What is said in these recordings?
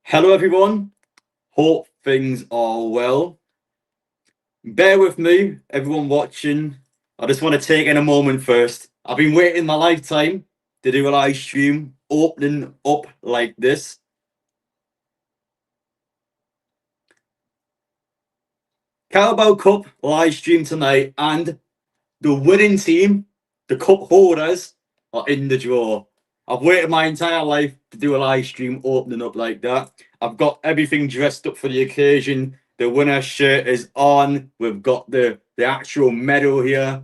Hello, everyone. Hope things are well. Bear with me, everyone watching. I just want to take in a moment first. I've been waiting my lifetime to do a live stream opening up like this. Carabao Cup live stream tonight, and the winning team, the cup holders, are in the draw. I've waited my entire life to do a live stream opening up like that. I've got everything dressed up for the occasion. The winner's shirt is on. We've got the actual medal here.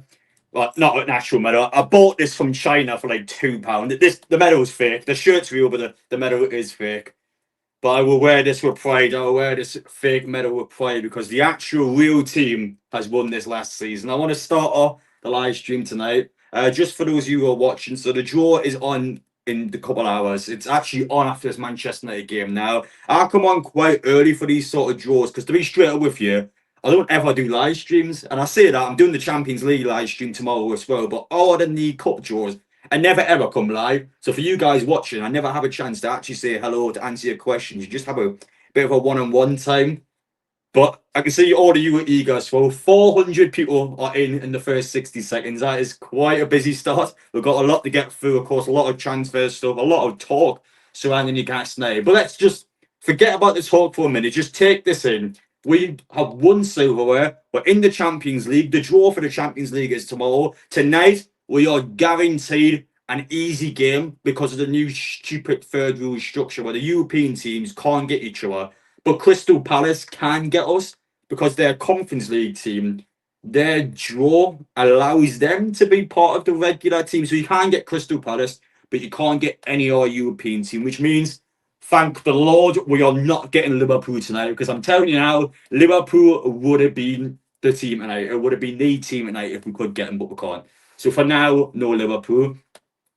Well, not an actual medal. I bought this from China for like £2. The medal's fake. The shirt's real, but the medal is fake. But I will wear this with pride. I will wear this fake medal with pride because the actual real team has won this last season. I want to start off the live stream tonight. Just for those of you who are watching, so the draw is on in the couple hours. It's actually on after this Manchester United game now. I come on quite early for these sort of draws because to be straight up with you, I don't ever do live streams. And I say that I'm doing the Champions League live stream tomorrow as well. But all of the cup draws, I never ever come live. So for you guys watching, I never have a chance to actually say hello to answer your questions. You just have a bit of a one-on-one time. But I can see all of you are eager as well. 400 people are in the first 60 seconds. That is quite a busy start. We've got a lot to get through. Of course, a lot of transfer stuff, a lot of talk surrounding Newcastle United. But let's just forget about the talk for a minute. Just take this in. We have won silverware. We're in the Champions League. The draw for the Champions League is tomorrow. Tonight, we are guaranteed an easy game because of the new stupid third rule structure where the European teams can't get each other. But Crystal Palace can get us because they're a Conference League team. Their draw allows them to be part of the regular team. So you can get Crystal Palace, but you can't get any other European team, which means, thank the Lord, we are not getting Liverpool tonight because I'm telling you now, Liverpool would have been the team tonight. It would have been the team tonight if we could get them, but we can't. So for now, no Liverpool.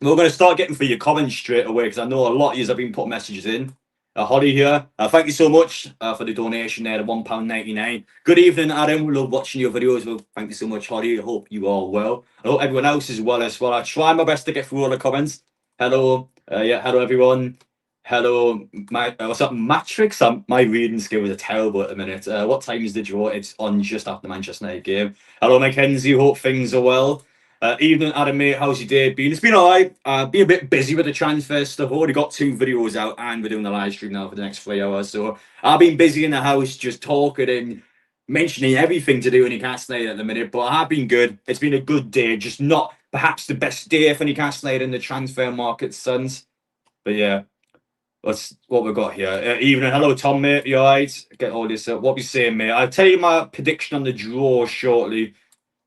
We're going to start getting through your comments straight away because I know a lot of you have been putting messages in. Holly here. Thank you so much for the donation there, the £1.99. Good evening, Adam. We love watching your videos. Well, thank you so much, Holly. I hope you are well. I hope everyone else is well as well. I try my best to get through all the comments. Hello. Hello, everyone. Hello, what's up, Matrix? My reading skills are terrible at the minute. What time is the draw? It's on just after the Manchester United game. Hello, Mackenzie. Hope things are well. Evening, Adam, mate. How's your day been? It's been all right. Been a bit busy with the transfer stuff. Already got 2 videos out, and we're doing the live stream now for the next 3 hours. So I've been busy in the house, just talking and mentioning everything to do in Newcastle United at the minute. But I've been good. It's been a good day. Just not perhaps the best day for Newcastle United in the transfer market sense. But yeah, that's what we've got here. Evening. Hello, Tom, mate. You all right? Get all this up. What we saying, mate? I'll tell you my prediction on the draw shortly.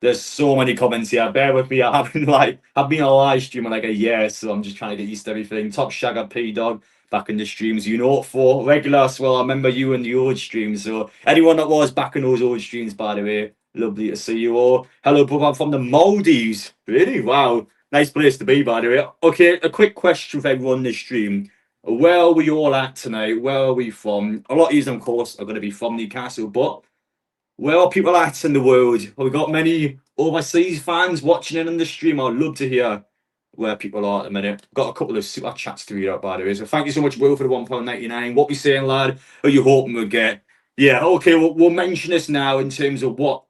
There's so many comments here. Bear with me. I've been a live streamer like a year, so I'm just trying to get used to everything. Top Shagger P Dog back in the streams. You know, for regular as well. I remember you in the old streams. So anyone that was back in those old streams, by the way, lovely to see you all. Hello, brother. I'm from the Maldives. Really? Wow. Nice place to be, by the way. Okay, a quick question for everyone in the stream. Where are we all at tonight? Where are we from? A lot of you, of course, are going to be from Newcastle, but where are people at in the world? Have we got many overseas fans watching in on the stream? I'd love to hear where people are at the minute. Got a couple of super chats to read out, by the way. So thank you so much, Will, for the £1.99. What we saying, lad? Are you hoping we'll get? Yeah, okay, we'll mention this now in terms of what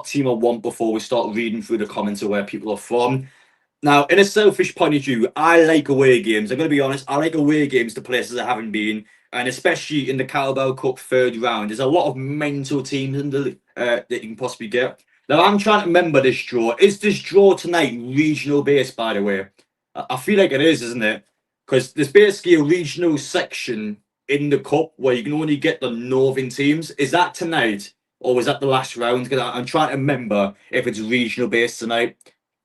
team I want before we start reading through the comments of where people are from. Now, in a selfish point of view, I like away games. I'm going to be honest. I like away games to places I haven't been, and especially in the Carabao Cup third round. There's a lot of mental teams in the that you can possibly get. Now, I'm trying to remember this draw. Is this draw tonight regional based, by the way? I feel like it is, isn't it? Because there's basically a regional section in the cup where you can only get the northern teams. Is that tonight, or was that the last round? Because I'm trying to remember if it's regional based tonight.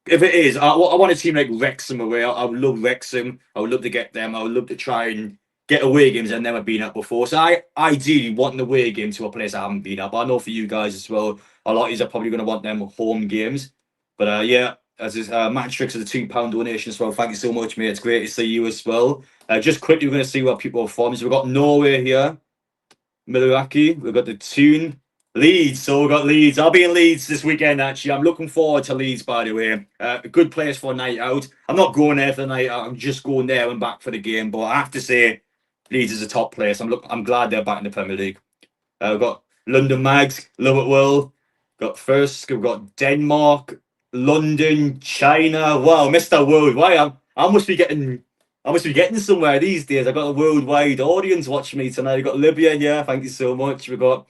If it is, I want a team like Wrexham away. I would love Wrexham. I would love to get them. I would love to try and get away games I've never been at before. So I ideally want an away game to a place I haven't been at. But I know for you guys as well, a lot of you are probably going to want them home games. But yeah, as is Matrix is a £2 donation as well. Thank you so much, mate. It's great to see you as well. Just quickly, we're going to see where people are from. So we've got Norway here, Milwaukee. We've got the Tune. Leeds, so we've got Leeds. I'll be in Leeds this weekend, actually. I'm looking forward to Leeds, by the way. A good place for a night out. I'm not going there for the night out. I'm just going there and back for the game. But I have to say, Leeds is a top place. I'm glad they're back in the Premier League. We've got London Mags, love it well. Got first, we've got Denmark, London, China. Wow, Mr. Worldwide. I must be getting somewhere these days. I got a worldwide audience watching me tonight. We got Libya, yeah, thank you so much. We got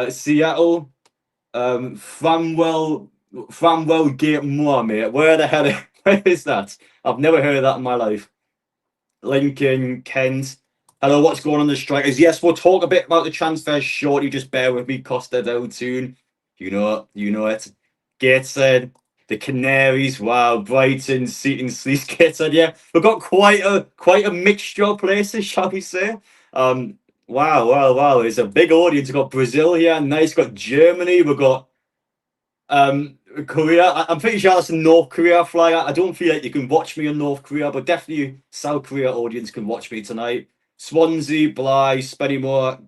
Seattle, Framwell Gate Moor, mate. Where the hell where is that? I've never heard of that in my life. Lincoln, Kent. Hello, what's going on the strikers? Yes, we'll talk a bit about the transfers shortly. Just bear with me. Costa del Tune. You know it. Gateshead, the Canaries. Wow, Brighton, Seaton, Sleece, Gateshead. Yeah, we've got quite a mixture of places, shall we say? Um, wow. It's a big audience. We've got Brazil here. Nice. We've got Germany. We've got Korea. I'm pretty sure that's a North Korea flag. I don't feel like you can watch me in North Korea, but definitely South Korea audience can watch me tonight. Swansea, Blythe, Spennymoor,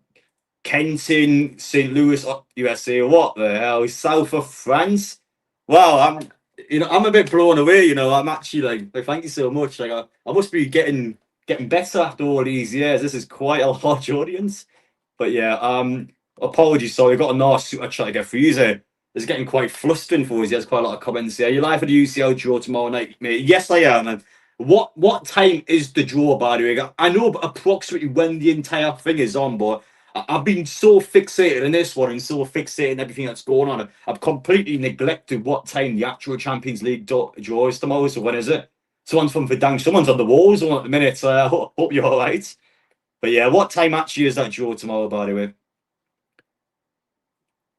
Kenton, St. Louis, USA. What the hell? South of France. Wow, I'm a bit blown away. I'm actually like thank you so much. Like I must be getting better after all these years. This is quite a large audience. But yeah, apologies. Sorry, I've got a nice suit I try to get through. It's getting quite flustering for us. There's quite a lot of comments here. You're live for the UCL draw tomorrow night, mate. Yes, I am. And what time is the draw, by the way? I know approximately when the entire thing is on, but I've been so fixated in this one and so fixated in everything that's going on. I've completely neglected what time the actual Champions League draw is tomorrow. So when is it? Someone's from Verdang. Someone's on the walls at the minute. So I hope you're all right. But yeah, what time actually is that draw tomorrow, by the way?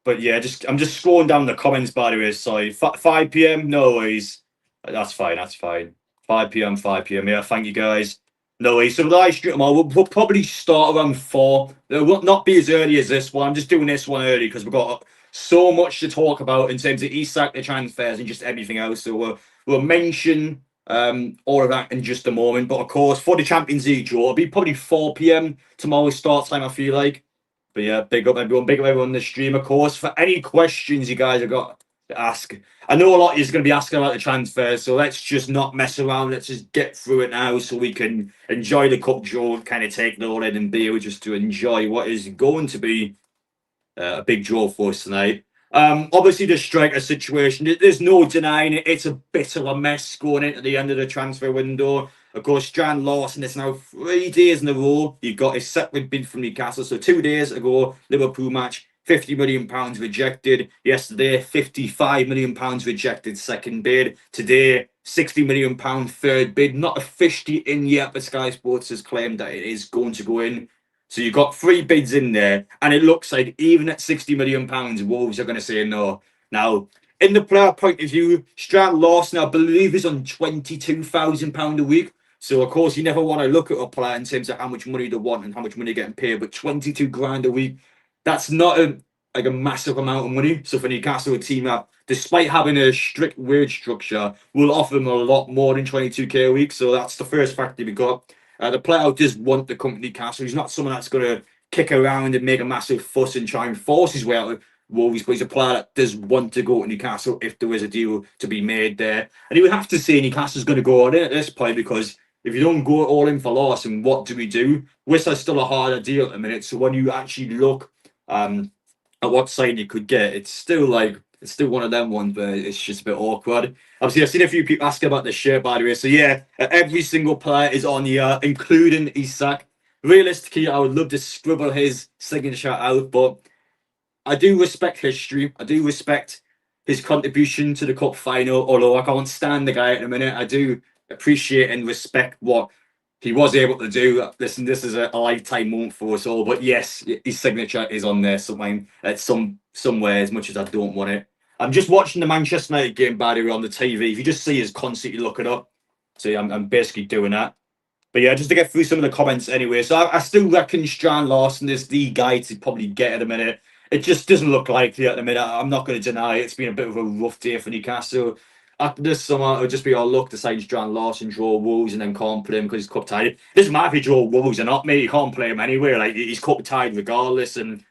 But yeah, I'm just scrolling down the comments, by the way. Sorry, 5 p.m. No worries. That's fine. That's fine. 5 p.m. 5 p.m. Yeah, thank you guys. No worries. So the live stream tomorrow, we'll probably start around 4. It will not be as early as this one. I'm just doing this one early because we've got so much to talk about in terms of Isak, the transfers, and just everything else. So we'll mention all of that in just a moment. But of course, for the Champions League draw, it'll be probably 4 p.m. tomorrow start time. I feel like. But yeah, big up everyone, big up everyone in the stream, of course. For any questions you guys have got to ask, I know a lot of you are going to be asking about the transfers, so let's just not mess around. Let's just get through it now so we can enjoy the cup draw, kind of take it all in and be able just to enjoy what is going to be a big draw for us tonight. Obviously, the striker situation, there's no denying it. It's a bit of a mess going into the end of the transfer window. Of course, Strand Larson is now 3 days in a row. He got his separate bid from Newcastle. So 2 days ago, Liverpool match, £50 million rejected. Yesterday, £55 million rejected second bid. Today, £60 million third bid. Not officially in yet, but Sky Sports has claimed that it is going to go in. So you've got 3 bids in there, and it looks like even at £60 million, Wolves are going to say no. Now, in the player point of view, Strand Larson, I believe, is on £22,000 a week. So of course, you never want to look at a player in terms of how much money they want and how much money they're getting paid. But 22 grand a week, that's not a massive amount of money. So for Newcastle, a team that, despite having a strict wage structure, will offer them a lot more than 22k a week. So that's the first factor we got. The player does want the company Newcastle. He's not someone that's going to kick around and make a massive fuss and try and force his way out of Wolves, but he's a player that does want to go to Newcastle if there is a deal to be made there. And he would have to say Newcastle's going to go all in at this point, because if you don't go all in for Larson, what do we do? Whistler's still a harder deal at the minute. So when you actually look at what sign you could get, it's still one of them ones where it's just a bit awkward. Obviously, I've seen a few people asking about the shirt, by the way. So yeah, every single player is on here, including Isak. Realistically, I would love to scribble his signature out, but I do respect history. I do respect his contribution to the cup final, although I can't stand the guy at the minute. I do appreciate and respect what he was able to do. Listen, this is a lifetime moment for us all. But yes, his signature is on there somewhere, as much as I don't want it. I'm just watching the Manchester United game, by the way, on the TV. If you just see us constantly looking up, see, I'm basically doing that. But yeah, just to get through some of the comments anyway. So I still reckon Strand Larson is the guy to probably get at the minute. It just doesn't look likely at the minute. I'm not going to deny it. It's been a bit of a rough day for Newcastle. After this summer, it'll just be our luck to sign Strand Larson, draw Wolves, and then can't play him because he's cup tied. It doesn't matter if he draw Wolves or not, mate. You can't play him anyway. Like, he's cup tied regardless. And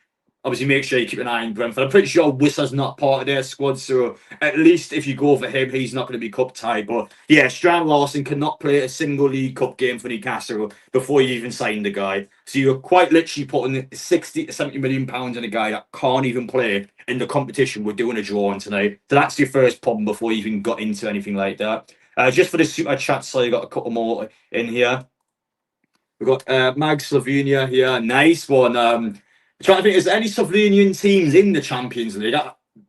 obviously make sure you keep an eye on Brentford. I'm pretty sure Wissa's not part of their squad, so at least if you go for him, he's not going to be cup tied. But yeah, Strand Larson cannot play a single League Cup game for Newcastle before you even sign the guy. So you're quite literally putting 60 to 70 million pounds on a guy that can't even play in the competition we're doing a draw on tonight. So that's your first problem before you even got into anything like that. Just for the super chat, so you got a couple more in here. We've got Mag Slovenia here. Nice one. Trying to think, is there any Slovenian teams in the Champions League?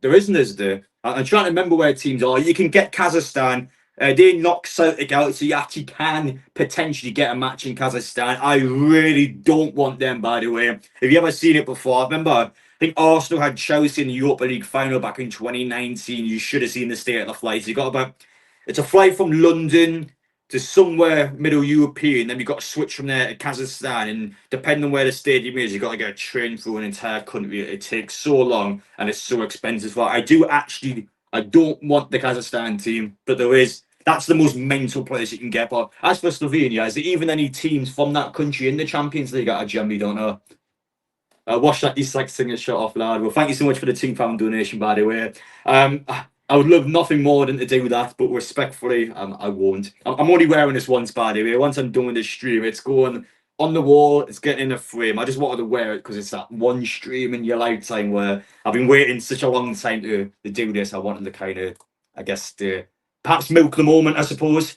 There isn't, is there? I'm trying to remember where teams are. You can get Kazakhstan. They knock Celtic out, so you actually can potentially get a match in Kazakhstan. I really don't want them, by the way. Have you ever seen it before? I remember, I think Arsenal had Chelsea in the Europa League final back in 2019. You should have seen the state of the flights. It's a flight from London to somewhere middle European, then you've got to switch from there to Kazakhstan, and depending on where the stadium is, you've got to get a train through an entire country. It takes so long and it's so expensive. Well, I don't want the Kazakhstan team, but that's the most mental place you can get. But as for Slovenia, is there even any teams from that country in the Champions League? I generally don't know. Watch that dyslexic shut off, lad. Well, thank you so much for the £2 donation, by the way. I would love nothing more than to do that, but respectfully, I won't. I'm only wearing this once, by the way. Once I'm done with this stream, it's going on the wall, it's getting in a frame. I just wanted to wear it because it's that one stream in your lifetime where I've been waiting such a long time to do this. I wanted to kind of, I guess, perhaps milk the moment, I suppose.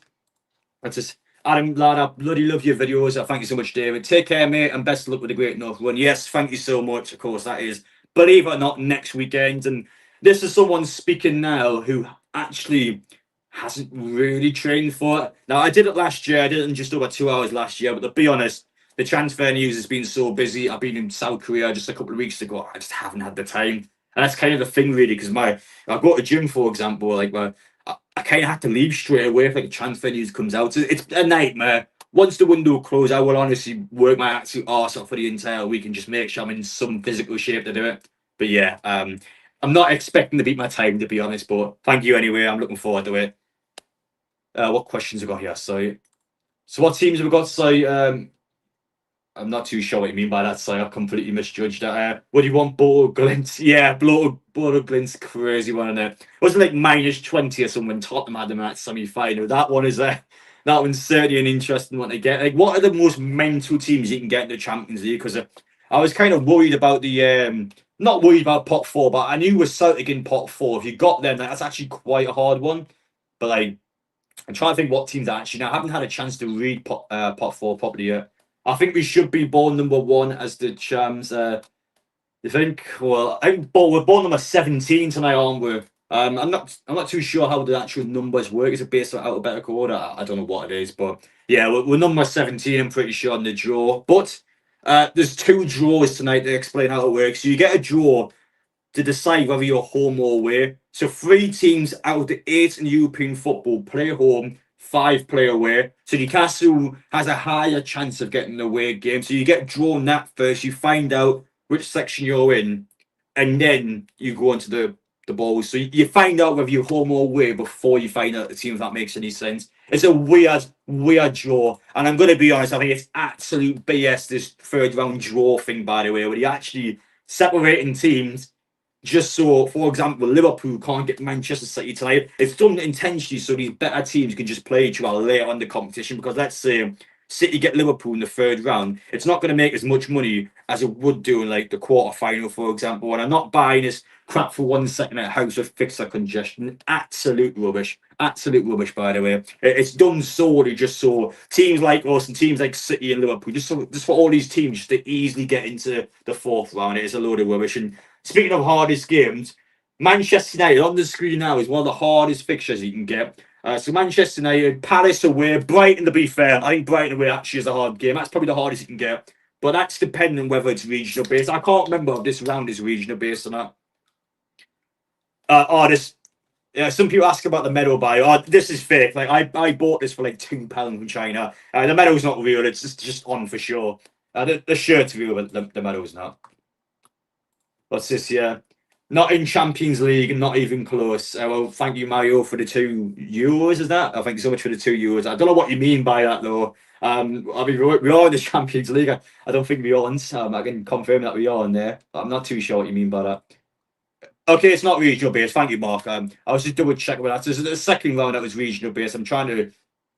That's just Adam, lad, I bloody love your videos. Thank you so much, David. Take care, mate, and best of luck with the Great North Run. Yes, thank you so much. Of course, that is, believe it or not, next weekend. And this is someone speaking now who actually hasn't really trained for it. Now, I did it last year. I did it in just over 2 hours last year. But to be honest, the transfer news has been so busy. I've been in South Korea just a couple of weeks ago. I just haven't had the time. And that's kind of the thing, really, because I go to gym, for example, like I kind of have to leave straight away if like transfer news comes out. It's a nightmare. Once the window closes, I will honestly work my absolute arse off for the entire week and just make sure I'm in some physical shape to do it. But yeah, I'm not expecting to beat my time, to be honest. But thank you anyway. I'm looking forward to it. What questions have we got here? So what teams have we got? So I'm not too sure what you mean by that, so I completely misjudged that. What do you want, Bodo Glint? Yeah, Bodo Glint's crazy one, isn't it? Wasn't like -20 or something when Tottenham had them at semi-final. That one's certainly an interesting one to get. Like, what are the most mental teams you can get in the Champions League? Because I was kind of worried about not worried about pot four, but I knew with Celtic in pot four, if you got them, that's actually quite a hard one. But like, I'm trying to think what teams actually. Now, I haven't had a chance to read pot four properly yet. I think we should be born number one as the champs. You think? Well, I think we're born number 17 tonight, aren't we? I'm not too sure how the actual numbers work. Is it based on alphabetical order? I don't know what it is, but yeah, we're number 17. I'm pretty sure on the draw. But there's 2 draws tonight to explain how it works. So you get a draw to decide whether you're home or away. So 3 teams out of the 8 in European football play home, 5 play away. So Newcastle has a higher chance of getting an away game. So you get drawn that first. You find out which section you're in, and then you go into the balls. So you find out whether you're home or away before you find out the team, if that makes any sense. It's a weird draw. And I'm going to be honest, I think it's absolute BS, this third round draw thing, by the way, where you're actually separating teams. Just so, for example, Liverpool can't get Manchester City tonight. It's done intentionally so these better teams can just play each other later on the competition. Because let's say City get Liverpool in the third round, it's not going to make as much money as it would do in like the quarter final, for example. And I'm not buying this crap for 1 second at house with fixer congestion. Absolute rubbish. Absolute rubbish, by the way. It's done solely just so teams like us and teams like City and Liverpool, just for all these teams just to easily get into the fourth round. It is a load of rubbish. And speaking of hardest games, Manchester United on the screen now is one of the hardest fixtures you can get. So Manchester United, Palace away, Brighton, to be fair. I think Brighton away actually is a hard game. That's probably the hardest you can get. But that's depending on whether it's regional based. I can't remember if this round is regional based or not. Some people ask about the medal bio. Oh, this is fake. Like I bought this for like £2 from China. The medal's not real. It's just on for sure. The shirt's real, but the medal's not. What's this here? Not in Champions League, and not even close. Well, thank you, Mario, for the €2. Is that? Thank you so much for the €2. I don't know what you mean by that, though. I mean, we are in the Champions League. I don't think we aren't. I can confirm that we are in there. But I'm not too sure what you mean by that. Okay, it's not regional based. Thank you, Mark. I was just double checking with that. So the second round that was regional based. I'm trying to.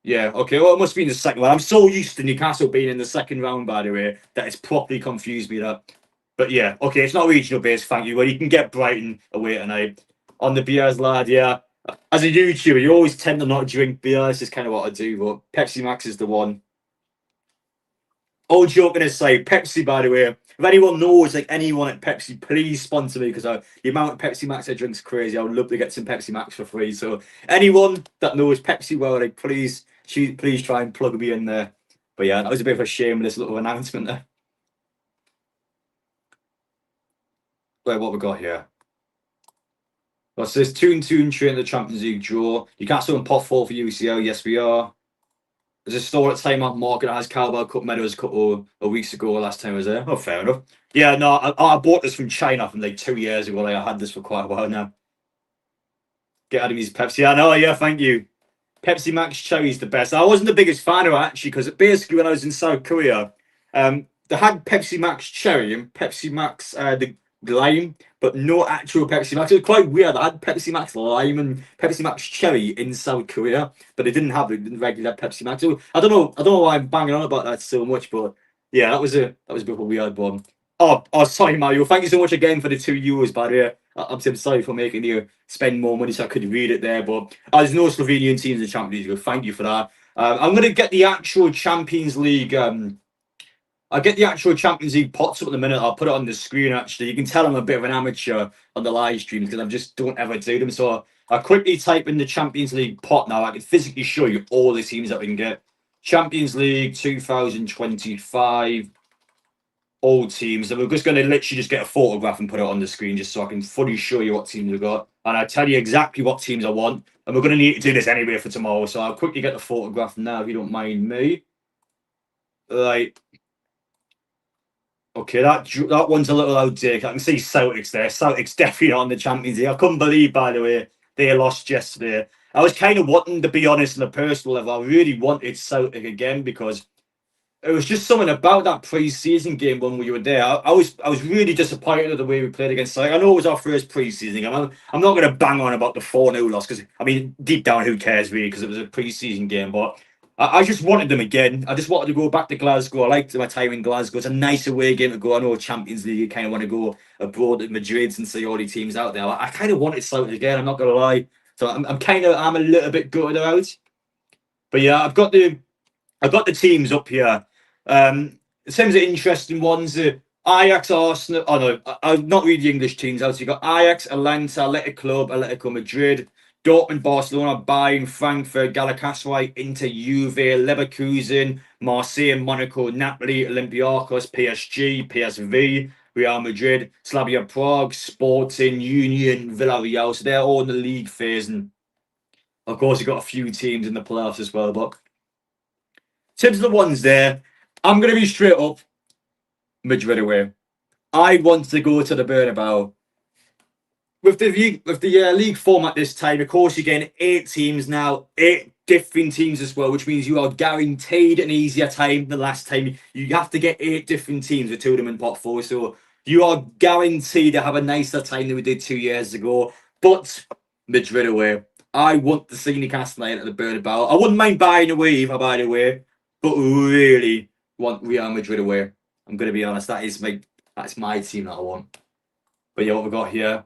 Yeah, okay. Well, it must be in the second round. I'm so used to Newcastle being in the second round, by the way, that it's properly confused me that. But yeah, okay, it's not regional based. Thank you. Well, you can get Brighton away tonight on the beers, lad. Yeah, as a YouTuber, you always tend to not drink beer. It's just kind of what I do. But Pepsi Max is the one. All joking aside, Pepsi, by the way, if anyone knows, like anyone at Pepsi, please sponsor me because the amount of Pepsi Max I drink is crazy. I would love to get some Pepsi Max for free. So anyone that knows Pepsi well, like please try and plug me in there. But yeah, that was a bit of a shameless little announcement there. Wait, what we got here? Well, so there's 2-2 in the Champions League draw. Newcastle and pot 4 for UCL. Yes, we are. There's a store at Time Out Market that has Carabao Cup medals a couple of weeks ago. Last time I was there. Oh, fair enough. Yeah, no, I bought this from China from like 2 years ago. Like I had this for quite a while now. Get out of these Pepsi. I know. Yeah, thank you. Pepsi Max Cherry is the best. I wasn't the biggest fan of it actually because basically when I was in South Korea, they had Pepsi Max Cherry and Pepsi Max the lime, but no actual Pepsi Max. It was quite weird. I had Pepsi Max lime and Pepsi Max Cherry in South Korea, but they didn't have it. They didn't regularly have Pepsi Max. So I don't know. I don't know why I'm banging on about that so much, but yeah, that was a bit of a weird one. Oh, sorry, Mario. Thank you so much again for the €2, by the way. I'm sorry for making you spend more money so I could read it there, but there's no Slovenian teams in the Champions League. Thank you for that. I'm going to get the actual Champions League. I'll get the actual Champions League pots up in a minute. I'll put it on the screen. Actually, you can tell I'm a bit of an amateur on the live streams because I just don't ever do them. So I'll quickly type in the Champions League pot now. I can physically show you all the teams that we can get. Champions League 2025. Old teams, and we're just going to literally just get a photograph and put it on the screen just so I can fully show you what teams we've got, and I tell you exactly what teams I want, and we're going to need to do this anyway for tomorrow, so I'll quickly get the photograph now if you don't mind me. Right, okay, that one's a little outdated. I can see Celtics there. Celtics definitely on the Champions League. I couldn't believe, by the way, they lost yesterday. I was kind of wanting, to be honest, on a personal level, I really wanted Celtic again because it was just something about that pre-season game when we were there. I was really disappointed at the way we played against Celtic. I know it was our first pre-season game. I'm not going to bang on about the 4-0 loss because I mean deep down who cares really because it was a pre-season game. But I just wanted them again. I just wanted to go back to Glasgow. I liked my time in Glasgow. It's a nice away game to go. I know Champions League. You kind of want to go abroad at Madrid and see all the teams out there. I kind of wanted Celtic again. I'm not going to lie. So I'm a little bit gutted about. But yeah, I've got the teams up here. In terms of interesting ones, Ajax, Arsenal. Oh no, I've not read the English teams out. So you got Ajax, Atlanta, Athletic Club, Atletico Madrid, Dortmund, Barcelona, Bayern, Frankfurt, Galatasaray, Inter, Juve, Leverkusen, Marseille, Monaco, Napoli, Olympiacos, PSG, PSV, Real Madrid, Slavia Prague, Sporting, Union, Villarreal. So they're all in the league phase, and of course you've got a few teams in the playoffs as well. But in terms of the ones there, I'm going to be straight up Madrid away. I want to go to the Bernabeu. With the league format this time, of course, you're getting 8 teams now, 8 different teams as well, which means you are guaranteed an easier time than last time. You have to get 8 different teams with 2 of them in pot 4, so you are guaranteed to have a nicer time than we did 2 years ago. But Madrid away. I want to see Newcastle United at the Bernabeu. I wouldn't mind buying away either, by the way, but really want Real Madrid away. I'm going to be honest. That's my team that I want. But yeah, what we got here?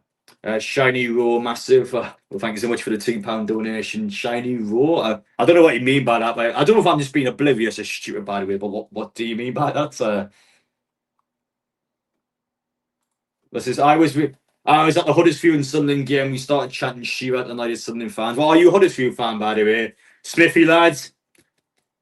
Shiny Raw, massive. Well, thank you so much for the £2 donation. Shiny Raw. I don't know what you mean by that. But I don't know if I'm just being oblivious or stupid, by the way. But what do you mean by that? This is I was at the Huddersfield and Sunderland game. We started chanting Shearer and I did Sunderland fans. Well, are you a Huddersfield fan, by the way? Smithy lads.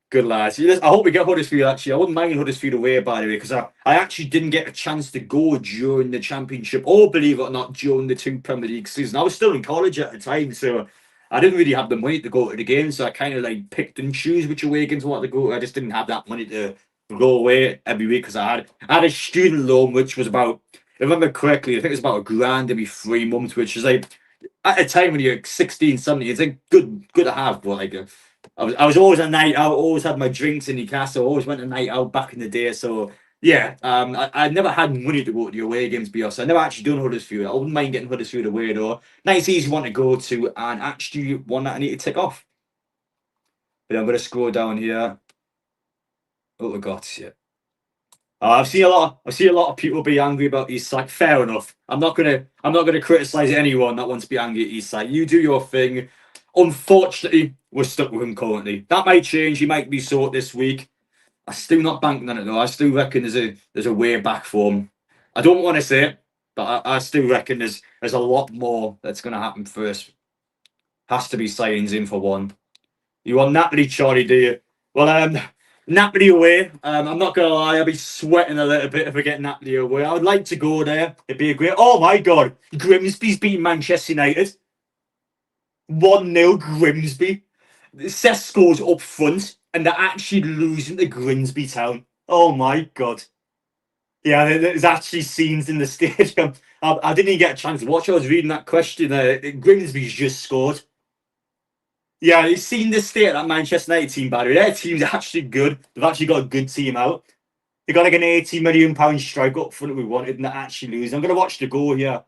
Good lads. I hope we get Huddersfield actually. I wouldn't mind Huddersfield away, by the way, because I actually didn't get a chance to go during the championship or, believe it or not, during the 2 Premier League seasons. I was still in college at the time, so I didn't really have the money to go to the game. So I kind of like picked and choose which away games I wanted to go. I just didn't have that money to go away every week because I had a student loan which was about I remember correctly, I think it was about a grand every 3 months, which is like at a time when you're 16, 17, it's like good to have. But like, I was always a night out, always had my drinks in Newcastle, always went a night out back in the day. So yeah, I never had money to go to the away games, be honest. I never actually done Huddersfield. I wouldn't mind getting Huddersfield away though. Nice, easy one to go to, and actually one that I need to tick off. But I'm gonna scroll down here. Oh, we got yeah. I've seen a lot of people be angry about Eastside. Fair enough. I'm not gonna criticize anyone that wants to be angry at Eastside. You do your thing. Unfortunately, we're stuck with him currently. That might change. He might be sorted this week. I still not banking on it though. I still reckon there's a way back for him. I don't want to say it, but I still reckon there's a lot more that's gonna happen first. Has to be signings in for one. You want Napoli, Charlie, do you? Well, Napoli away. I'm not gonna lie, I'll be sweating a little bit if I get Napoli away. I would like to go there. It'd be a great. Oh my god, Grimsby's beating Manchester United 1-0. Grimsby. Sesko's up front, and they're actually losing to Grimsby Town. Oh my god. Yeah, there's actually scenes in the stadium. I didn't even get a chance to watch. I was reading that question. Grimsby's just scored. Yeah, you've seen the state of that Manchester United team, by the way. Their team's actually good. They've actually got a good team out. They got like an £80 million strike up front we wanted, and they're actually losing. I'm going to watch the goal here.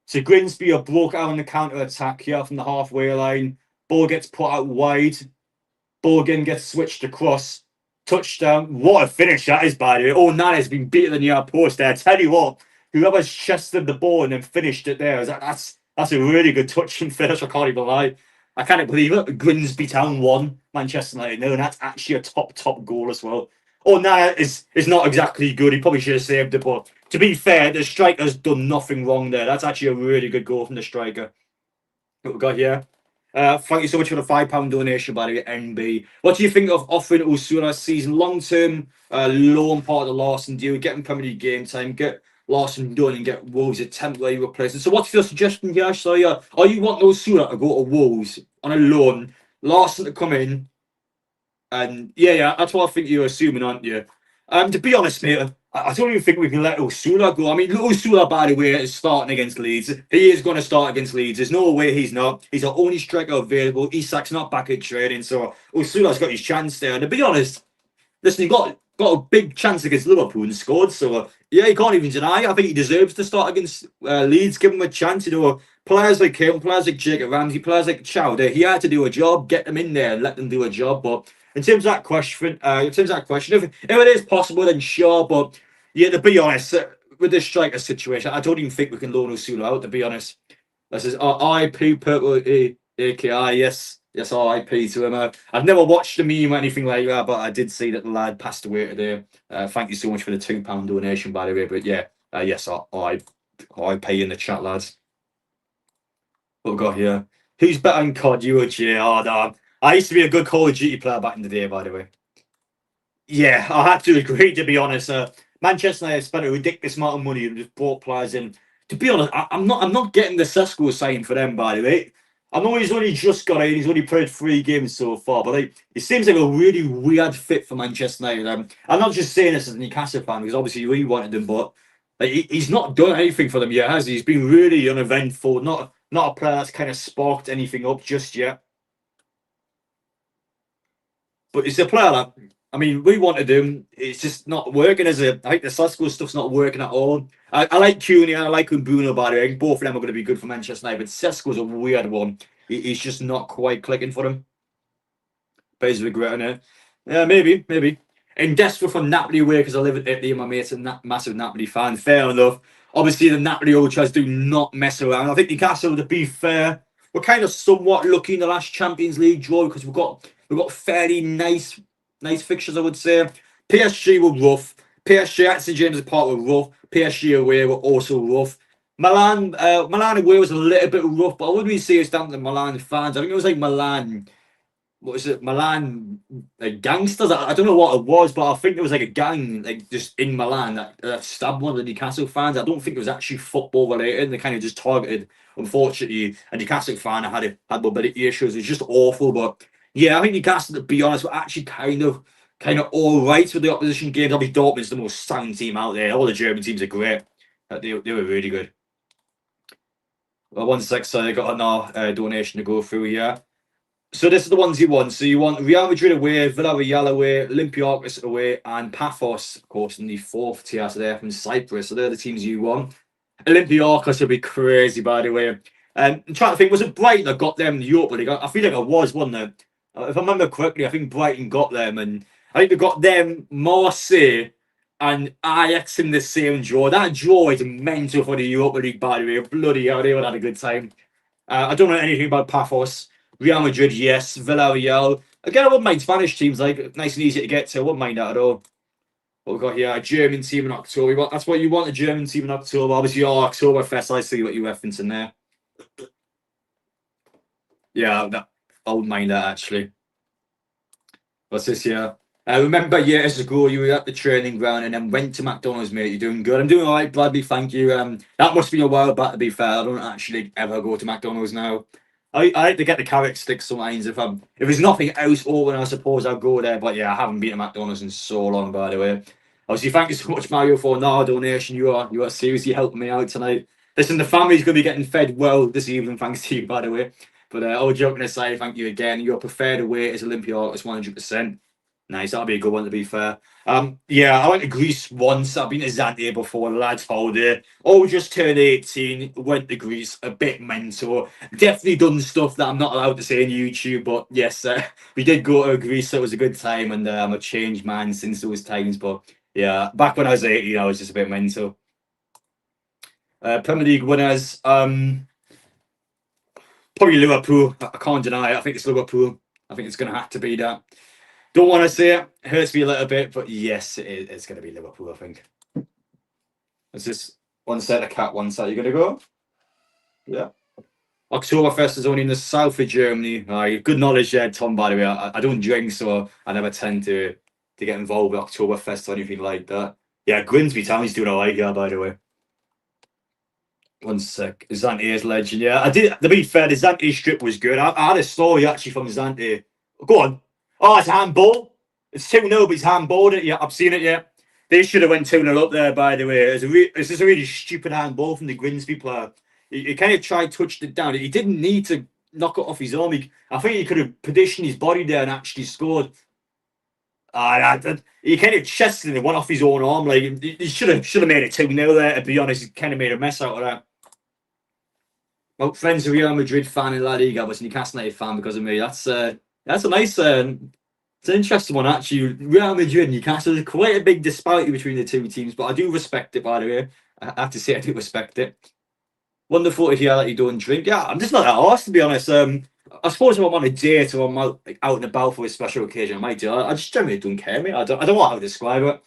So Grimsby are broke out on the counter attack here from the halfway line. Ball gets put out wide. Ball again gets switched across. Touchdown. What a finish that is, by the way. Oh, Nana's been beaten in the near post there. I tell you what, whoever's chested the ball and then finished it there, that's a really good touch and finish. I can't even lie. I can't believe it. Grimsby Town won, Manchester United. No, and that's actually a top goal as well. Oh, Nana is not exactly good. He probably should have saved it, but to be fair, the striker's done nothing wrong there. That's actually a really good goal from the striker. What we got here? Thank you so much for the £5 donation, by the way, NB. What do you think of offering Osuna season long-term loan part of the Larson deal, getting Premier League game time, get Larson done and get Wolves a temporary replacement? So what's your suggestion here? So are you wanting Osuna to go to Wolves on a loan, Larson to come in, and yeah, that's what I think you're assuming, aren't you? To be honest, mate, I don't even think we can let Osula go. I mean, Osula, by the way, is starting against Leeds. He is going to start against Leeds. There's no way he's not. He's the only striker available. Isak's not back at training, so Osula's got his chance there. And to be honest, listen, he got a big chance against Liverpool and scored. So yeah, you can't even deny. I think he deserves to start against Leeds. Give him a chance. You know, players like him, players like Jacob Ramsey, players like Chowder, he had to do a job. Get them in there and let them do a job. But in terms of that question, if it is possible, then sure. But yeah, to be honest, with this striker situation, I don't even think we can loan Osuna out. To be honest, this is RIP Purple AKI. Yes, RIP to him. I've never watched the meme or anything like that, but I did see that the lad passed away today. Thank you so much for the £2 donation, by the way. But yeah, yes, RIP in the chat, lads. What we got here? Who's better than COD, you or Jay? Oh, no. I used to be a good Call of Duty player back in the day, by the way. Yeah, I have to agree, to be honest. Manchester United spent a ridiculous amount of money and just brought players in. To be honest, I'm not getting the Sesko sign for them, by the way. I know he's only just got in, he's only played 3 games so far, but it seems like a really weird fit for Manchester United. I'm not just saying this as a Newcastle fan, because obviously we wanted him, but like, he's not done anything for them yet, has he? He's been really uneventful, not a player that's kind of sparked anything up just yet. But it's a player that, I mean, we wanted him. It's just not working as a. I think the Sasko stuff's not working at all. I like Cunha and I like Bruno, by the way. I think both of them are going to be good for Manchester United. But Sesko's a weird one. He's just not quite clicking for them. But he's regretting it. Yeah, maybe. And desperate for Napoli away because I live at Italy and my mate's a massive Napoli fan. Fair enough. Obviously, the Napoli ultras do not mess around. I think Newcastle, to be fair, we're kind of somewhat lucky in the last Champions League draw because we've got fairly nice fixtures, I would say. PSG were rough. PSG at St James's Park were rough. PSG away were also rough. Milan away was a little bit rough, but I wouldn't really say it's down to the Milan fans. I think it was like Milan. What was it? Milan like gangsters. I don't know what it was, but I think there was like a gang like just in Milan that stabbed one of the Newcastle fans. I don't think it was actually football related. They kind of just targeted, unfortunately, a Newcastle fan that had mobility issues. It's just awful, but yeah, I think Newcastle, to be honest, were actually kind of all right with the opposition games. Obviously, Dortmund's the most sound team out there. All the German teams are great. They were really good. Well, 1 sec, so I got another donation to go through here. So this is the ones you want. So you want Real Madrid away, Villarreal away, Olympiacos away, and Paphos, of course, in the fourth tier. So they're from Cyprus. So they're the teams you want. Olympiacos would be crazy, by the way. I'm trying to think, was it Brighton that got them in the Europa League? I feel like it was, wasn't it? If I remember correctly, I think Brighton got them, and I think they got them, Marseille, and Ajax in the same draw. That draw is mental for the Europa League, by the way. Bloody hell, they would have had a good time. I don't know anything about Paphos. Real Madrid, yes. Villarreal. Again, I wouldn't mind Spanish teams, like nice and easy to get to. I wouldn't mind that at all. What we've got here, a German team in October. That's what you want, a German team in October. Obviously, your Oktoberfest, I see what you're referencing there. Yeah, I wouldn't mind that, actually. What's this here? Remember years ago you were at the training ground and then went to McDonald's, mate. You're doing good. I'm doing all right, Bradley. Thank you. That must be a while back, to be fair. I don't actually ever go to McDonald's now. I like to get the carrot sticks sometimes if there's nothing else open. I suppose I'll go there. But yeah, I haven't been to McDonald's in so long, by the way. Obviously, thank you so much, Mario, for another donation. You are seriously helping me out tonight. Listen, the family's going to be getting fed well this evening, thanks to you, by the way. But all joking aside, thank you again. Your preferred away is Olympiacos 100%. Nice, that'll be a good one, to be fair. Yeah, I went to Greece once. I've been to Zante before, lads holiday. Oh, just turned 18, went to Greece, a bit mental. Definitely done stuff that I'm not allowed to say on YouTube, but yes, we did go to Greece, so it was a good time, and I'm a changed man since those times. But yeah, back when I was 18, I was just a bit mental. Premier League winners, probably Liverpool. I can't deny it. I think it's Liverpool. I think it's going to have to be that. Don't want to say it. Hurts me a little bit, but yes, it's going to be Liverpool, I think. It's just one set of cat, one set. You going to go? Yeah. Oktoberfest is only in the south of Germany. Good knowledge there, Tom, by the way. I don't drink, so I never tend to get involved with Oktoberfest or anything like that. Yeah, Grimsby Town is doing all right here, by the way. 1 sec. Zante is legend. Yeah, I did. To be fair, the Zante strip was good. I had a story actually from Zante. Go on. Oh, it's handball. It's 2-0, but it's handballed it. Yeah, I've seen it, yeah. They should have went 2-0 up there, by the way. It's just a really stupid handball from the Grimsby player. He kind of tried touched it down. He didn't need to knock it off his arm. I think he could have positioned his body there and actually scored. He kind of chested it, went off his own arm. Like he should have made it 2-0 there, to be honest. He kind of made a mess out of that. Well, friends of Real Madrid fan in La Liga, but Newcastle United fan because of me. That's a nice, it's an interesting one actually. Real Madrid and Newcastle, there's quite a big disparity between the two teams, but I do respect it, by the way. I have to say I do respect it. Wonderful to hear that you don't drink. Yeah, I'm just not that arsed, to be honest. I suppose if I'm on a date or I'm out and about for a special occasion, I might do. I just generally don't care, mate. I don't know how to describe it.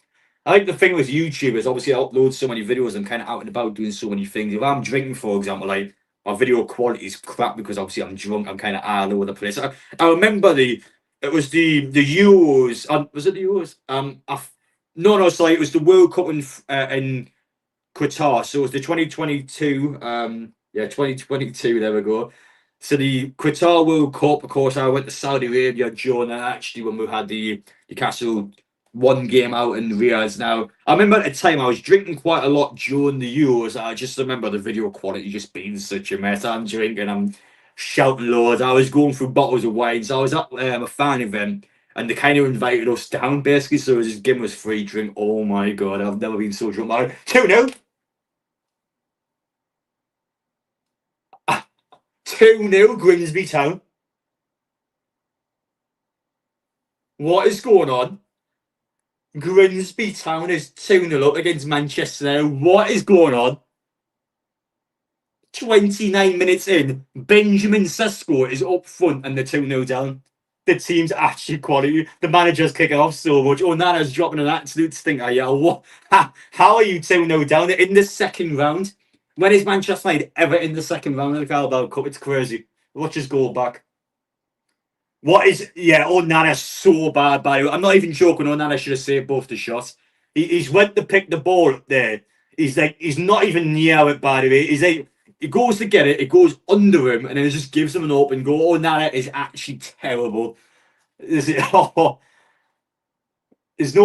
I think the thing with YouTube is obviously I upload so many videos. I'm kind of out and about doing so many things. If I'm drinking, for example, like my video quality is crap because obviously I'm drunk. I'm kind of all over the place. I remember it was the Euros. Was it the Euros? No, sorry, it was the World Cup in Qatar. So it was the 2022. 2022. There we go. So the Qatar World Cup, of course, I went to Saudi Arabia during that actually when we had the Newcastle one game out in Riyadh. Now, I remember at the time I was drinking quite a lot during the Euros. I just remember the video quality just being such a mess. I'm drinking, I'm shouting loads. I was going through bottles of wine. So I was at a fan event and they kind of invited us down basically. So it was just giving us free drink. Oh my God, I've never been so drunk. 2-0. 2-0 Grimsby Town. What is going on? Grimsby Town is 2-0 up against Manchester. What is going on? 29 minutes in, Benjamin Sesko is up front and they're 2-0 down. The team's actually quality. The manager's kicking off so much. Onana's dropping an absolute stinker. Yeah, what? How are you 2-0 down in the second round? When is Manchester United ever in the second round of the Carabao Cup? It's crazy. Watch us go back. What is, yeah, Onana's so bad, by the way. I'm not even joking. Onana should have saved both the shots. He's went to pick the ball up there. He's not even near it, by the way. He's like, he goes to get it, it goes under him, and then it just gives him an open goal. Onana is actually terrible. There's no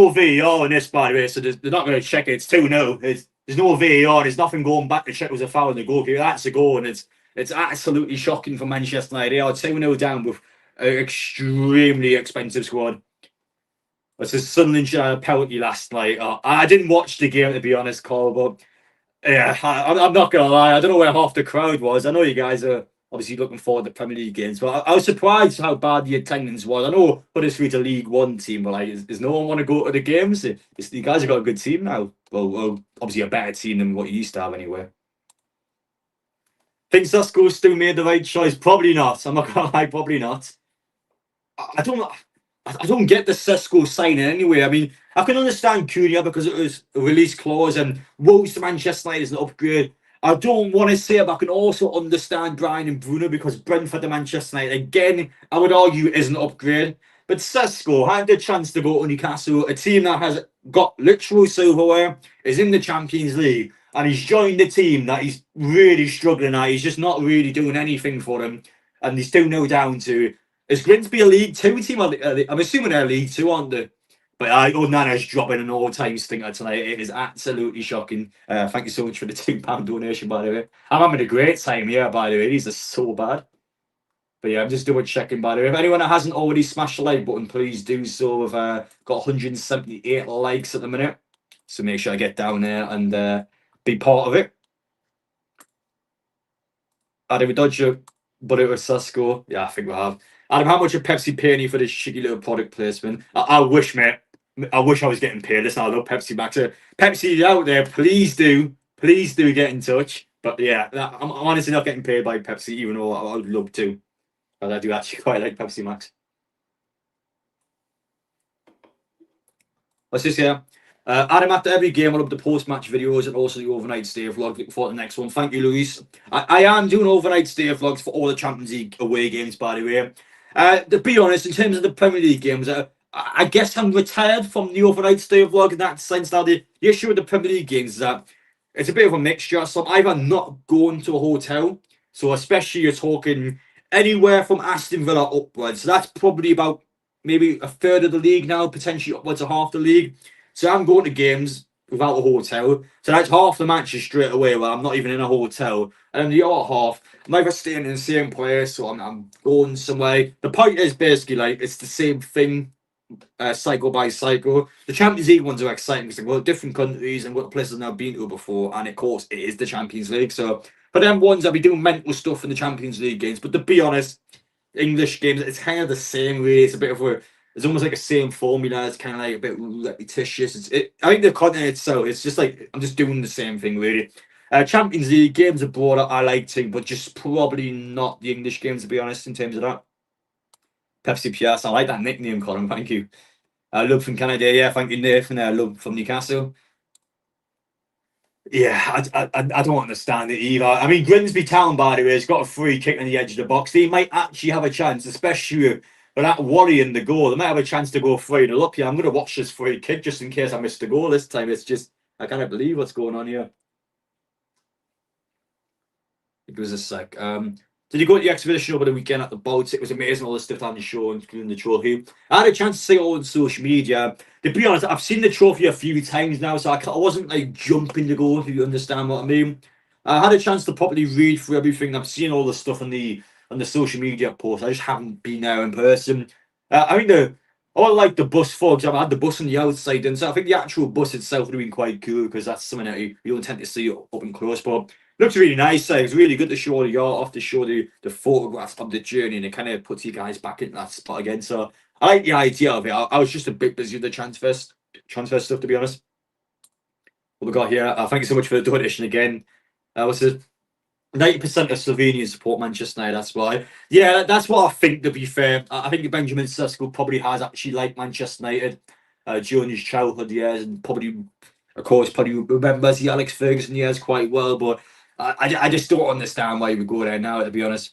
VAR in this, by the way, so they're not going to check it. It's 2-0. There's there's no VAR. There's nothing going back to check it was a foul in the goalkeeper. That's a goal, and it's absolutely shocking for Manchester United. They are 2-0 down with an extremely expensive squad. It's a Sunderland penalty last night. I didn't watch the game, to be honest, Carl, but yeah, I'm not gonna lie. I don't know where half the crowd was. I know you guys are obviously looking forward to Premier League games, but I was surprised how bad the attendance was. I know Huddersfield's a League One team, but like, does no one want to go to the games? You guys have got a good team now. Well, obviously a better team than what you used to have anyway. Think Sasko still made the right choice? Probably not. I'm not gonna lie, probably not. I don't. I don't get the Sesko signing anyway. I mean, I can understand Cunha because it was a release clause and Wolves to Manchester United is an upgrade. I don't want to say it, but I can also understand Brian and Bruno because Brentford to Manchester United, again, I would argue is an upgrade. But Sesko had the chance to go to Newcastle, a team that has got literal silverware, is in the Champions League, and he's joined a team that he's really struggling at. He's just not really doing anything for them, and he's still no down to. Is Grimsby a League Two team? I'm assuming they're League Two, aren't they? But Onana's dropping an all-time stinker tonight. It is absolutely shocking. Thank you so much for the £2 donation, by the way. I'm having a great time here, by the way. These are so bad. But yeah, I'm just double checking, by the way. If anyone that hasn't already smashed the like button, please do so. We've got 178 likes at the minute. So make sure I get down there and be part of it. Adam, we dodged you, but it was Sasko. Yeah, I think we have. Adam, how much are Pepsi paying you for this shitty little product placement? I wish, mate. I wish I was getting paid. Listen, I love Pepsi Max. Pepsi out there, please do get in touch. But yeah, I'm honestly not getting paid by Pepsi, even though I would love to. But I do actually quite like Pepsi Max. Let's just Adam, after every game, I'll up the post-match videos and also the overnight stay vlog. Looking forward to the next one. Thank you, Luis. I am doing overnight stay vlogs for all the Champions League away games, by the way. To be honest, in terms of the Premier League games, I guess I'm retired from the overnight stay vlog in that sense. Now, the issue with the Premier League games is that it's a bit of a mixture. So I'm either not going to a hotel, so especially you're talking anywhere from Aston Villa upwards. So that's probably about maybe a third of the league now, potentially upwards of half the league. So I'm going to games without a hotel. So that's half the matches straight away where I'm not even in a hotel. And then the other half, I'm either staying in the same place or I'm going somewhere. The point is basically like it's the same thing, cycle by cycle. The Champions League ones are exciting because they've got different countries and what places I've never been to before. And of course, it is the Champions League. So for them ones, I'll be doing mental stuff in the Champions League games. But to be honest, English games, it's kind of the same way. It's a bit of a it's almost like a same formula. It's kind of like a bit repetitious. I think the content itself, it's just like I'm just doing the same thing really. Champions League games abroad, I like to, but just probably not the English games to be honest. In terms of that, Pepsi Pias, I like that nickname, Colin. Thank you. Love from Canada, yeah. Thank you, Nathan. Love from Newcastle. Yeah, I don't understand it either. I mean, Grimsby Town, by the way, has got a free kick on the edge of the box. They might actually have a chance, especially with that worry in the goal. They might have a chance to go 3-0 up here. I'm going to watch this free kick just in case I miss the goal this time. It's just, I can't believe what's going on here. It was a sec. Did you go to the exhibition over the weekend at the boats? It was amazing, all the stuff on the show, including the trophy. I had a chance to see it all on social media. To be honest, I've seen the trophy a few times now, so I wasn't like jumping to go, if you understand what I mean. I had a chance to properly read through everything. I've seen all the stuff on the social media posts. I just haven't been there in person. I think I like the bus for example. I had the bus on the outside, and so I think the actual bus itself would have been quite cool because that's something that you don't tend to see up and close. But looks really nice. It was really good to show the art off, to show the photographs of the journey, and it kind of puts you guys back in that spot again. So I like the idea of it. I was just a bit busy with the transfer stuff, to be honest. What we got here? Thank you so much for the donation again. What's it? 90% of Slovenians support Manchester United. That's why. Yeah, that's what I think. To be fair, I think Benjamin Sesko probably has actually liked Manchester United during his childhood years, and probably, of course, probably remembers the Alex Ferguson years quite well. But I just don't understand why he would go there now, to be honest.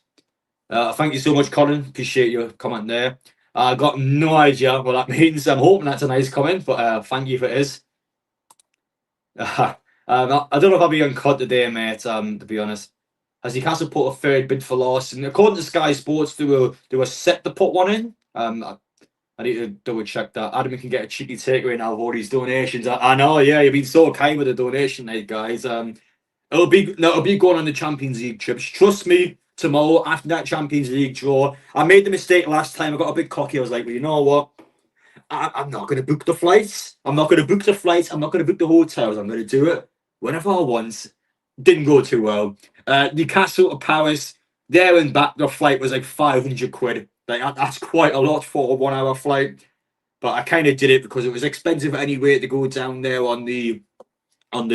Thank you so much, Colin. Appreciate your comment there. I got no idea what that means. I'm hoping that's a nice comment, but thank you for it is. I don't know if I'll be on COD today, mate, to be honest. Has Newcastle put a third bid for Lawson? According to Sky Sports, they were set to put one in. I need to double check that. Adam can get a cheeky takeaway now of all these donations. I know, yeah, you've been so kind with the donation, mate, guys. It'll be going on the Champions League trips. Trust me, tomorrow after that Champions League draw, I made the mistake last time. I got a bit cocky. I was like, well, you know what? I'm not going to book the flights. I'm not going to book the flights. I'm not going to book the hotels. I'm going to do it whenever I want. Didn't go too well. Newcastle to Paris, there and back, the flight was like 500 quid. Like that's quite a lot for a 1 hour flight. But I kind of did it because it was expensive anyway to go down there on the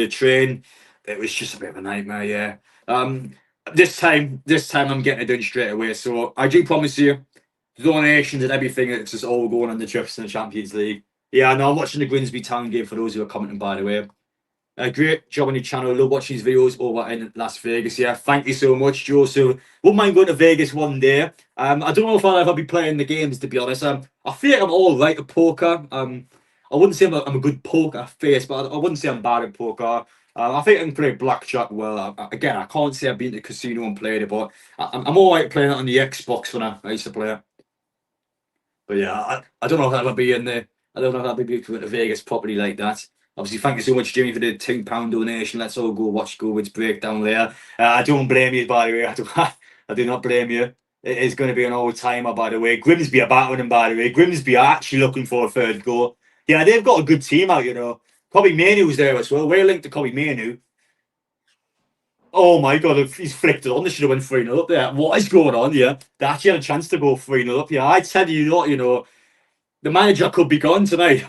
train. It was just a bit of a nightmare. Yeah. Um, this time I'm getting it done straight away. So I do promise you, donations and everything. It's just all going on the trips in the Champions League. Yeah, no, I'm watching the Grimsby Town game for those who are commenting, by the way. Great job on your channel. Love watching these videos over in Las Vegas. Yeah, thank you so much, Joe. So, wouldn't mind going to Vegas one day. I don't know if I'll ever be playing the games, to be honest. I feel like I'm all right at poker. I wouldn't say I'm a good poker face, but I wouldn't say I'm bad at poker. I think I can play blackjack well. Again, I can't say I've been to the casino and played it, but I'm all right playing it on the Xbox when I used to play it. But yeah, I don't know if that'll be in the. I don't know if that'll be to Vegas properly like that. Obviously, thank you so much, Jimmy, for the £2 donation. Let's all go watch Goldwood's breakdown there. I don't blame you, by the way. I do not blame you. It is going to be an old timer, by the way. Grimsby are battling them, by the way. Grimsby are actually looking for a third goal. Yeah, they've got a good team out, you know. Kobe Mainoo's there as well. We're linked to Kobe Mainoo. Oh my god, he's flicked it on. They should have went 3-0 up there. What is going on here? They actually had a chance to go 3-0 up here. I tell you know, the manager could be gone tonight.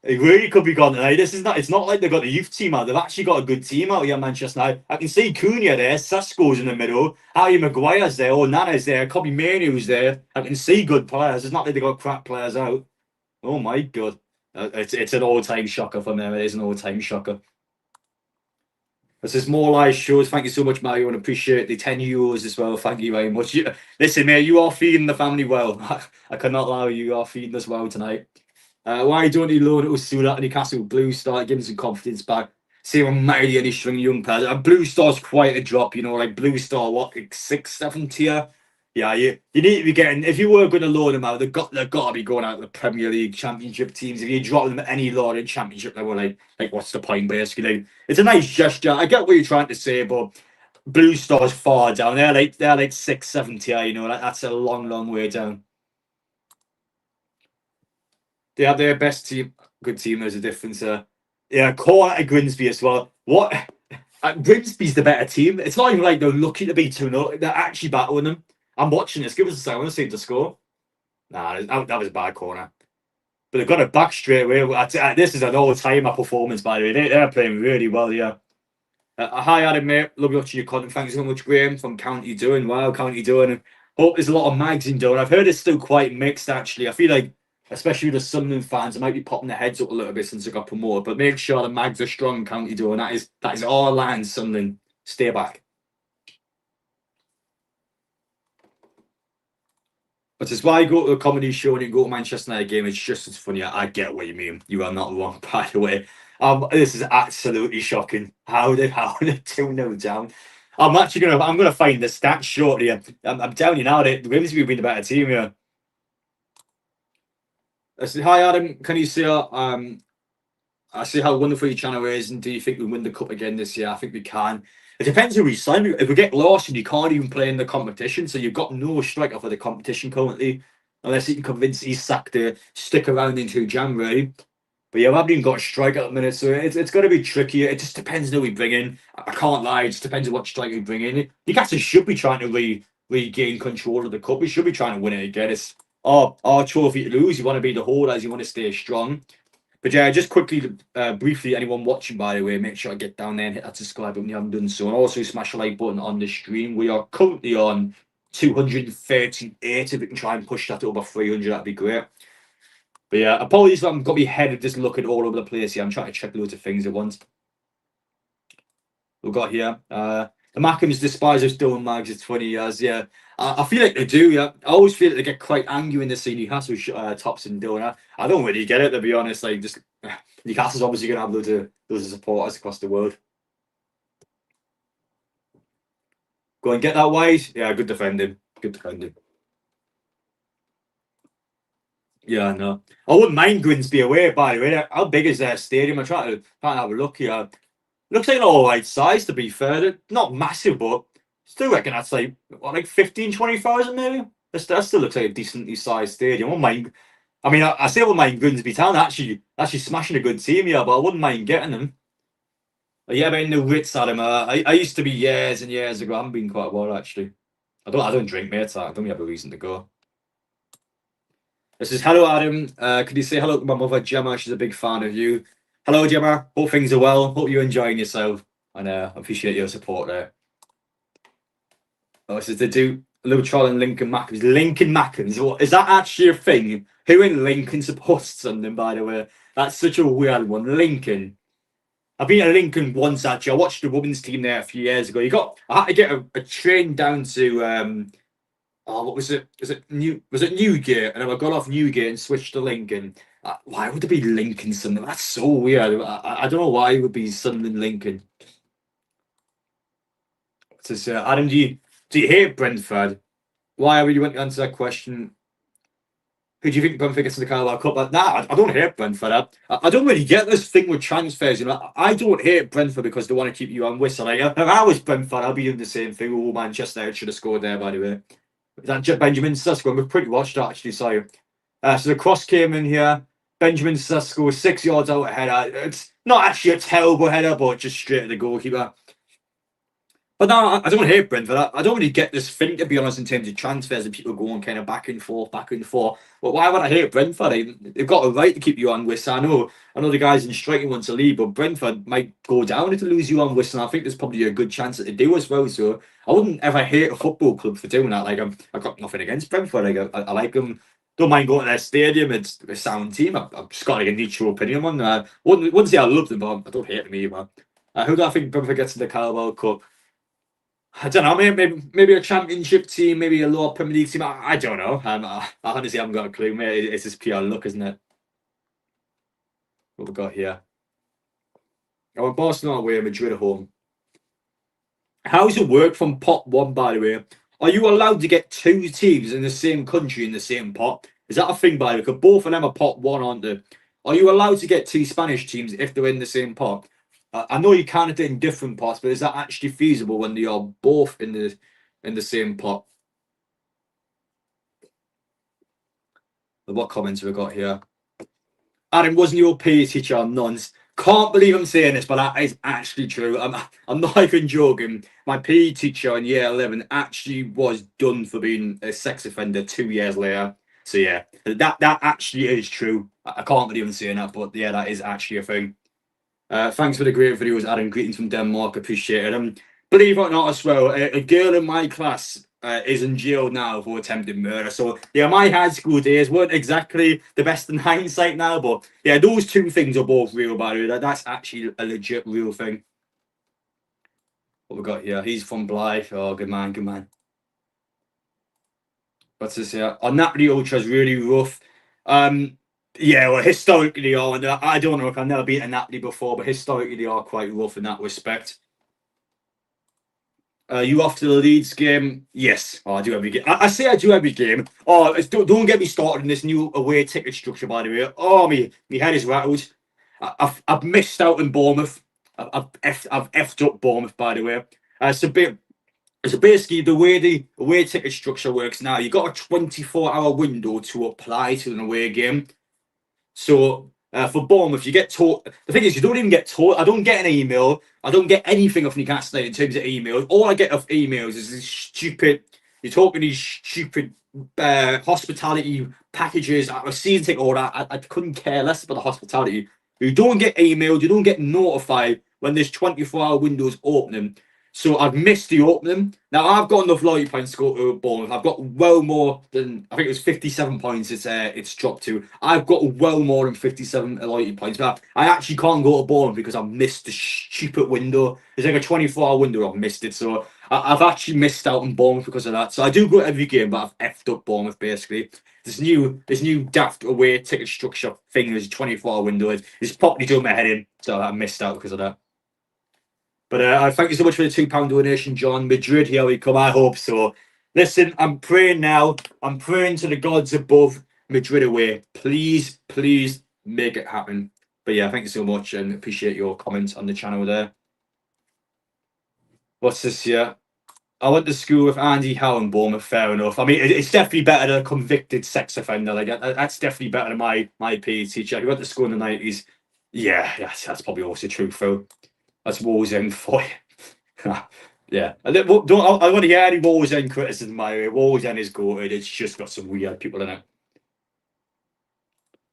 It really could be gone tonight. This is not. It's not like they've got a youth team out. They've actually got a good team out here, Manchester United. I can see Cunha there. Sasko's in the middle. Harry Maguire's there. Oh, Nana's there. Kobe Mainoo's there. I can see good players. It's not like they've got crap players out. Oh my god, it's an all-time shocker for them. It is an all-time shocker. This is more live shows. Thank you so much, Mario, and appreciate the €10 as well. Thank you very much. Listen, mate, you are feeding the family well. I cannot lie, you are feeding us well tonight. Why don't you load us through that Newcastle Blue Star? Give him some confidence back. See him mighty any string young players. Blue Star's quite a drop, you know, like Blue Star, what, like 6th, 7th tier? Yeah, you need to be getting. If you were going to load them out, they've got to be going out to the Premier League, Championship teams. If you drop them at any load in Championship, they were like what's the point basically? Like, it's a nice gesture. I get what you're trying to say, but Blue Star's far down. They're like 6th, 7th tier. You know, that's a long, long way down. They have their best team, good team. There's a difference. Yeah, Corner at Grimsby as well. What? Grimsby's the better team. It's not even like they're lucky to be 2-0. They're actually battling them. I'm watching this. Give us a second. I want to see the score. Nah, that was a bad corner. But they've got it back straight away. This is an all-timer performance, by the way. They're playing really well, yeah. Hi, Adam, mate. Love watching your content. Thanks so much, Graham, from County Doing. Wow, County Doing. Hope there's a lot of mags in Doing. I've heard it's still quite mixed, actually. I feel like, especially with the Sunderland fans, they might be popping their heads up a little bit since they got promoted. But make sure the mags are strong, County Doing. That is our land, Sunderland. Stay back. But it's why I go to a comedy show and you go to Manchester United game. It's just as funny. I get what you mean. You are not wrong, by the way. This is absolutely shocking. How they 2-0 down. I'm gonna find the stats shortly. I'm telling you now that the Grimsby have been the better team here. I said, hi Adam, can you see I see how wonderful your channel is, and do you think we'll win the cup again this year? I think we can. It depends who we sign. If we get lost and you can't even play in the competition, so you've got no striker for the competition currently, unless you can convince Isak to stick around into January. But yeah, we haven't even got a striker at the minute, so it's going to be tricky. It just depends who we bring in. I can't lie, it just depends on what striker we bring in. Newcastle should be trying to regain control of the cup. We should be trying to win it again. It's our trophy to lose. You want to be the holders, you want to stay strong. But yeah, just quickly, briefly, anyone watching, by the way, make sure I get down there and hit that subscribe button if you haven't done so. And also smash the like button on the stream. We are currently on 238. If we can try and push that to over 300, that'd be great. But yeah, apologies that I've got my head just looking all over the place here. I'm trying to check loads of things at once. We've got here, the Mackhams despise us doing mags. It's 20 years, yeah. I feel like they do, yeah. I always feel like they get quite angry when they see Newcastle tops and doing that. I don't really get it, to be honest. Like, just Newcastle's obviously going to have loads of supporters across the world. Go and get that wide. Yeah, good defending. Good defending. Yeah, no. I wouldn't mind Grimsby away, by the way. How big is their stadium? I'm trying to have a look here. Looks like an alright size, to be fair. Not massive, but still reckon that's like, what, like 15, 20,000 maybe? That still looks like a decently sized stadium. I wouldn't mind. I mean, I say I wouldn't mind Grimsby Town actually smashing a good team here, but I wouldn't mind getting them. But yeah, but in the Ritz, Adam, I used to be years and years ago. I haven't been quite a while actually. I don't drink, mate. So I don't really have a reason to go. This is hello, Adam. Could you say hello to my mother, Gemma? She's a big fan of you. Hello, Gemma. Hope things are well. Hope you're enjoying yourself, and appreciate your support there. Oh, this is to do Liverpool and Lincoln Mackens. Lincoln Mackens. What is that actually a thing? Who in Lincoln supports something? By the way, that's such a weird one. Lincoln. I've been to Lincoln once actually. I watched the women's team there a few years ago. I had to get a train down to what was it? Was it Newgate? And then I got off Newgate and switched to Lincoln. Why would it be Lincoln Sunderland? That's so weird. I don't know why it would be Sunderland Lincoln. So, Adam, do you hate Brentford? Why are you went to answer that question? Who do you think Brentford gets in the Carabao Cup? Nah, I don't hate Brentford. I don't really get this thing with transfers. You know, I don't hate Brentford because they want to keep you on whistle. Like, if I was Brentford, I'd be doing the same thing. Oh, Manchester should have scored there, by the way. That Benjamin Sesko, we've pretty watched that actually. So the cross came in here. Benjamin Sesko 6 yards out ahead. It's not actually a terrible header, but just straight at the goalkeeper. But no, I don't hate Brentford. I don't really get this thing, to be honest, in terms of transfers and people going kind of back and forth, back and forth. But why would I hate Brentford? They've got a right to keep you on whistle. I know the guys in striking want to leave, but Brentford might go down if they lose you on whistle. I think there's probably a good chance that they do as well. So I wouldn't ever hate a football club for doing that. Like I've got nothing against Brentford. Like I like them. Don't mind going to their stadium. It's a sound team. I've just got like a neutral opinion on that. Wouldn't say I love them, but I don't hate them either. Who do I think Brentford gets in the Carabao Cup? I don't know. Maybe a championship team, maybe a lower Premier League team. I don't know. I honestly haven't got a clue, mate. It's just pure luck, isn't it? What we got here? Oh, Barcelona away, Madrid at home. How's it work from pot one, by the way? Are you allowed to get two teams in the same country in the same pot? Is that a thing, by the way? Because both of them are pot one, aren't they? Are you allowed to get two Spanish teams if they're in the same pot? I know you can't do it in different pots, but is that actually feasible when they are both in the same pot? What comments have we got here? Adam, wasn't your PE teacher on nonce? Can't believe I'm saying this, but that is actually true. I'm not even joking. My PE teacher in year 11 actually was done for being a sex offender 2 years later. So yeah, that actually is true. I can't believe I'm saying that, but yeah, that is actually a thing. Thanks for the great videos, Adam. Greetings from Denmark. Appreciate it. Believe it or not, as well, a girl in my class is in jail now for attempted murder. So yeah, my high school days weren't exactly the best in hindsight now, but yeah, those two things are both real. By the way, that's actually a legit real thing. What we got here? He's from Blythe. Oh, good man, good man. What's this here? Oh, Napoli Ultra's really rough. Yeah, well, historically they are. And I don't know if I've never been to Napoli before, but historically they are quite rough in that respect. You off to the Leeds game? Yes. Oh, I do every game. I say I do every game. Oh, don't get me started in this new away ticket structure, by the way. Oh, me head is rattled. I've missed out in Bournemouth. I've effed up Bournemouth, by the way. So basically, the way the away ticket structure works now, you got a 24-hour window to apply to an away game. So for Bournemouth, you get told. The thing is, you don't even get told. I don't get an email. I don't get anything off Newcastle in terms of emails. All I get off emails is this stupid. You're talking these stupid hospitality packages. I season ticket order. I couldn't care less about the hospitality. You don't get emailed. You don't get notified when this 24-hour window is opening. So I've missed the opening. Now I've got enough loyalty points to go to Bournemouth. I've got well more than I think it was 57 points. It's dropped to. I've got well more than 57 loyalty points. But I actually can't go to Bournemouth because I've missed the stupid window. It's like a 24-hour window. I've missed it. So I've actually missed out on Bournemouth because of that. So I do go to every game, but I've effed up Bournemouth basically. This new daft away ticket structure thing is a 24-hour window. It's probably doing my head in. So I missed out because of that. But I thank you so much for the £2 donation, John. Madrid, here we come. I hope so. Listen, I'm praying now. I'm praying to the gods above Madrid away. Please, please make it happen. But yeah, thank you so much and appreciate your comments on the channel there. What's this here? I went to school with Andy Howe in Bournemouth. Fair enough. I mean, it's definitely better than a convicted sex offender. Like that's definitely better than my PE teacher. He went to school in the 90s. Yeah, that's probably also true, Phil. That's Wall's End for you. Yeah, I want to hear any Wall's End criticism. My way, Wall's End is goated. It's just got some weird people in it.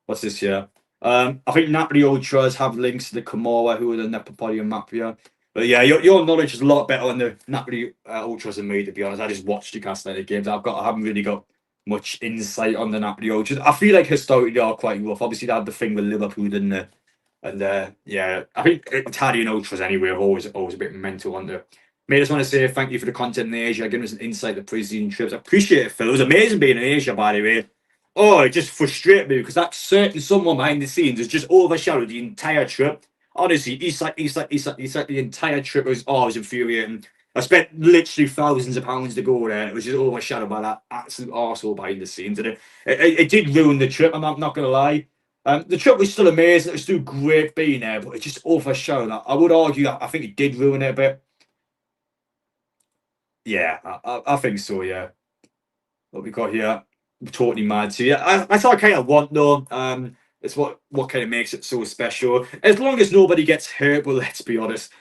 What's this here? I think Napoli Ultras have links to the Camorra, who are the Nepopoli and Mafia. But yeah, your knowledge is a lot better on the Napoli Ultras than me, to be honest. I just watched the Castelli games. I haven't really got much insight on the Napoli Ultras. I feel like historically they are quite rough. Obviously, they had the thing with Liverpool, didn't they? And yeah, I think Italian Ultras anyway are always a bit mental on there. Mate, I just want to say thank you for the content in Asia, giving us an insight to pre-season trips. I appreciate it, Phil. It was amazing being in Asia, by the way. Oh, it just frustrated me because that certain someone behind the scenes has just overshadowed the entire trip. Honestly, East the entire trip was infuriating. I spent literally thousands of pounds to go there. It was just overshadowed by that absolute arsehole behind the scenes. And it did ruin the trip, I'm not going to lie. The trip was still amazing. It was still great being there, but it just overshadowed. I would argue that I think it did ruin it a bit. Yeah, I think so, yeah. What we got here? Totally mad. So yeah, that's what I kind of want though. It's what kind of makes it so special. As long as nobody gets hurt, well, let's be honest,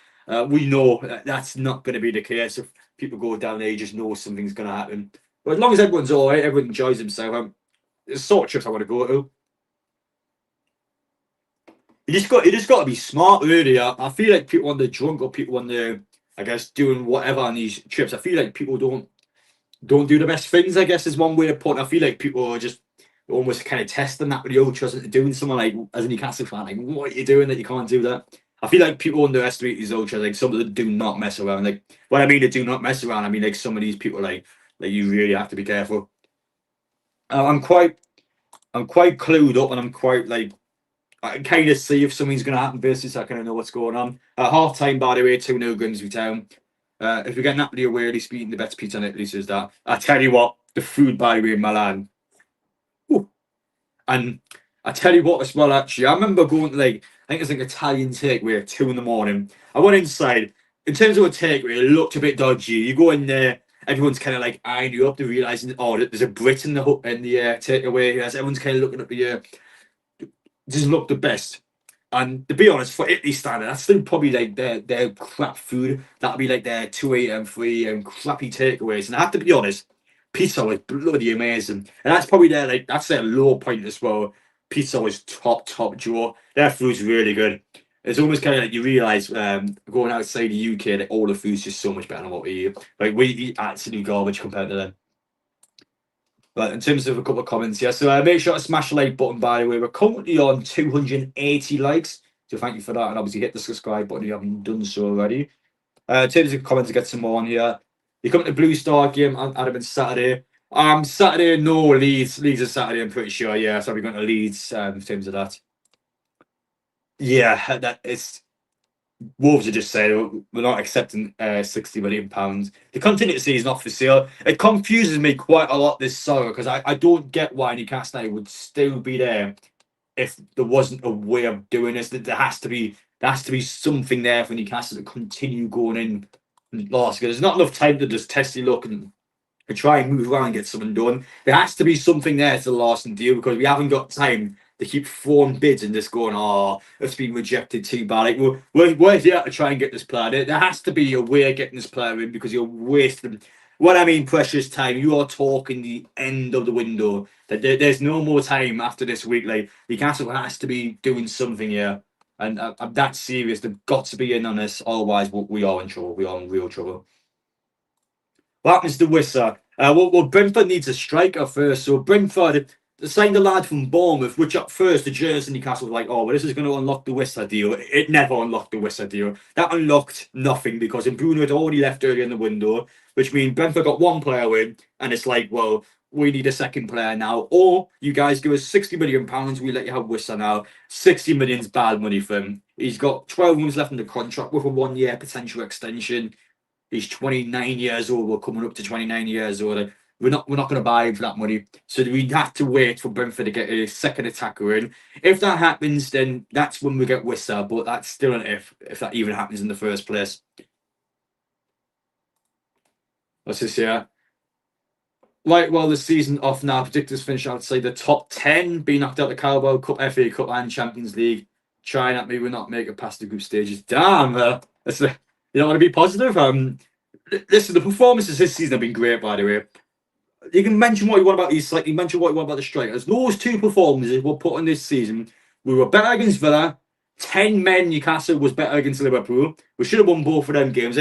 we know that's not going to be the case. If people go down there, you just know something's going to happen. But as long as everyone's all right, everyone enjoys himself. It's the sort of trips I want to go to. You just got to be smart, really. I feel like people when they're drunk or people when they're, I guess, doing whatever on these trips, I feel like people don't do the best things, I guess is one way to put it. I feel like people are just almost kind of testing that with the ultras into doing something like, as a Newcastle fan, like, what are you doing that you can't do that? I feel like people underestimate these ultras, like some of them do not mess around. Like, what I mean, they do not mess around. I mean, like some of these people, like you really have to be careful. I'm quite clued up, and I'm quite like I can kind of see if something's going to happen. Basically, I kind of know what's going on. At half time, by the way, 2-0 Grimsby Town. If we get Napoli away, at least beating the best pizza in Italy says that. I tell you what, the food by the way in Milan. Whew. And I tell you what as well, actually, I remember going to like I think it's like Italian takeaway at 2 in the morning. I went inside. In terms of a takeaway, it looked a bit dodgy. You go in there, everyone's kind of like eyeing you up to realizing, oh, there's a Brit in the takeaway. Yes, everyone's kind of looking at the doesn't look the best. And to be honest, for Italy standard, that's still probably like their crap food. That'd be like their 2 a.m. free and crappy takeaways. And I have to be honest, pizza was bloody amazing. And that's probably that's their low point as well. Pizza was top drawer. Their food's really good. It's almost kind of like you realise going outside the UK that all the food's just so much better than what we eat. Like we eat absolute garbage compared to them. But in terms of a couple of comments, yeah. So make sure to smash the like button, by the way. We're currently on 280 likes. So thank you for that. And obviously hit the subscribe button if you haven't done so already. In terms of comments, to get some more on here. You come to Blue Star game, Adam, and Saturday. Saturday, no, Leeds. Leeds is Saturday, I'm pretty sure. Yeah, so we're going to Leeds in terms of that. Yeah, that it's Wolves are just saying we're not accepting £60 million. The contingency is not for sale. It confuses me quite a lot this summer because I don't get why Newcastle would still be there if there wasn't a way of doing this. That there has to be something there for Newcastle to continue going in last. Because there's not enough time to just test your luck and try and move around and get something done. There has to be something there to last and deal because we haven't got time to keep throwing bids and just going, oh, it's been rejected too bad. Like, we're here to try and get this player. There has to be a way of getting this player in because you're wasting. What I mean, precious time. You are talking the end of the window. That there's no more time after this week. Like Newcastle has to be doing something here, and I'm that serious. They've got to be in on this. Otherwise, we are in trouble. We are in real trouble. What happens to Wissa? Well, Brentford needs a striker first. So Brentford signed a lad from Bournemouth, which at first the journalists in Newcastle were like, oh, well, this is going to unlock the Wissa deal. It never unlocked the Wissa deal. That unlocked nothing because Bruno had already left early in the window, which means Brentford got one player in, and it's like, well, we need a second player now. Or you guys give us £60 million, we let you have Wissa now. 60 million's bad money for him. He's got 12 months left in the contract with a 1-year potential extension. He's 29 years old. We're coming up to 29 years old. we're not going to buy him for that money. So we have to wait for Brentford to get a second attacker in. If that happens, then that's when we get Wissa, but that's still an if that even happens in the first place. Let's just yeah. Right, well, the season off now. Predictors finish outside the top 10, being knocked out the Carabao Cup, FA Cup, and Champions League. Trying at me, we're not making it past the group stages. Damn, that's you don't want to be positive. Listen, the performances this season have been great, by the way. You can mention what you want about these, like you mentioned what you want about the strikers. Those two performances were put on this season. We were better against Villa. 10 men Newcastle was better against Liverpool. We should have won both of them games.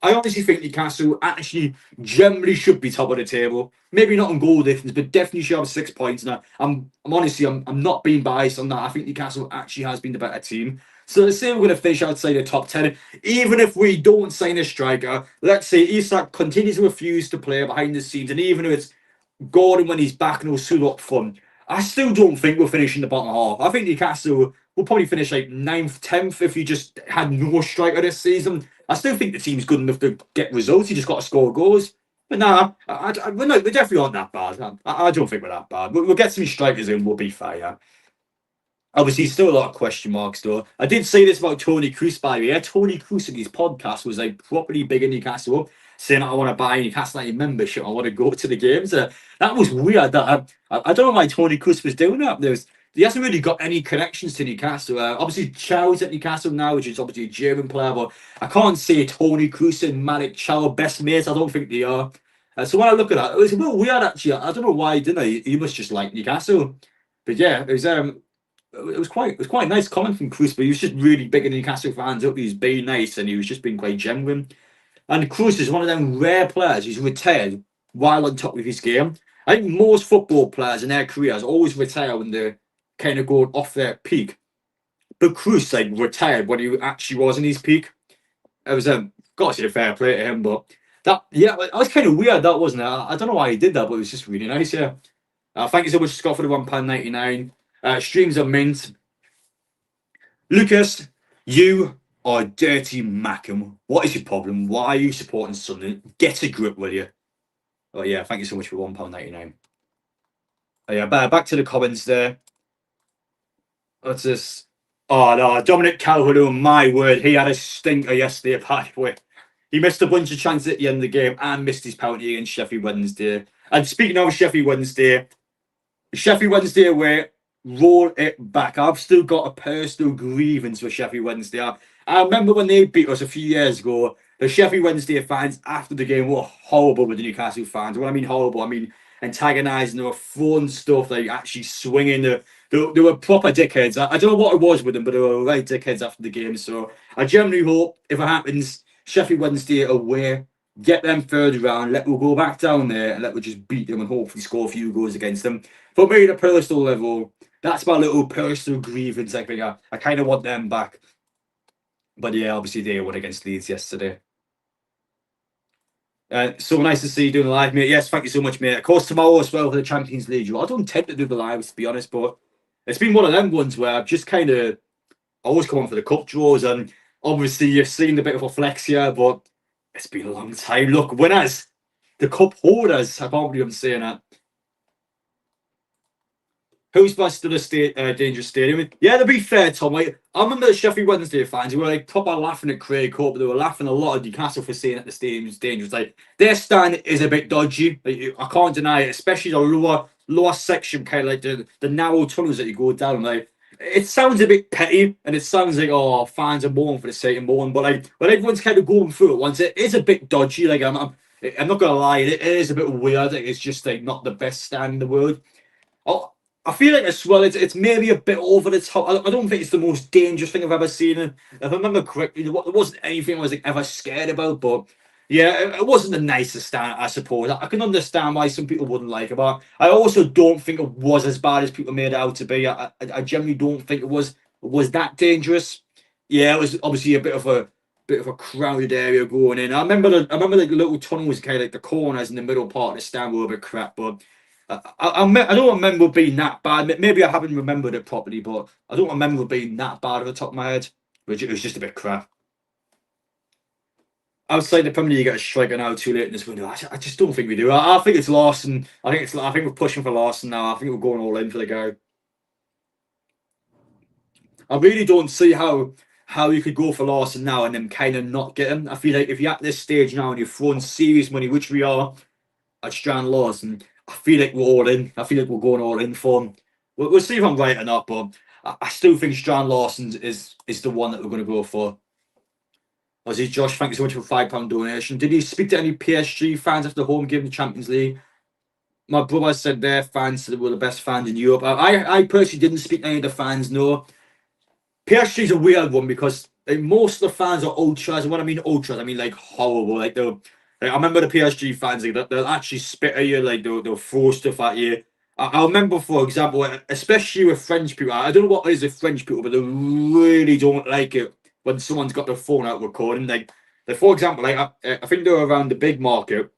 I honestly think Newcastle actually generally should be top of the table. Maybe not on goal difference, but definitely should have 6 points. Now, I'm honestly, I'm not being biased on that. I think Newcastle actually has been the better team. So let's say we're going to finish outside the top 10. Even if we don't sign a striker, let's say Isak continues to refuse to play behind the scenes, and even if it's Gordon when he's back and he'll suit up front, I still don't think we're finishing the bottom half. I think Newcastle will probably finish like 9th, 10th if you just had no striker this season. I still think the team's good enough to get results. You just got to score goals. But nah, we're definitely aren't that bad. I don't think we're that bad. We'll get some strikers in, we'll be fine. Yeah. Obviously, still a lot of question marks, though. I did say this about Tony Kroos, by the way. Yeah, Tony Kroos in his podcast was like properly big in Newcastle, saying I want to buy Newcastle United membership. I want to go to the games. That was weird. I don't know why Tony Kroos was doing that. He hasn't really got any connections to Newcastle. Obviously, Chow's at Newcastle now, which is obviously a German player, but I can't say Tony Kroos and Malik Chow are best mates. I don't think they are. So when I look at that, it was a bit weird, actually. I don't know why he didn't. He must just like Newcastle. But yeah, it was quite nice comment from Kroos, but he was just really big in Newcastle fans up. He was being nice and he was just being quite genuine. And Kroos is one of them rare players who's retired while on top of his game. I think most football players in their careers always retire when they're kind of going off their peak. But Kroos like retired when he actually was in his peak. It was got to say fair play to him, but that was kind of weird. That wasn't it. I don't know why he did that, but it was just really nice. Yeah. Thank you so much, Scott, for the £1.99. Streams are mint. Lucas, you are dirty Mackham. What is your problem? Why are you supporting Sunderland? Get a grip, will you? Oh yeah, thank you so much for £1.99. Oh yeah, back to the comments there. What's this? Oh no, Dominic Calhoun, my word, he had a stinker yesterday, by the way. He missed a bunch of chances at the end of the game and missed his penalty against Sheffield Wednesday. And speaking of Sheffield Wednesday away, roll it back. I've still got a personal grievance with Sheffield Wednesday. I remember when they beat us a few years ago, the Sheffield Wednesday fans after the game were horrible with the Newcastle fans. When I mean horrible, I mean antagonising. They were throwing stuff, like actually swinging. They were proper dickheads. I don't know what it was with them, but they were right dickheads after the game. So I generally hope if it happens, Sheffield Wednesday away, get them third round, we'll go back down there and we'll just beat them and hopefully score a few goals against them. For me, at a personal level, that's my little personal grievance. I think I kind of want them back. But yeah, obviously they won against Leeds yesterday. So nice to see you doing the live, mate. Yes, thank you so much, mate. Of course, tomorrow as well for the Champions League. I don't tend to do the lives, to be honest, but it's been one of them ones where I've just kind of always come on for the cup draws, and obviously you've seen a bit of a flex here, but it's been a long time. Look, winners, the cup holders. I can't believe I'm saying that. Who's best to the dangerous stadium? Yeah, to be fair, Tom, I remember the Sheffield Wednesday fans who were like proper laughing at Craig Court, but they were laughing a lot at Newcastle for saying that the stadium's dangerous. Like their stand is a bit dodgy. Like, I can't deny it, especially the lower section, kind of like the narrow tunnels that you go down. Like it sounds a bit petty, and it sounds like fans are mourning for the sake of mourning. But like when everyone's kind of going through it once, it is a bit dodgy. Like I'm not gonna lie, it is a bit weird. Like, it's just like not the best stand in the world. Oh, I feel like as well, it's maybe a bit over the top. I don't think it's the most dangerous thing I've ever seen. If I remember correctly, there wasn't anything I was like ever scared about. But yeah, it wasn't the nicest stand, I suppose. I can understand why some people wouldn't like it, but I also don't think it was as bad as people made it out to be. I generally don't think it was that dangerous. Yeah, it was obviously a bit of a crowded area going in. I remember like the little tunnels, kind of like the corners in the middle part of the stand were a bit crap, but. I don't remember it being that bad. Maybe I haven't remembered it properly, but I don't remember it being that bad at the top of my head. Which it was just a bit crap. outside the Premier League get a striker now too late in this window? I just don't think we do. I think it's Larson. I think we're pushing for Larson now. I think we're going all in for the guy. I really don't see how you could go for Larson now and then kind of not get him. I feel like if you're at this stage now and you're throwing serious money, which we are, at Strand Larson, I feel like we're all in. I feel like we're going all in for him. We'll see if I'm right or not, but I still think Strand Larson is the one that we're going to go for. Obviously, Josh, thank you so much for £5 donation. Did you speak to any PSG fans after the home game in the Champions League? My brother said their fans said they were the best fans in Europe. I personally didn't speak to any of the fans, no. PSG's a weird one because like, most of the fans are ultras, and when I mean ultras, I mean like horrible. Like I remember the PSG fans like they'll actually spit at you, like they'll throw stuff at you. I remember, for example, especially with French people. I don't know what it is with French people, but they really don't like it when someone's got their phone out recording. Like for example, like I think they're around the big market.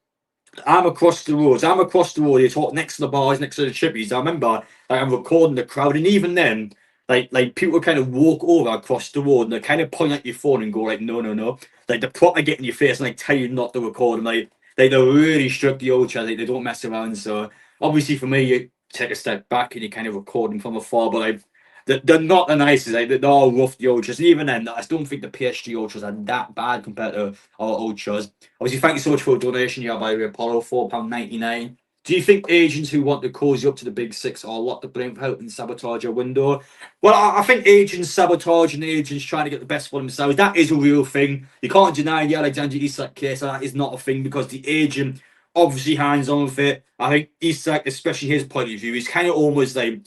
I'm across the road. I'm across the road. You talk next to the bars, next to the chippies. I remember like I'm recording the crowd, and even then, like people kind of walk over across the road and they kind of point at your phone and go like, no, no, no. Like they proper get in your face and like tell you not to record. And they're really strict the old chat. Like, they don't mess around. So obviously for me, you take a step back and you kind of record them from afar. But like they're not the nicest. Like they're all rough the ultras. And even then, I don't think the PSG ultras are that bad compared to our ultras. Obviously, thank you so much for a donation. Yeah, by the way, Apollo, £4.99. Do you think agents who want to cause you up to the big six are a lot to blame for helping sabotage your window? Well, I think agents sabotaging agents trying to get the best for themselves. That is a real thing. You can't deny the Alexander Isak case. That is not a thing because the agent obviously hands on with it. I think Isak, especially his point of view, is kind of almost like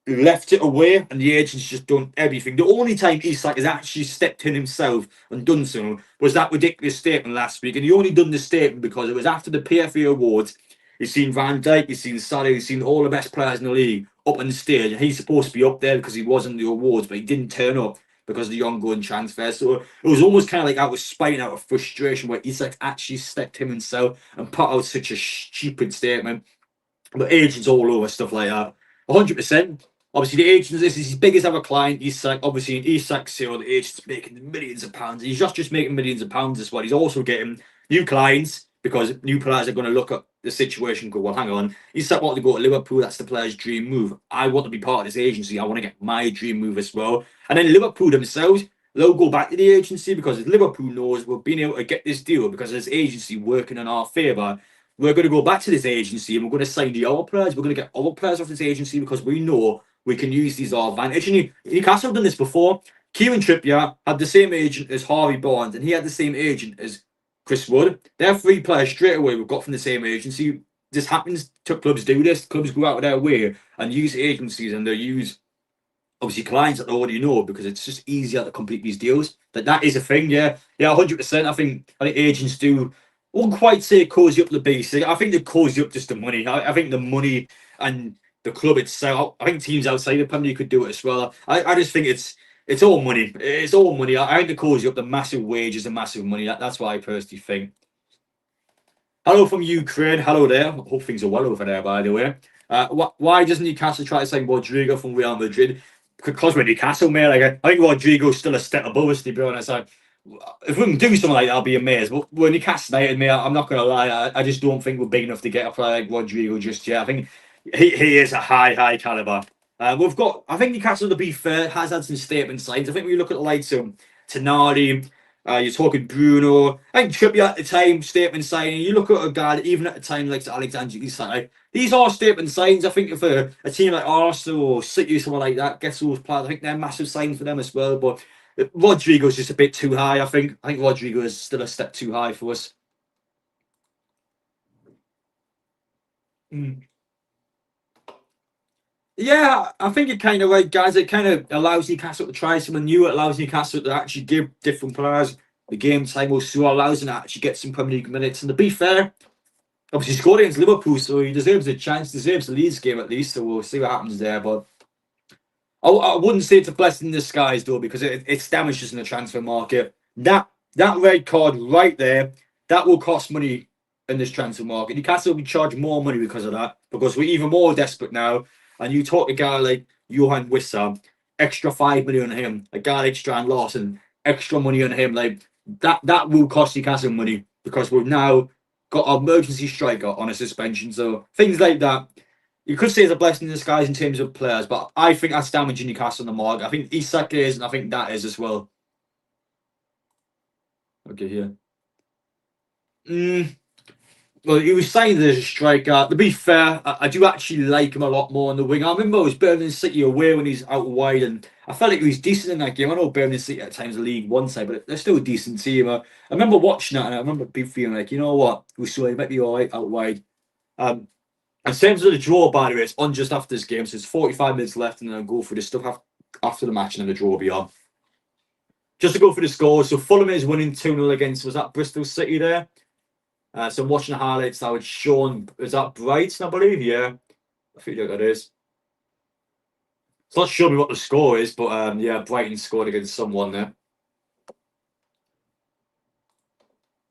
left it away and the agent's just done everything. The only time Isak has actually stepped in himself and done so was that ridiculous statement last week. And he only done the statement because it was after the PFA Awards. You've seen Van Dijk, you've seen Salah, you've seen all the best players in the league up on the stage. And he's supposed to be up there because he wasn't the awards, but he didn't turn up because of the ongoing transfer. So it was almost kind of like out of spite, out of frustration, where Isak actually stepped him himself and put out such a stupid statement. But agents all over stuff like that. 100%. Obviously, the agent, this is his biggest ever client. Isak, obviously, in Isak's sale, the agent's making millions of pounds. He's not just making millions of pounds as well. He's also getting new clients because new players are going to look at the situation and go, well, hang on. Isak wanted to go to Liverpool. That's the player's dream move. I want to be part of this agency. I want to get my dream move as well. And then Liverpool themselves, they'll go back to the agency because Liverpool knows we're being able to get this deal because there's agency working in our favour. We're going to go back to this agency and we're going to sign the other players. We're going to get other players off this agency because we know we can use these our advantage. And Newcastle have done this before. Kieran Trippier had the same agent as Harvey Barnes, and he had the same agent as Chris Wood. They're three players straight away we've got from the same agency. This happens to clubs do this. Clubs go out of their way and use agencies and they use obviously clients that they already know because it's just easier to complete these deals. That is a thing, yeah. Yeah, 100%. I think agents do. I wouldn't quite say cozy up the basic. I think they cozy up just the money. I think the money and the club itself. I think teams outside the Premier League could do it as well. I just think it's all money. It's all money. I think they cozy up the massive wages and massive money. That's what I personally think. Hello from Ukraine. Hello there. Hope things are well over there, by the way. Why doesn't Newcastle try to sign Rodrigo from Real Madrid? Because we're Newcastle, mate. Like, I think Rodrigo's still a step above us, to be honest. If we can do something like that, I'll be amazed. But we're Newcastle United, mate. I'm not going to lie. I just don't think we're big enough to get a player like Rodrigo just yet. I think he is a high caliber. I think Newcastle, to be fair, has had some statement signs. I think when you look at the likes of Tonali, you're talking Bruno. I think Trippier at the time, statement signing. You look at a guy, even at the time, like Alexander Isak. These are statement signs. I think if a team like Arsenal or City or someone like that gets those players, I think they're massive signs for them as well. But Rodrigo's just a bit too high, I think. I think Rodrigo is still a step too high for us. Mm. Yeah, I think it kind of like guys. It kind of allows Newcastle to try something new. It allows Newcastle to actually give different players the game time, also allows them to actually get some Premier League minutes. And to be fair, obviously he scored against Liverpool, so he deserves a chance. Deserves the Leeds game at least. So we'll see what happens there. But I wouldn't say it's a blessing in disguise though, because it's damaged us in the transfer market. That red card right there, that will cost money in this transfer market. Newcastle will be charged more money because of that, because we're even more desperate now. And you talk a guy like Johan Wissa, extra 5 million on him. A guy like Strand Larson, extra money on him. Like that will cost Newcastle money because we've now got our emergency striker on a suspension. So things like that, you could say it's a blessing in disguise in terms of players, but I think that's damaging Newcastle on the market. I think Isak is, and I think that is as well. Okay, here. Mm, well, he was saying there's a striker. To be fair, I do actually like him a lot more on the wing. I remember it was Birmingham City away when he's out wide, and I felt like he was decent in that game. I know Birmingham City at times the League One side, but they're still a decent team. I remember watching that, and I remember feeling like, you know what, we saw he might be all right out wide. Um, in terms of the draw, by the way, it's on just after this game, so it's 45 minutes left, and then I'll go through the stuff after the match, and then the draw will be on. Just to go through the scores, so Fulham is winning 2-0 against, was that Bristol City there? So I'm watching the highlights now. It's shown, is that Brighton, I believe? Yeah, I think that is. It's not showing me what the score is, but yeah, Brighton scored against someone there.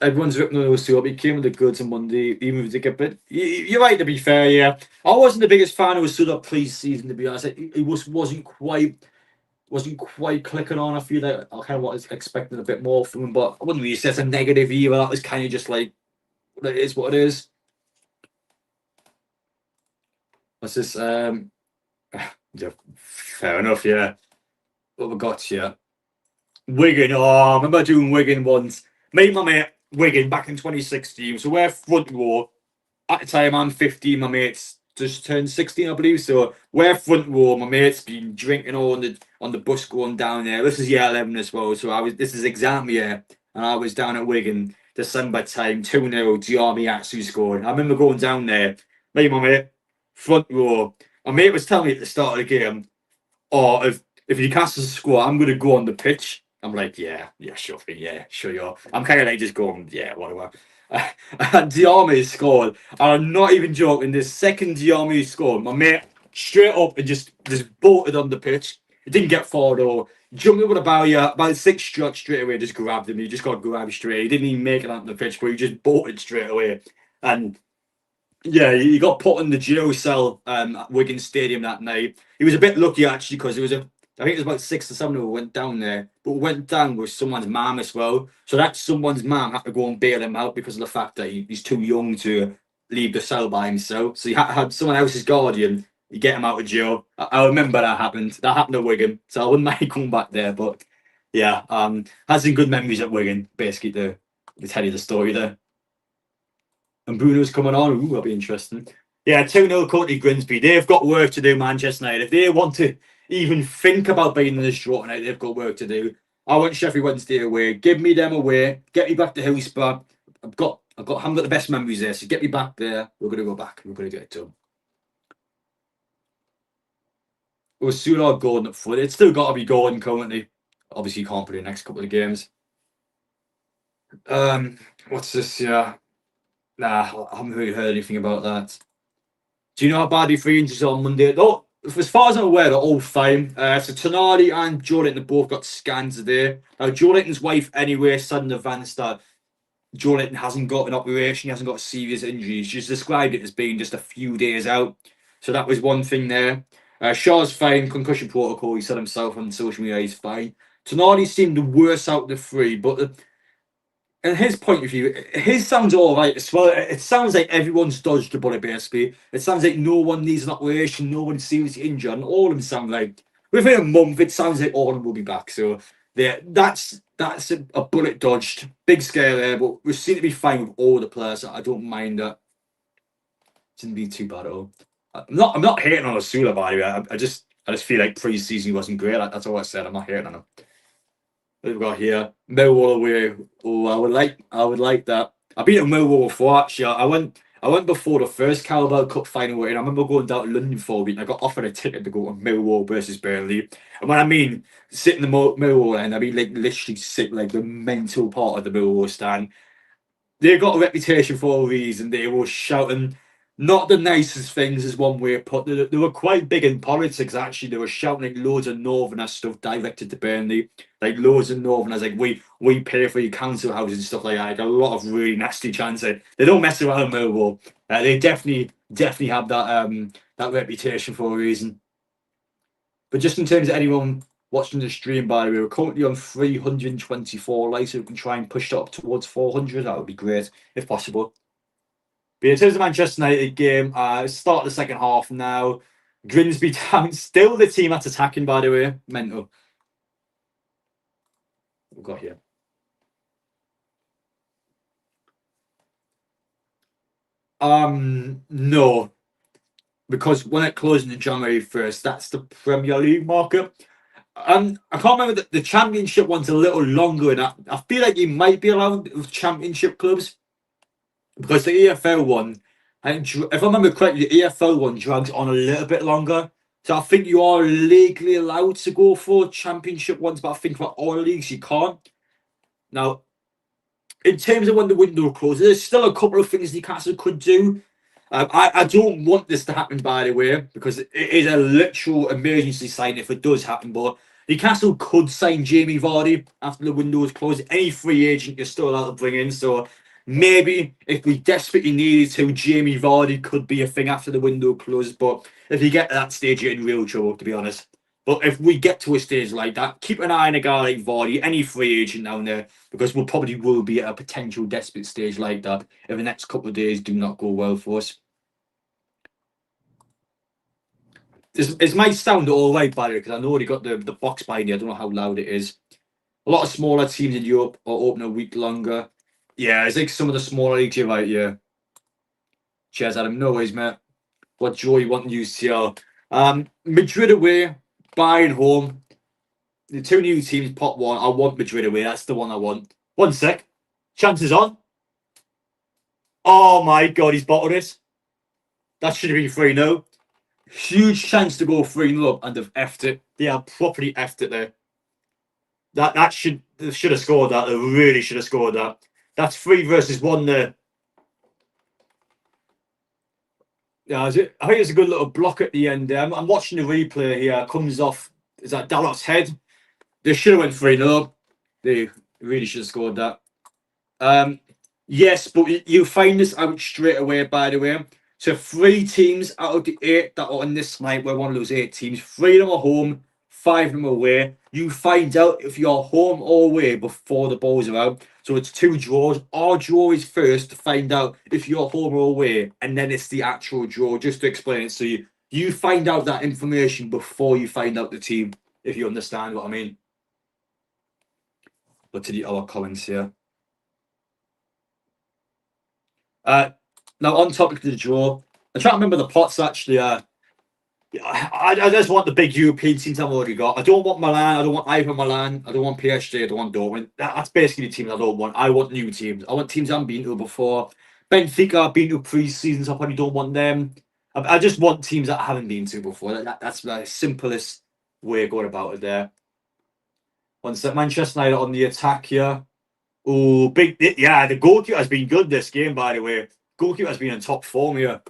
Everyone's ripping those two up. He came with the goods on Monday. He moved a bit. You're right, to be fair, yeah. I wasn't the biggest fan of Sula pre-season, to be honest. He wasn't quite clicking on. I feel like I kind of was expecting a bit more from him, but I wouldn't really say it's a negative either. That was kind of just like, it is what it is. What's this? Yeah, fair enough, yeah. What we got here? Wigan. Oh, I remember doing Wigan once. Me and my mate, Wigan, back in 2016. So we're front row. At the time, I'm 15. My mate's just turned 16, I believe. So we're front row. My mate's been drinking all on the bus going down there. This is year 11 as well. So this is exam year. And I was down at Wigan, December time, 2-0, Diarmi Atsu scored. I remember going down there, me and my mate, front row. My mate was telling me at the start of the game, oh, if Newcastle score, I'm gonna go on the pitch. I'm like, yeah, sure thing, yeah, sure you are. I'm kind of like just going, yeah, whatever. And Diarmi scored, and I'm not even joking. The second Diarmi scored, my mate straight up and just bolted on the pitch. It didn't get far though. Jumped over the barrier, about 6 shots straight away, just grabbed him. He just got grabbed straight. He didn't even make it onto the pitch, but he just bolted straight away. And yeah, he got put in the jail cell at Wigan Stadium that night. He was a bit lucky actually because I think it was about 6 or 7 who went down there, but went down with someone's mum as well. So that someone's mum had to go and bail him out because of the fact that he's too young to leave the cell by himself. So he had to have someone else's guardian to get him out of jail. I remember that happened. That happened at Wigan, so I wouldn't mind going back there. But yeah, had some good memories at Wigan. Basically, to tell you the story there. And Bruno's coming on. Ooh, that'll be interesting. Yeah, 2-0 Courtney Grimsby. They've got work to do, Manchester United. If they want to even think about being in this draw tonight, they've got work to do. I want Sheffield Wednesday away. Give me them away. Get me back to Hillsborough. I haven't got the best memories there, so get me back there. We're gonna go back. We're gonna get it done. Well, Sula Gordon up front. It's still got to be Gordon currently. Obviously, you can't play the next couple of games. What's this? Yeah. Nah, I haven't really heard anything about that. Do you know how badly free injuries on Monday? Oh, as far as I'm aware, they're all fine. So Tonali and Joe Linton both got scans today. Now, Joe Linton's wife, anyway, said in advance that Joe Linton hasn't got an operation, he hasn't got serious injuries. She's described it as being just a few days out. So that was one thing there. Shaw's fine, concussion protocol, he said himself on social media, he's fine. Tonali seemed the worst out of the three, but and his point of view, his sounds all right as well. It sounds like everyone's dodged a bullet, basically. It sounds like no one needs an operation, no one's seriously injured, and all of them sound like within a month. It sounds like all of them will be back. So yeah, that's a bullet dodged. Big scare there, but we seem to be fine with all the players. I don't mind that. Didn't be too bad at all. I'm not hating on Asula, by the way. I just feel like pre-season wasn't great. That's all I said. I'm not hating on him. What we've got here, Millwall away. Oh, I would like that. I've been to Millwall before actually. I went before the first Carabao Cup final, and I remember going down to London for a week. And I got offered a ticket to go to Millwall versus Burnley. And when I mean sitting the Millwall end, I mean like literally sit like the mental part of the Millwall stand. They've got a reputation for a reason. They were shouting not the nicest things, as one way of putting it. They were quite big in politics, actually. They were shouting like loads of Northerner stuff directed to Burnley. Like loads of Northerners, like we pay for your council houses and stuff like that. Like a lot of really nasty chants. They don't mess around Millwall. They definitely have that that reputation for a reason. But just in terms of anyone watching the stream, by the way. We're currently on 324 likes, so we can try and push it up towards 400. That would be great, if possible. But in terms of Manchester United game, start the second half now. Grimsby Town, still the team that's attacking, by the way. Mental. We've got here. No. Because when it closed on January 1st, that's the Premier League market. I can't remember the Championship one's a little longer, and I feel like you might be allowed with Championship clubs because the EFL one, if I remember correctly, the EFL one drags on a little bit longer. So I think you are legally allowed to go for Championship ones, but I think for all leagues you can't. Now, in terms of when the window closes, there's still a couple of things Newcastle could do. I don't want this to happen, by the way, because it is a literal emergency sign if it does happen. But Newcastle could sign Jamie Vardy after the window is closed. Any free agent you're still allowed to bring in. So maybe if we desperately needed to, Jamie Vardy could be a thing after the window closes. But if you get to that stage, you're in real trouble, to be honest. But if we get to a stage like that, keep an eye on a guy like Vardy, any free agent down there, because we probably will be at a potential desperate stage like that if the next couple of days do not go well for us. It might sound all right, by the way, because I know they got the box behind you. I don't know how loud it is. A lot of smaller teams in Europe are open a week longer. Yeah, it's like some of the smaller leagues, you're right, yeah. Cheers, Adam. No worries, mate. What joy wanting UCL. Madrid away, Bayern home. The two new teams, pot one. I want Madrid away. That's the one I want. 1 sec. Chances on. Oh my god, he's bottled it. That should have been 3-0. Huge chance to go 3-0 up, and they've effed it. They have properly effed it there. That should have scored that. They really should have scored that. That's 3 versus 1 there. Yeah, I think it's a good little block at the end there. I'm watching the replay here. Comes off. Is that Dalot's head? They should have went 3-0. They really should have scored that. Yes, but you find this out straight away, by the way. So 3 teams out of the 8 that are on this night, we're one of those 8 teams. 3 of them are home, 5 of them are away. You find out if you're home or away before the balls are out. So it's 2 draws. Our draw is first to find out if you're home or away, and then it's the actual draw, just to explain it. So you find out that information before you find out the team, if you understand what I mean. But to the other comments here. Now on topic of the draw, I'm trying to remember the pots actually. I just want the big European teams I've already got. I don't want Milan. I don't want either Milan. I don't want PSG. I don't want Dortmund. That's basically the teams I don't want. I want new teams. I want teams I haven't been to before. Benfica, I've been to pre-seasons. I probably don't want them. I just want teams that I haven't been to before. That's the simplest way of going about it there. Once that Manchester United on the attack here. Oh, big. Yeah, the goalkeeper has been good this game, by the way. Goalkeeper has been in top form here.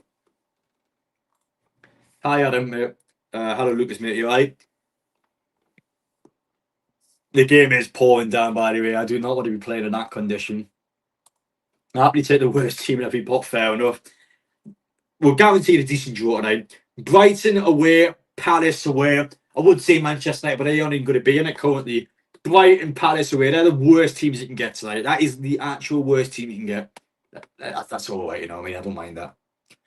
Hi, Adam, mate. Hello, Lucas, mate. You right? The game is pouring down, by the way. I do not want to be playing in that condition. I happily take the worst team in every pot, fair enough. We're guaranteed a decent draw tonight. Brighton away, Palace away. I would say Manchester United, but they aren't even going to be in it currently. Brighton, Palace away. They're the worst teams you can get tonight. That is the actual worst team you can get. That's all right, you know what I mean? I don't mind that.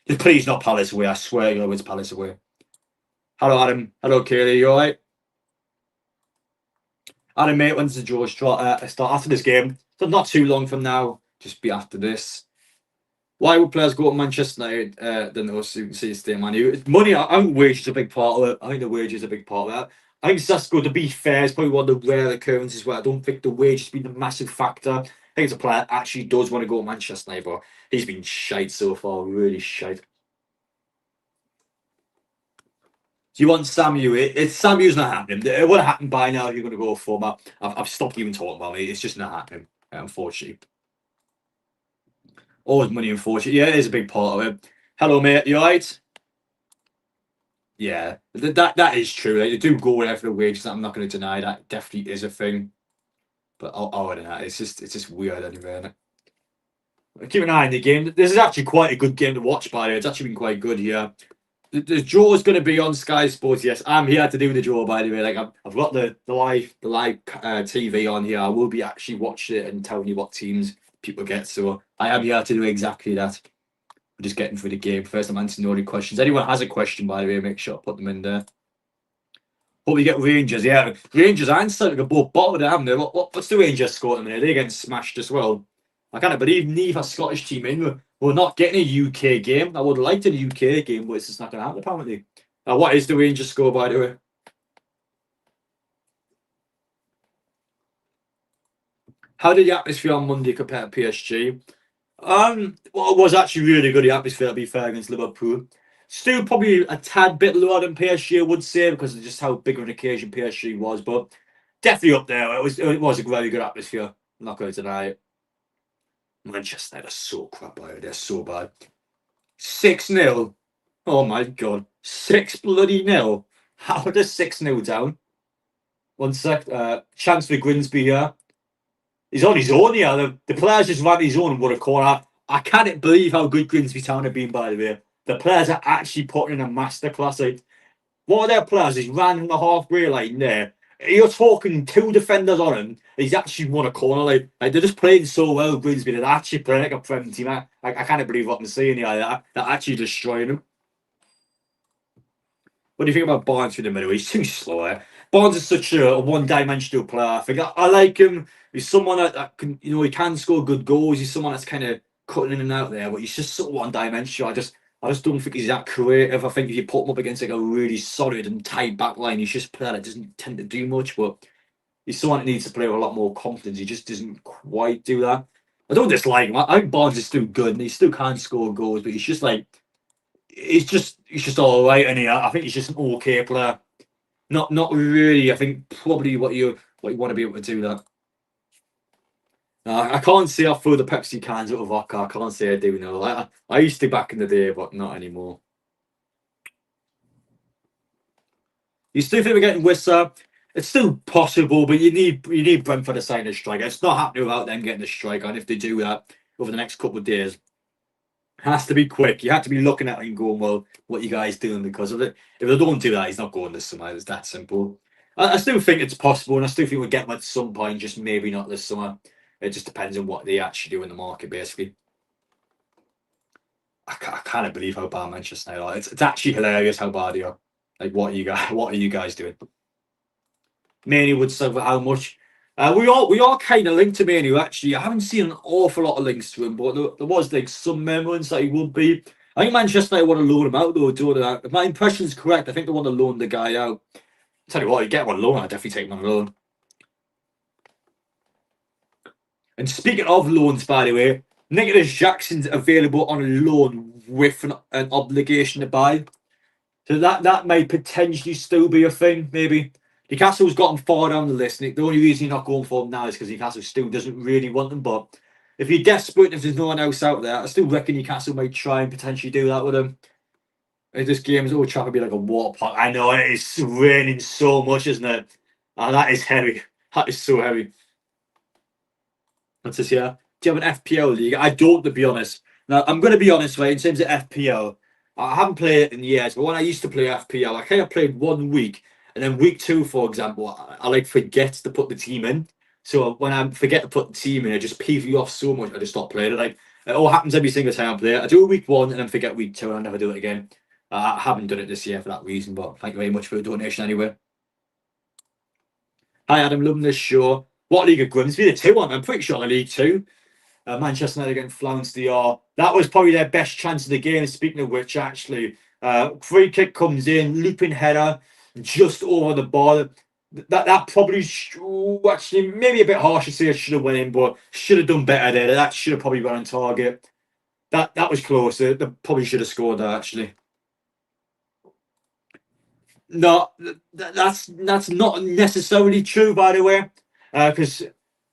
Just please not Palace away. I swear it's Palace away. Hello, Adam. Hello, Kaylee. You all right? Adam, mate, when's the draw start after this game? So not too long from now. Just be after this. Why would players go to Manchester United than us who see stay Man U? Money, I think wage is a big part of it. I think the wage is a big part of that. I think that's good. To be fair, it's probably one of the rare occurrences where I don't think the wage has been a massive factor. I think it's a player actually does want to go to Manchester United, but he's been shite so far, really shite. Do you want Samu? Samu's not happening. It would have happened by now if you're going to go for him. I've stopped even talking about it. It's just not happening, unfortunately. Always money, unfortunately. Yeah, it is a big part of it. Hello, mate. You alright? Yeah, that is true. Like, they do go there for the wages. I'm not going to deny that. Definitely is a thing. But other than that, it's just weird anyway. Isn't it? Keep an eye on the game. This is actually quite a good game to watch, by the way. It's actually been quite good here. The draw is going to be on Sky Sports. Yes, I'm here to do the draw. By the way, like I've got the live TV on here. I will be actually watching it and telling you what teams people get. So I am here to do exactly that. We're just getting through the game first. I'm answering all the questions. Anyone has a question, by the way, make sure I put them in there. Hope we get Rangers. Yeah, Rangers. I'm starting to both bottom of the haven't they? What's the Rangers score at the minute? They're getting smashed as well. I can't believe neither Scottish team in. We're not getting a UK game. I would have liked a UK game, but it's just not going to happen apparently. What is the Rangers score, by the way? How did the atmosphere on Monday compare to PSG? Well, it was actually really good. The atmosphere, to be fair, against Liverpool. Still probably a tad bit lower than PSG, I would say, because of just how big of an occasion PSG was, but definitely up there. It was a very good atmosphere. I'm not going to deny it. Manchester United are so crap, they're so bad. 6-0. Oh my god. 6 bloody nil. How does 6-0 down? One sec. Chance for Grimsby here. He's on his own here. The players just ran his own and would have corner. I can't believe how good Grimsby Town have been, by the way. The players are actually putting in a masterclass. Like, one of their players is ran on the halfway line there. You're talking 2 defenders on him. He's actually won a corner. Like they're just playing so well, Grimsby. They're actually playing like a Prem team. I can't believe what I'm seeing here. They're actually destroying them. What do you think about Barnes through the middle? He's too slow. Barnes is such a one-dimensional player. I think I like him. He's someone that can, he can score good goals. He's someone that's kind of cutting in and out there, but he's just so one-dimensional. I just don't think he's that creative. I think if you put him up against like a really solid and tight back line, he's just a player that doesn't tend to do much. But he's someone that needs to play with a lot more confidence. He just doesn't quite do that. I don't dislike him. I think Barnes is still good and he still can score goals, but he's just like he's just all right, and I think he's just an okay player. Not really. I think probably what you want to be able to do that. I can't say I throw the Pepsi cans out of vodka. I can't say I do know. I used to back in the day, but not anymore. You still think we're getting Wissa? It's still possible, but you need Brentford to sign a striker. It's not happening without them getting a striker, and if they do that over the next couple of days, has to be quick. You have to be looking at it and going, well, what you guys doing because of it? If they don't do that, he's not going this summer. It's that simple. I still think it's possible, and I still think we'll get him at some point, just maybe not this summer. It just depends on what they actually do in the market, basically. I can't believe how bad Manchester United are. It's actually hilarious how bad they are. Like, what are you guys doing? Manu would say how much. We are kind of linked to Manu, actually. I haven't seen an awful lot of links to him, but there was like some moments that he would be. I think Manchester United want to loan him out though. If my impression is correct, I think they want to loan the guy out. Tell you what, you get him on loan, I'd definitely take him on loan. And speaking of loans, by the way, Nicholas Jackson's available on loan with an obligation to buy. So that may potentially still be a thing, maybe. Newcastle's got him far down the list. The only reason you're not going for him now is because Newcastle still doesn't really want him. But if you're desperate, if there's no one else out there, I still reckon Newcastle might try and potentially do that with him. This game is all trying to be like a water park. I know it is raining so much, isn't it? And that is heavy. That is so heavy. What's this here? Do you have an FPL league? I don't, to be honest. Now, I'm going to be honest, right? In terms of FPL, I haven't played it in years, but when I used to play FPL, I kind of played 1 week, and then week 2, for example, I like forget to put the team in. So when I forget to put the team in, it just peeves me off so much. I just stop playing it. Like it all happens every single time I play it. I do week 1 and then forget week 2, and I never do it again. I haven't done it this year for that reason, but thank you very much for the donation anyway. Hi Adam, loving this show. What league of Grimsby? The 2 one. I'm pretty sure the League 2. Manchester United getting flounced the R. That was probably their best chance of the game. Speaking of which, actually, free kick comes in, looping header, just over the bar. That probably actually maybe a bit harsh to say it should have went in, but should have done better there. That should have probably gone on target. That was close. They probably should have scored that actually. No, that's not necessarily true, by the way, because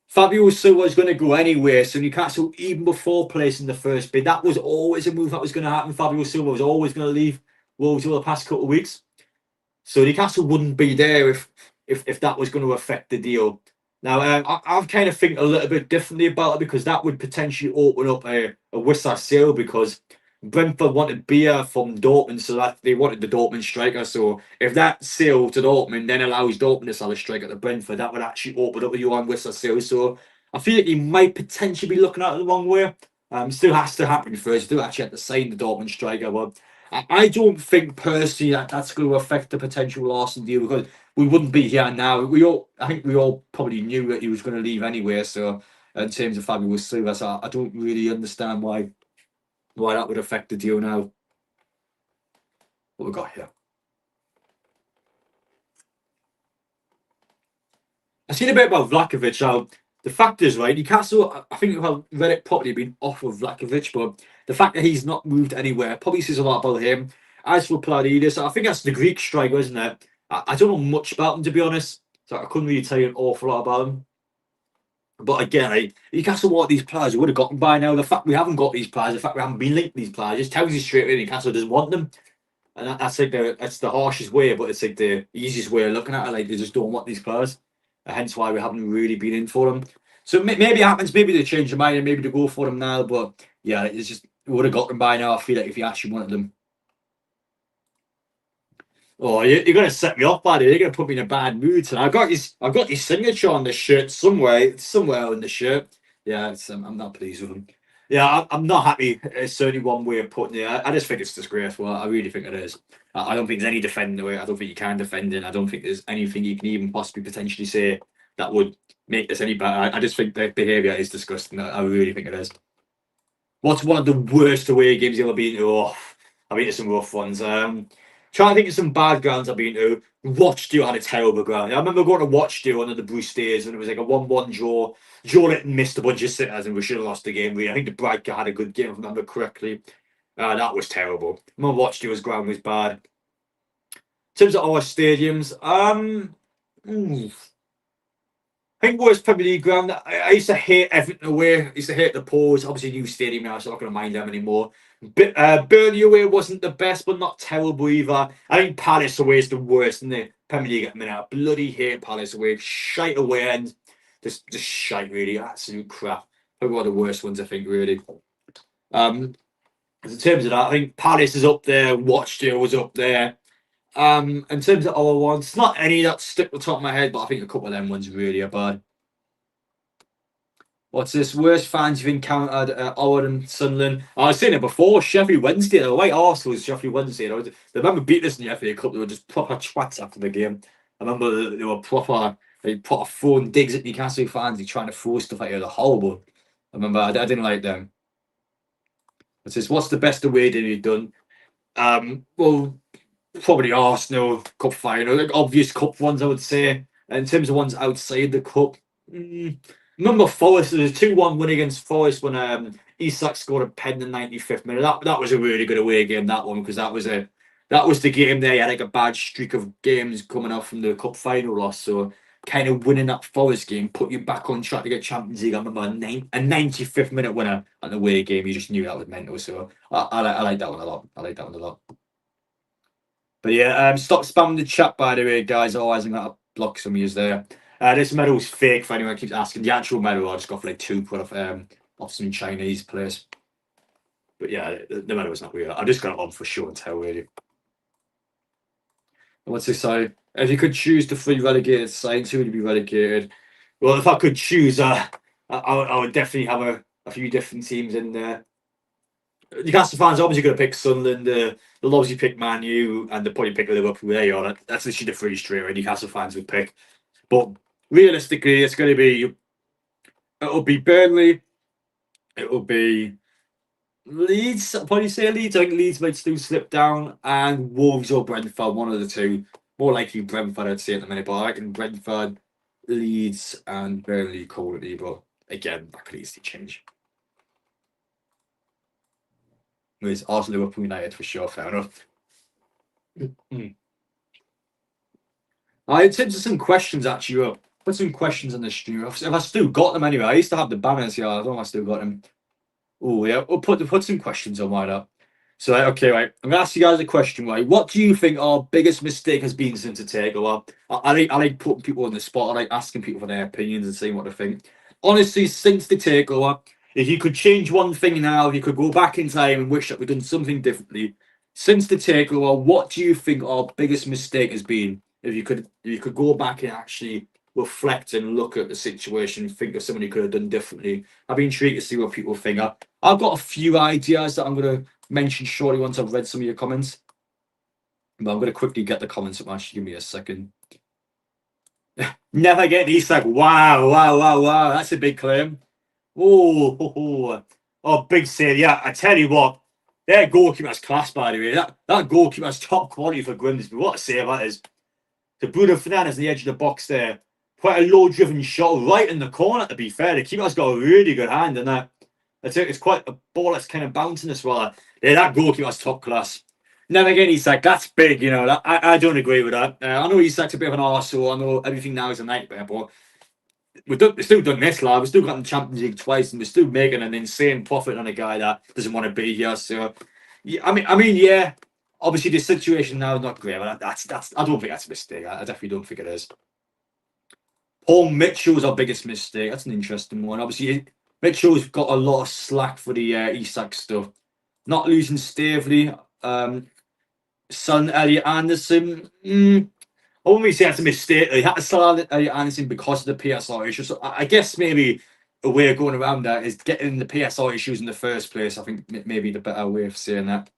Fabio Silva was going to go anyway. So Newcastle, even before placing the first bid, that was always a move that was going to happen. Fabio Silva was always going to leave Wolves over the past couple of weeks. So Newcastle wouldn't be there if that was going to affect the deal. Now, I've kind of think a little bit differently about it because that would potentially open up a Wissa sale because Brentford wanted Beer from Dortmund, so that they wanted the Dortmund striker. So if that sale to Dortmund then allows Dortmund to sell a striker to Brentford, that would actually open up a Johan Wissa sale. So I feel like he might potentially be looking at it the wrong way. Still has to happen first. Still actually have to sign the Dortmund striker, but I don't think personally that that's going to affect the potential Larson deal, because we wouldn't be here now. I think we all probably knew that he was going to leave anyway. So in terms of Fabio Silva, so I don't really understand why that would affect the deal now. What we got here? I've seen a bit about Vlahovic. Now, the fact is, right, Newcastle, I think if I read it properly, been off of Vlahovic, but the fact that he's not moved anywhere probably says a lot about him. As for Pladidis, I think that's the Greek striker, isn't it? I don't know much about him, to be honest, so I couldn't really tell you an awful lot about him. But again, like, Newcastle want these players, we would have got them by now. The fact we haven't got these players, the fact we haven't been linked to these players, just tells you straight away Newcastle doesn't want them. And that's like that's the harshest way, but it's like the easiest way of looking at it. Like, they just don't want these players, hence why we haven't really been in for them. So maybe it happens. Maybe they change their mind and maybe they go for them now. But yeah, it's just we would have got them by now. I feel like if you actually wanted them. Oh, you're gonna set me off, buddy. You're gonna put me in a bad mood tonight. I've got your signature on the shirt somewhere in the shirt. Yeah, I'm not pleased with them. Yeah, I'm not happy. It's certainly one way of putting it. I just think it's disgraceful. I really think it is. I don't think there's any defending the way. I don't think you can defend it. I don't think there's anything you can even possibly potentially say that would make this any better. I just think their behaviour is disgusting. I really think it is. What's one of the worst away games you've ever been to? Oh, I've been to some rough ones. Trying to think of some bad grounds I've been to. Rochdale had a terrible ground. I remember going to Rochdale under the Bruce Days and it was like a 1-1 draw. Joe Litton missed a bunch of sitters and we should have lost the game. Really. I think the Bradker had a good game, if I remember correctly. That was terrible. My Rochdale's ground was bad. In terms of our stadiums, I think worst Premier League ground. I used to hate Everton away. I used to hate the pause. Obviously, new stadium now, so I'm not going to mind them anymore. But Burnley away wasn't the best, but not terrible either. I think Palace away is the worst in the Premier League at the minute. I bloody hate Palace away. Shite away and just shite, really. Absolute crap. Probably one of the worst ones, I think, really. In terms of that, I think Palace is up there. Rochdale was up there. In terms of other ones, it's not any that stick to the top of my head, but I think a couple of them ones really are bad. What's this? Worst fans you've encountered at Owen and Sunderland? I was saying it before, Sheffield Wednesday. The white arse was Sheffield Wednesday. They remember beating us in the FA Cup. They were just proper twats after the game. I remember they were proper, they put throwing digs at Newcastle fans. They trying to throw stuff like they're horrible. I remember I didn't like them. It says, what's the best away day you've done? Well, probably Arsenal Cup final, like obvious Cup ones, I would say. In terms of ones outside the Cup, remember Forest, there was a 2-1 win against Forest when Isak scored a pen in the 95th minute. That was a really good away game, that one, because that was the game there. You had like a bad streak of games coming off from the Cup final loss. So kind of winning that Forest game put you back on track to get Champions League. I remember a 95th minute winner at the away game. You just knew that was mental. So I like that one a lot. I like that one a lot. But yeah, stop spamming the chat, by the way, guys. Otherwise, I'm going to block some of you there. This medal's fake for anyone who keeps asking. The actual medal I just got for like £2 off some Chinese place. But yeah, the medal was not real. I just got it on for show and tell, really. What's this say? If you could choose the 3 relegated sides, who would you be relegated? Well, if I could choose, I would definitely have a few different teams in there. Newcastle fans are obviously going to pick Sunderland. They'll obviously pick Man U, and they'll probably pick Liverpool. There you are. That's literally the 3 straight away Newcastle fans would pick. But realistically, it's going to be. It'll be Burnley. It'll be Leeds. I'll probably say Leeds. I think Leeds might still slip down, and Wolves or Brentford. One of the two. More likely Brentford, I'd say at the minute. But I reckon Brentford, Leeds, and Burnley quality. But again, that could easily change. With Arsenal, Liverpool, United for sure. Fair enough. In terms of some questions, actually, I'll put some questions on the stream. If I still got them anyway, I used to have the banners here. I don't know if I still got them. Oh yeah, we'll put some questions on right up. So okay, right. I'm gonna ask you guys a question, right? What do you think our biggest mistake has been since the takeover? I like putting people on the spot. I like asking people for their opinions and seeing what they think. Honestly, since the takeover, if you could change one thing now, if you could go back in time and wish that we'd done something differently since the takeover, what do you think our biggest mistake has been? If you could go back and actually reflect and look at the situation, think of something you could have done differently. I've been intrigued to see what people think. I've got a few ideas that I'm going to mention shortly once I've read some of your comments. But I'm going to quickly get the comments up. Actually, give me a second. Never get these like wow, wow, wow, wow. That's a big claim. Oh, big save. Yeah, I tell you what, their goalkeeper's class, by the way. That goalkeeper's top quality for Grimsby. What a save that is. The Bruno Fernandes on the edge of the box there. Quite a low driven shot right in the corner, to be fair. The keeper's got a really good hand, and that. It's quite a ball that's kind of bouncing as well. Yeah, that goalkeeper's top class. Now again, Isak, that's big, you know. I don't agree with that. I know Isak's a bit of an arsehole. I know everything now is a nightmare, but we've still done this, lad. We've still got the Champions League twice, and we're still making an insane profit on a guy that doesn't want to be here. So, yeah, yeah. Obviously, the situation now is not great, but that's. I don't think that's a mistake. I definitely don't think it is. Paul Mitchell's our biggest mistake. That's an interesting one. Obviously, Mitchell's got a lot of slack for the Isak stuff. Not losing Stavely, son Elliot Anderson. I wouldn't really say that's a mistake. He had to sell Elliot Anderson because of the PSR issue. So I guess maybe a way of going around that is getting the PSR issues in the first place. I think maybe the better way of saying that.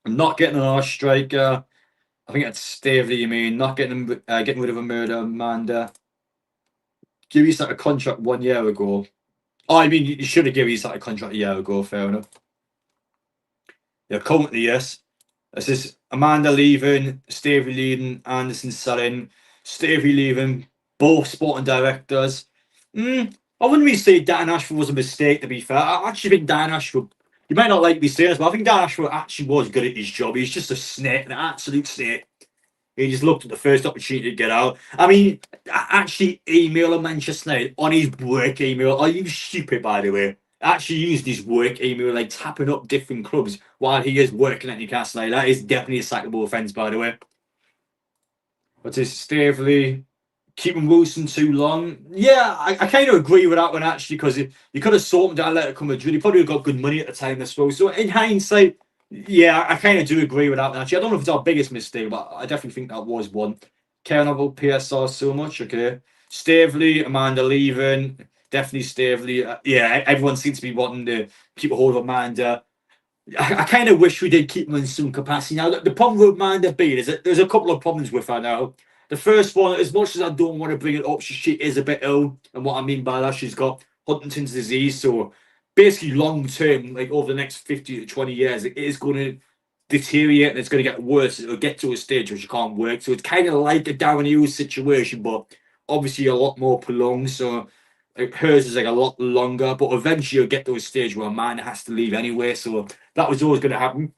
I'm not getting an arse striker. I think that's Stavely, you mean. Not getting rid of a murder Amanda. Give Isak a contract 1 year ago. Oh, I mean, you should have given Isak a contract a year ago, fair enough. Yeah, currently, yes. This is Amanda leaving, Stavely leaving, Anderson selling, Stavely leaving, both sporting directors. I wouldn't really say Dan Ashford was a mistake, to be fair. I actually think Dan Ashford, you might not like me saying this, but I think Dan Ashford actually was good at his job. He's just a snake, an absolute snake. He just looked at the first opportunity to get out. I mean, actually emailing Manchester United on his work email. Are you stupid, by the way? Actually used his work email, like tapping up different clubs while he is working at Newcastle. Like, that is definitely a sackable offence, by the way. But it's Stavely keeping Wilson too long. Yeah, I kind of agree with that one, actually, because you could have sold him down, let it come Madrid. He probably got good money at the time, I suppose. So in hindsight, yeah, I kind of do agree with that one, actually. I don't know if it's our biggest mistake, but I definitely think that was one. Caring about PSR so much, okay. Stavely, Amanda leaving. Definitely Stavely. Yeah, everyone seems to be wanting to keep a hold of Amanda. I kind of wish we did keep him in some capacity. Now, the problem with Amanda B is that there's a couple of problems with her now. The first one, as much as I don't want to bring it up, she is a bit ill. And what I mean by that, she's got Huntington's disease. So basically, long term, like over the next 50 to 20 years, it is going to deteriorate and it's going to get worse. It'll get to a stage where she can't work. So it's kind of like a Darren Hughes situation, but obviously a lot more prolonged. So like, hers is like a lot longer, but eventually you'll get to a stage where a man has to leave anyway. So that was always going to happen.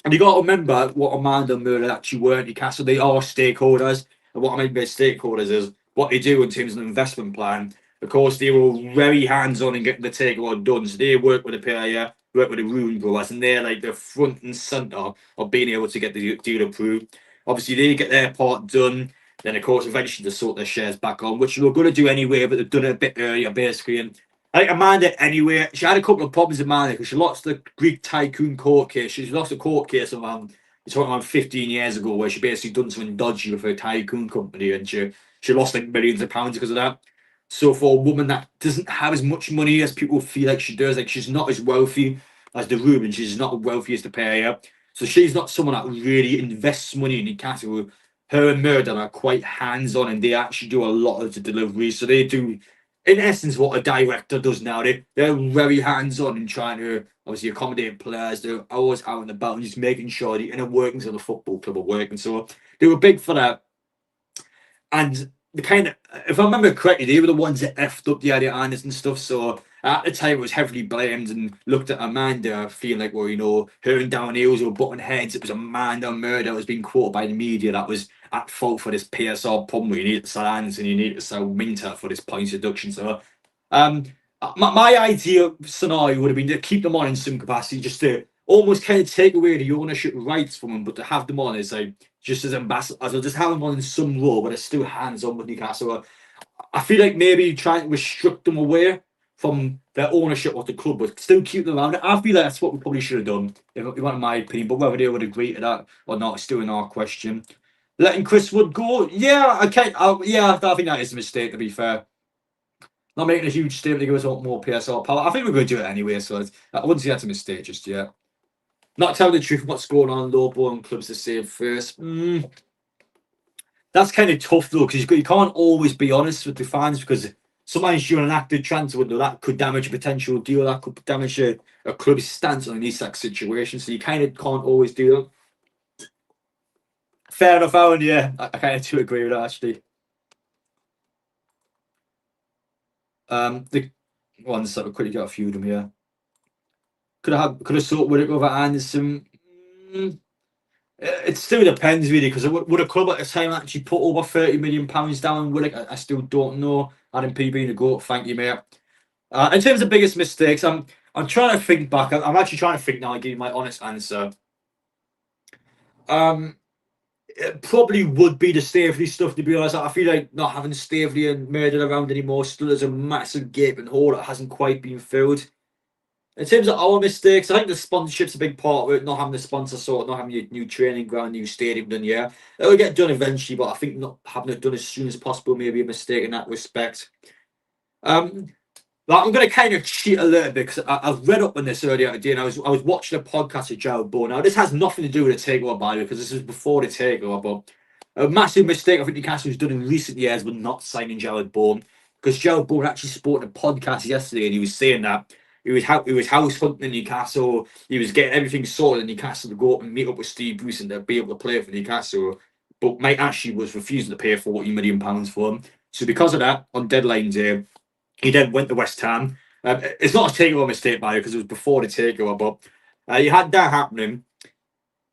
And you got to remember what Amanda and Murder actually were at Newcastle. They are stakeholders. And what I mean by stakeholders is what they do in terms of an investment plan. Of course, they were very hands-on in getting the takeover done. So they work with the player, work with the room growers, and they're like the front and centre of being able to get the deal approved. Obviously, they get their part done. Then, of course, eventually they sort their shares back on, which they were going to do anyway, but they've done it a bit earlier, basically. And I think Amanda, anyway, she had a couple of problems with Amanda because she lost the Greek tycoon court case. She lost a court case around, you're talking around 15 years ago, where she basically done something dodgy with her tycoon company, and she lost like millions of pounds because of that. So for a woman that doesn't have as much money as people feel like she does, like she's not as wealthy as the room, and she's not as wealthy as the player. So she's not someone that really invests money in Newcastle. Her and Murder are quite hands-on, and they actually do a lot of the delivery. So they do, in essence, what a director does now. They're very hands-on in trying to obviously accommodate players. They're always out and about and just making sure the inner workings of the football club are working. So they were big for that. And the kind of, if I remember correctly, they were the ones that effed up the idea Anderson stuff. So at the time, it was heavily blamed and looked at Amanda, feeling like, well, you know, her and Down Heels were button heads. It was Amanda Murder that was being quoted by the media that was at fault for this PSR problem where you need to sell Anderson, you need to sell Minter for this points deduction. So, um, my ideal scenario would have been to keep them on in some capacity, just to almost kind of take away the ownership rights from them, but to have them on as like just as ambassadors, I'll just have them on in some role, but they're still hands on with Newcastle. I feel like maybe trying to restrict them away from their ownership of the club, but still keep them around. I feel like that's what we probably should have done, if you want my opinion. But whether they would agree to that or not is still in our question. Letting Chris Wood go, yeah, I can't. Yeah, I think that is a mistake. To be fair, not making a huge statement to give us more PSR power. I think we're going to do it anyway, so I wouldn't say that's a mistake just yet. Not telling the truth what's going on in low-born clubs to save first. That's kind of tough though, because you can't always be honest with the fans, because sometimes during an active transfer window that could damage a potential deal, that could damage a club's stance on these like situations. So you kind of can't always do that. Fair enough, Alan. Yeah, I kind of do agree with that actually. The ones that we quickly got a few of them here. Could have sorted with it over Anderson. It still depends really, because would a club at the time actually put over £30 million down on Willock? I still don't know. Adam P being a goat, thank you, mate. In terms of biggest mistakes, I'm trying to think back. I'm actually trying to think now and give you my honest answer. It probably would be the Staveley stuff, to be honest. I feel like not having Staveley and Murder around anymore still is a massive gaping hole that hasn't quite been filled. In terms of our mistakes, I think the sponsorship's a big part of it. Not having the sponsor sort, not having your new training ground, new stadium done. Yeah, it'll get done eventually, but I think not having it done as soon as possible may be a mistake in that respect. I'm going to kind of cheat a little bit, because I've read up on this earlier today, and I was watching a podcast of Jared Bourne. Now this has nothing to do with the takeover, by the way, because this was before the takeover. But a massive mistake I think Newcastle's done in recent years was not signing Jared Bourne, because Jared Bourne actually supported a podcast yesterday, and he was saying that he was house hunting in Newcastle. He was getting everything sorted in Newcastle to go up and meet up with Steve Bruce and to be able to play for Newcastle. But Mike Ashley was refusing to pay £40 million for him. So because of that, on deadline day, he then went to West Ham. It's not a takeover mistake, by the way, because it was before the takeover, but you had that happening.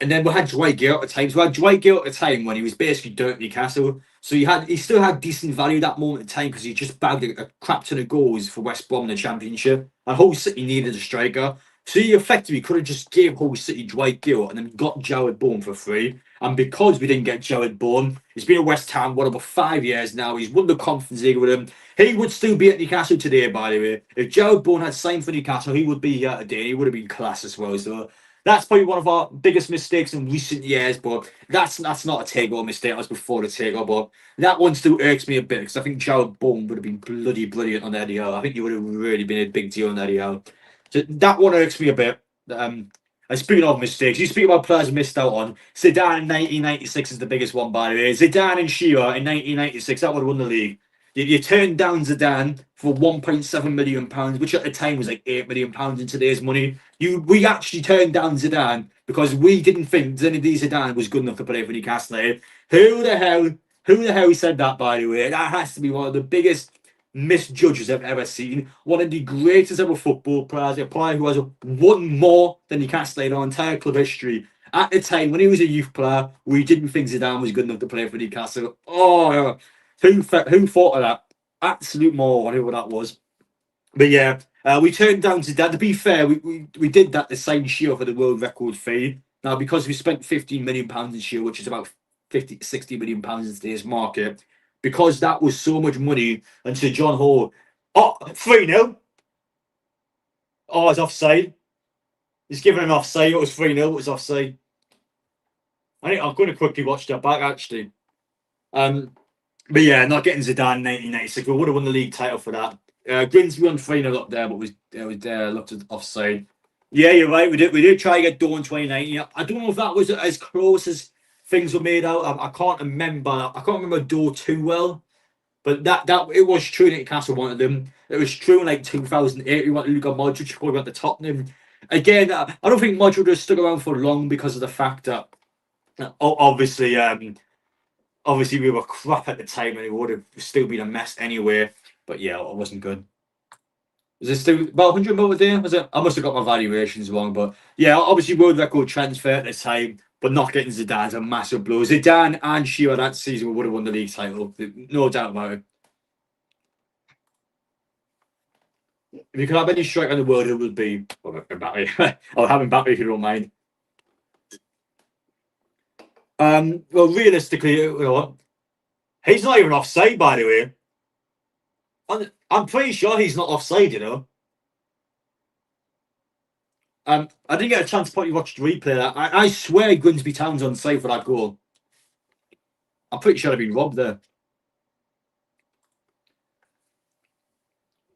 And then we had Dwight Gale at the time. So we had Dwight Gale at the time when he was basically doing Newcastle. So he still had decent value that moment in time, because he just bagged a crap ton of goals for West Brom in the Championship. And Hull City needed a striker. So he effectively could have just gave Hull City Dwight Gale and then got Jared Bourne for free. And because we didn't get Jared Bourne, he's been at West Ham for over 5 years now. He's won the Conference League with him. He would still be at Newcastle today, by the way. If Jared Bourne had signed for Newcastle, he would be here today. He would have been class as well. So that's probably one of our biggest mistakes in recent years, but that's not a takeover mistake. That was before the takeover, but that one still irks me a bit, because I think Jared Bourne would have been bloody brilliant on Eddie Howe. I think he would have really been a big deal on Eddie Howe. So that one irks me a bit. And speaking of mistakes, you speak about players missed out on. Zidane in 1996 is the biggest one, by the way. Zidane and Shearer in 1996, that would have won the league. You turned down Zidane for £1.7 million, which at the time was like £8 million in today's money. We actually turned down Zidane because we didn't think Zinedine Zidane was good enough to play for Newcastle. Who the hell said that, by the way? That has to be one of the biggest misjudges I've ever seen. One of the greatest ever football players, a player who has won more than Newcastle in our entire club history. At the time, when he was a youth player, we didn't think Zidane was good enough to play for Newcastle. Oh, who thought of that? Absolute moron, whoever that was. But yeah, we turned down Zidane. To be fair, we did that to sign Shearer for the world record fee. Now, because we spent £15 million in Shearer, which is about 50 to 60 million pounds in today's market, because that was so much money, and to John Hall, 3-0. Oh, it's offside. He's given an offside. It was 3-0. It was offside. I think I'm going to quickly watch that back, actually. But yeah, not getting Zidane in 1996. We would have won the league title for that. Grimsby won 3-0 up there, but was looked at offside. Yeah, you're right. We did try to get Dawn in 2019. I don't know if that was as close as things were made out. I can't remember. I can't remember Dawn too well. But that it was true that Newcastle wanted them. It was true in like 2008. We wanted Luka Modric before we went to Tottenham. Again, I don't think Modric would have stuck around for long because of the fact that obviously we were crap at the time, and it would have still been a mess anyway. But yeah, it wasn't good. Is it still about 100 mil a day? Was it? I must have got my valuations wrong, but yeah, obviously world record transfer at the time, but not getting Zidane's a massive blow. Zidane and Shearer that season we would have won the league title, no doubt about it. If you could have any striker in the world, it would be Mbappe. I'll have Mbappe if you don't mind. Well, realistically, you know what? He's not even offside, by the way. I'm pretty sure he's not offside, you know. I didn't get a chance to probably watch the replay. I swear Grimsby Town's on side for that goal. I'm pretty sure I've been robbed there.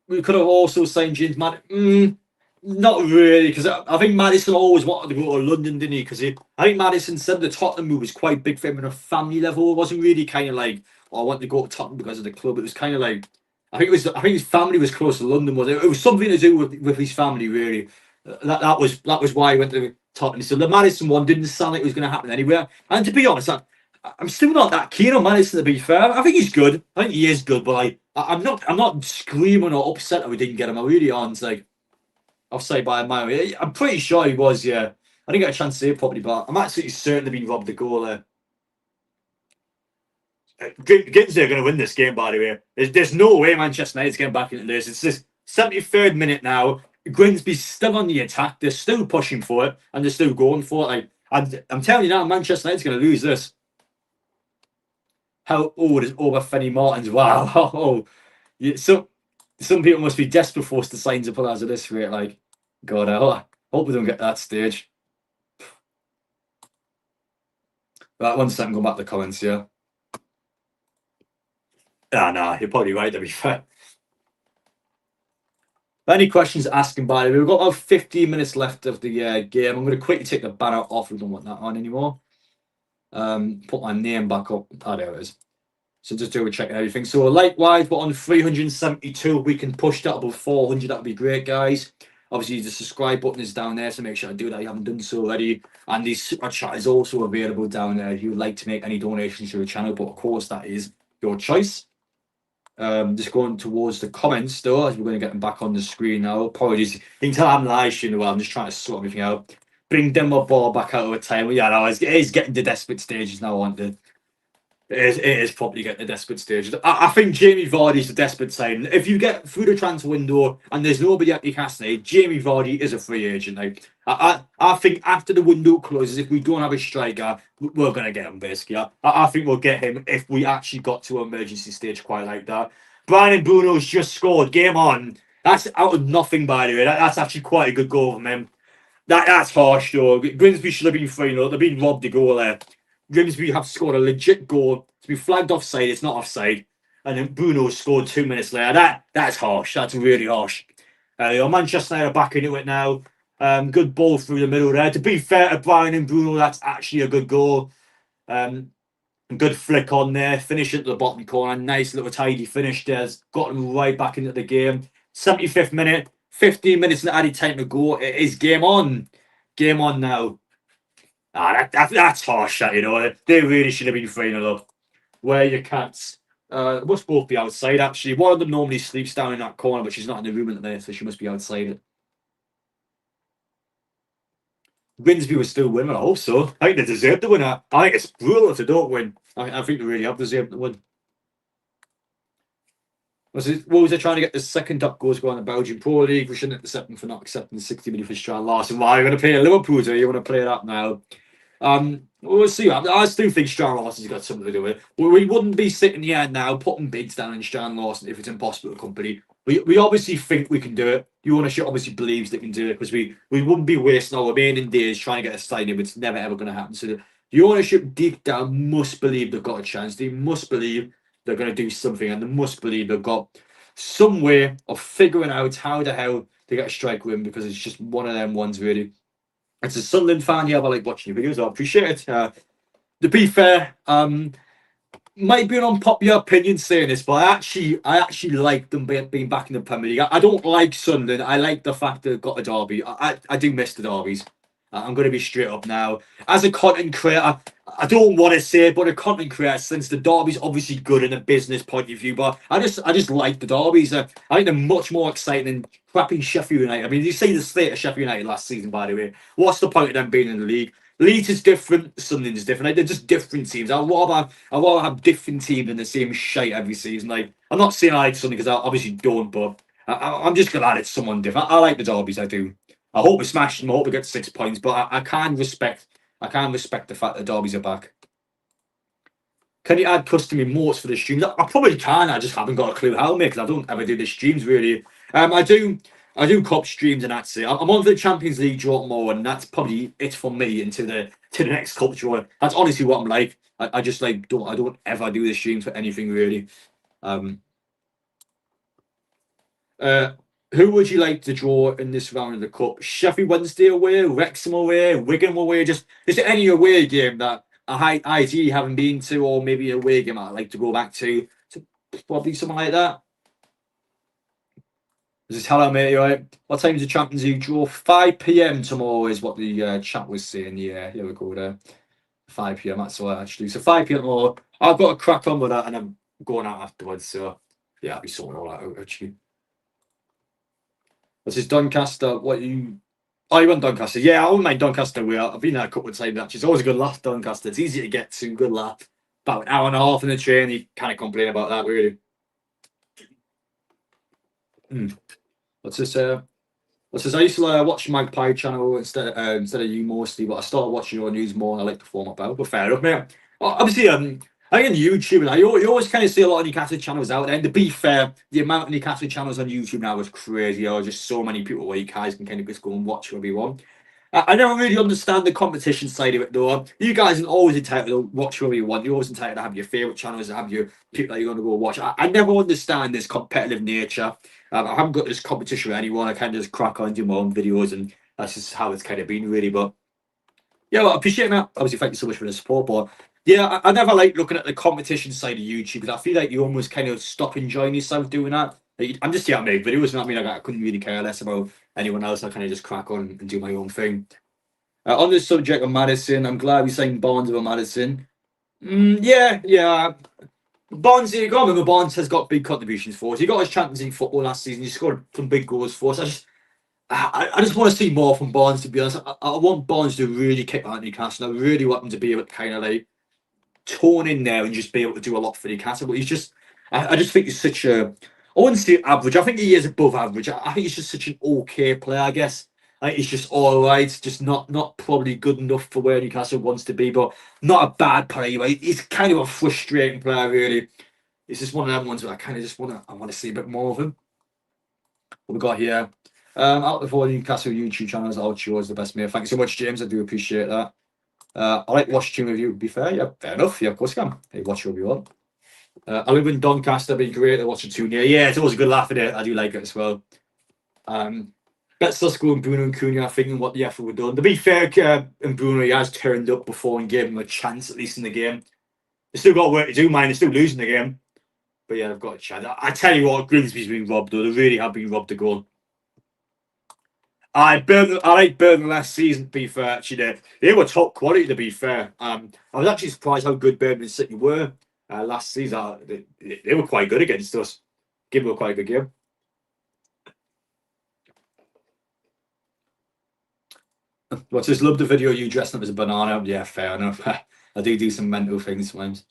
We could have also signed James Madison. Not really, because I think Madison always wanted to go to London, didn't he? Because I think Madison said the Tottenham move was quite big for him on a family level. It wasn't really kind of like, oh, I want to go to Tottenham because of the club. It was kind of like, I think his family was close to London. Was it? It was something to do with his family, really. That was why he went to Tottenham. So the Madison one didn't sound like it was going to happen anywhere. And to be honest, I'm still not that keen on Madison. To be fair, I think he's good. I think he is good, but I'm not screaming or upset that we didn't get him. I really aren't. Like, offside by a mile. I'm pretty sure he was. Yeah, I didn't get a chance to see it properly, but I'm absolutely certain they've been robbed the goal there. Gins are going to win this game, by the way. There's no way Manchester United's getting back into this. It's this 73rd minute now. Grimsby's still on the attack. They're still pushing for it, and they're still going for it. Like, I'm telling you now, Manchester United's going to lose this. How old is over Fenny Martins? Wow. Oh, yeah, some people must be desperate for us to sign to pull out of this rate. Like, God, I hope we don't get that stage. Right, 1 second, go back to the comments, yeah. Nah, you're probably right, to be fair. Any questions, asking, by the way. We've got about 15 minutes left of the game. I'm going to quickly take the banner off. We don't want that on anymore. Put my name back up. Oh, there it is. So just do a check and everything. So likewise, we're on 372. We can push that above 400. That would be great, guys. Obviously, the subscribe button is down there, so make sure to do that if you haven't done so already. And the super chat is also available down there if you would like to make any donations to the channel. But of course, that is your choice. Just going towards the comments though, as we're going to get them back on the screen now. Apologies, you can tell I'm live streaming well. I'm just trying to sort everything out. Bring Denver ball back out over time. Yeah, no, it is getting to desperate stages now, aren't it? It is probably getting to desperate stages. I think Jamie Vardy's the desperate sign. If you get through the transfer window and there's nobody at Newcastle, Jamie Vardy is a free agent. Like, I think after the window closes, if we don't have a striker, we're going to get him basically. I think we'll get him if we actually got to an emergency stage quite like that. Brian Bruno's just scored. Game on. That's out of nothing, by the way. That's actually quite a good goal from him. That's harsh, though. Grimsby should have been 3-0. They've been robbed a goal there. Grimsby have scored a legit goal to be flagged offside. It's not offside, and then Bruno scored 2 minutes later. That's harsh. That's really harsh. Manchester United are back into it now. Good ball through the middle there. To be fair to Brian and Bruno, that's actually a good goal. Good flick on there. Finish at the bottom corner. Nice little tidy finish there. Got them right back into the game. 75th minute. 15 minutes and added time to go. It is game on. Game on now. That's harsh, you know. They really should have been 3-0 up. Where your cats? Must both be outside, actually. One of them normally sleeps down in that corner, but she's not in the room at the minute, so she must be outside. Grimsby was still winning, I hope so. I think they deserve the win. I think it's brutal if they don't win. I think they really have deserved the win. What was they trying to get the second top goal scorer in the Belgian Pro League? We shouldn't accept them for not accepting the 60 million for Strand Larsen. Why are you going to play Liverpool? Do you want to play that now? We'll see. I still think Strand Larsen's got something to do with it. We wouldn't be sitting here now putting bids down in Strand Larsen if it's impossible to company. We obviously think we can do it. The ownership obviously believes they can do it because we wouldn't be wasting our remaining days trying to get a stadium. It's never ever going to happen. So the ownership deep down must believe they've got a chance. They must believe they're going to do something, and they must believe they've got some way of figuring out how the hell to get a strike win, because it's just one of them ones really. As a Sunderland fan, yeah, I like watching your videos. I appreciate it. To be fair, might be an unpopular opinion saying this, but I actually like them being back in the Premier League. I don't like Sunderland. I like the fact they've got a derby. I do miss the derbies. I'm going to be straight up now. As a content creator, I don't want to say it, but a content creator, since the derby's obviously good in a business point of view, but I just like the derbies. I think they're much more exciting than crapping Sheffield United. I mean, you see the state of Sheffield United last season, by the way. What's the point of them being in the league? Leeds is different, Sunderland is different. Like, they're just different teams. I'd rather have different teams than the same shite every season. Like, I'm not saying I like Sunderland because I obviously don't, but I'm just glad it's someone different. I like the derbies, I do. I hope we smash them. I hope we get 6 points, but I can't respect the fact that derbies are back. Can you add custom emotes for the streams? I probably can. I just haven't got a clue how, mate, because I don't ever do the streams really. I do cup streams, and that's it. I'm on the Champions League draw tomorrow, and that's probably it for me into the next cup draw. That's honestly what I'm like. I just like don't ever do the streams for anything really. Um, uh, who would you like to draw in this round of the cup? Sheffield Wednesday away, Wrexham away, Wigan away, just any away game that I ideally haven't been to, or maybe a away game I'd like to go back to. So probably something like that. This is hello, mate. You all right? What time's the Champions League draw? 5 p.m. tomorrow is what the chat was saying. Yeah, here we go there. 5 p.m. That's all actually. So 5 p.m. tomorrow. I've got to crack on with that, and I'm going out afterwards. So yeah, I'll be sorting all that out actually. This is Doncaster. What you? Oh, you want Doncaster? Yeah, I wouldn't mind Doncaster. I've been there a couple of times actually. It's always a good laugh, Doncaster. It's easy to get to, good laugh. About an hour and a half in the train. You can't complain about that, really. What's this? I used to watch Magpie channel instead of you mostly, but I started watching your news more, and I like the format better. But fair enough, mate. Obviously, I think on YouTube, and you always kind of see a lot of Newcastle channels out there. And to be fair, the amount of Newcastle channels on YouTube now is crazy. There are just so many people where you guys can kind of just go and watch whatever you want. I never really understand the competition side of it, though. You guys are always entitled to watch whatever you want. You're always entitled to have your favourite channels, to have your people that you're going to go watch. I never understand this competitive nature. I haven't got this competition with anyone. I kind of just crack on, do my own videos, and that's just how it's kind of been, really. But yeah, well, I appreciate that. Obviously, thank you so much for the support. But yeah, I never like looking at the competition side of YouTube, because I feel like you almost kind of stop enjoying yourself doing that. Like, I'm just here to make videos, you know what I mean? I couldn't really care less about anyone else. I kind of just crack on and do my own thing. On the subject of Madison, I'm glad we signed Barnes over Madison. Yeah. Barnes, you got to remember, Barnes has got big contributions for us. He got his Champions League football last season. He scored some big goals for us. I just want to see more from Barnes, to be honest. I want Barnes to really kick out Newcastle. I really want him to be able to kind of like tone in there and just be able to do a lot for Newcastle. But he's just, I just think he's such a, I wouldn't say average. I think he is above average. I think he's just such an okay player, I guess. I think he's just all right, just not probably good enough for where Newcastle wants to be, but not a bad player. He's kind of a frustrating player, really. It's just one of them ones where I kind of just want to see a bit more of him. What we got here? Out of all Newcastle YouTube channels, I'll choose the best, mate. Thanks so much, James. I do appreciate that. I like watching with you, to be fair. Yeah, fair enough. Yeah, of course you can. Hey, watch whoever you want. I live in Doncaster. It'd be great to watch a tune here. Yeah, it's always a good laugh at it. I do like it as well. Betsusko and Bruno and Cunha are thinking what the effort were done. To be fair, and Bruno, he has turned up before and gave him a chance, at least in the game. They still got work to do, man. They're still losing the game. But yeah, they've got a chance. I tell you what, Grimsby's been robbed, though. They really have been robbed a goal. I like Birmingham last season, to be fair, actually. They were top quality, to be fair. I was actually surprised how good Birmingham City were last season. They were quite good against us. Give them a quite good game. What's this? Love the video you dressing up as a banana. Yeah, fair enough. I do some mental things sometimes.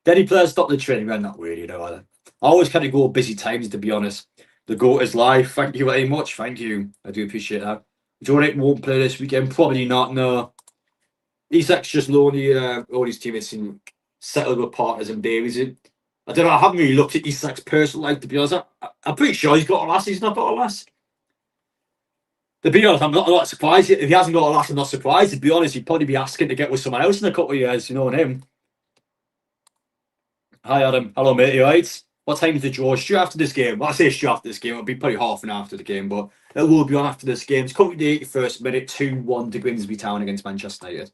Did any players stop the training? Well, not really, though. I always kind of go busy times, to be honest. The GOAT is live. Thank you very much. Thank you. I do appreciate that. Jordan won't play this weekend. Probably not, no. Isak's just lonely. All his teammates seem settled with partners and babies. I don't know. I haven't really looked at Isak's personal life, to be honest. I'm pretty sure he's got a lass. He's not got a lass. To be honest, I'm not surprised. If he hasn't got a lass, I'm not surprised. To be honest, he'd probably be asking to get with someone else in a couple of years. You know what I mean? Hi, Adam. Hello, mate. You right? What time is the draw? Straight after this game. Well, I say straight after this game. It'll be probably half an hour after the game, but it will be on after this game. It's currently the 81st minute, 2-1 to Grimsby Town against Manchester United.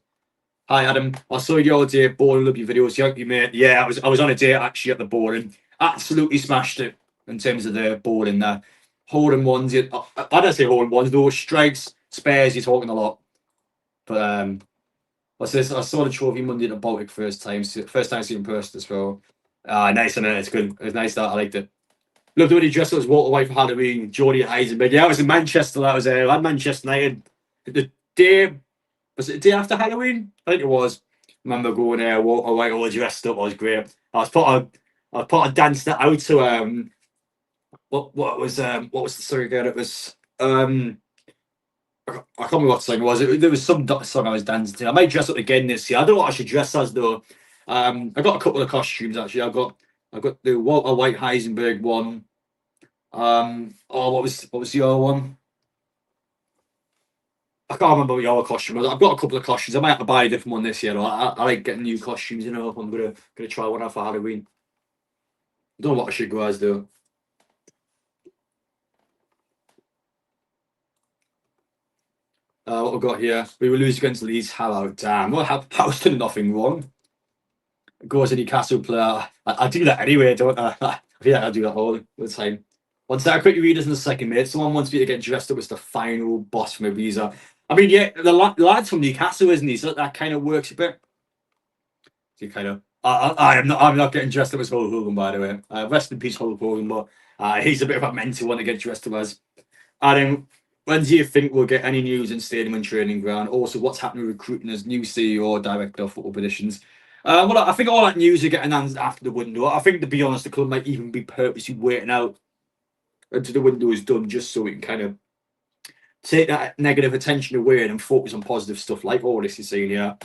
Hi, Adam. I saw you all day bowling. Love your videos. You, mate. Yeah, I was on a date actually at the bowling. Absolutely smashed it in terms of the bowling there. Holding ones. I don't say holding ones. Those strikes, spares. You're talking a lot. But what's this? I saw the trophy Monday at the Baltic first time seeing in person as well. Nice, and it's good. It was nice that I liked it. Loved when he dressed up as Walter White for Halloween. Jodie Heisenberg. Yeah, I was in Manchester. That was I had Manchester United the day. Was it the day after Halloween? I think it was. I remember going there, Walter White all dressed up. It was great. I was part of dancing out to what was the song again? It was I can't remember what song it was. There was some song I was dancing to. I might dress up again this year. I don't know what I should dress as though. I got a couple of costumes actually. I got the Walter White Heisenberg one. What was the other one? I can't remember what the other costume was. I've got a couple of costumes. I might have to buy a different one this year. I like getting new costumes. You know, if I'm gonna try one out for Halloween. I don't know what I should go as though. What we've got here? We will lose against Leeds. Hello, damn. Well, how's done nothing wrong? Goes to Newcastle player. I do that anyway, don't I? I do that all the time. One sec, quickly read this in a second, mate. Someone wants me to get dressed up as the final boss from Ibiza. I mean, yeah, the lad's from Newcastle, isn't he? So that kind of works a bit. So kind of. I'm not getting dressed up as Hulk Hogan, by the way. Rest in peace, Hulk Hogan. But he's a bit of a mental one to get dressed up as. Adam, when do you think we'll get any news in stadium and training ground? Also, what's happening with recruiting as new CEO, director of football positions? Well, I think all that news are getting announced after the window. I think, to be honest, the club might even be purposely waiting out until the window is done, just so we can kind of take that negative attention away and focus on positive stuff like all this you're seeing here.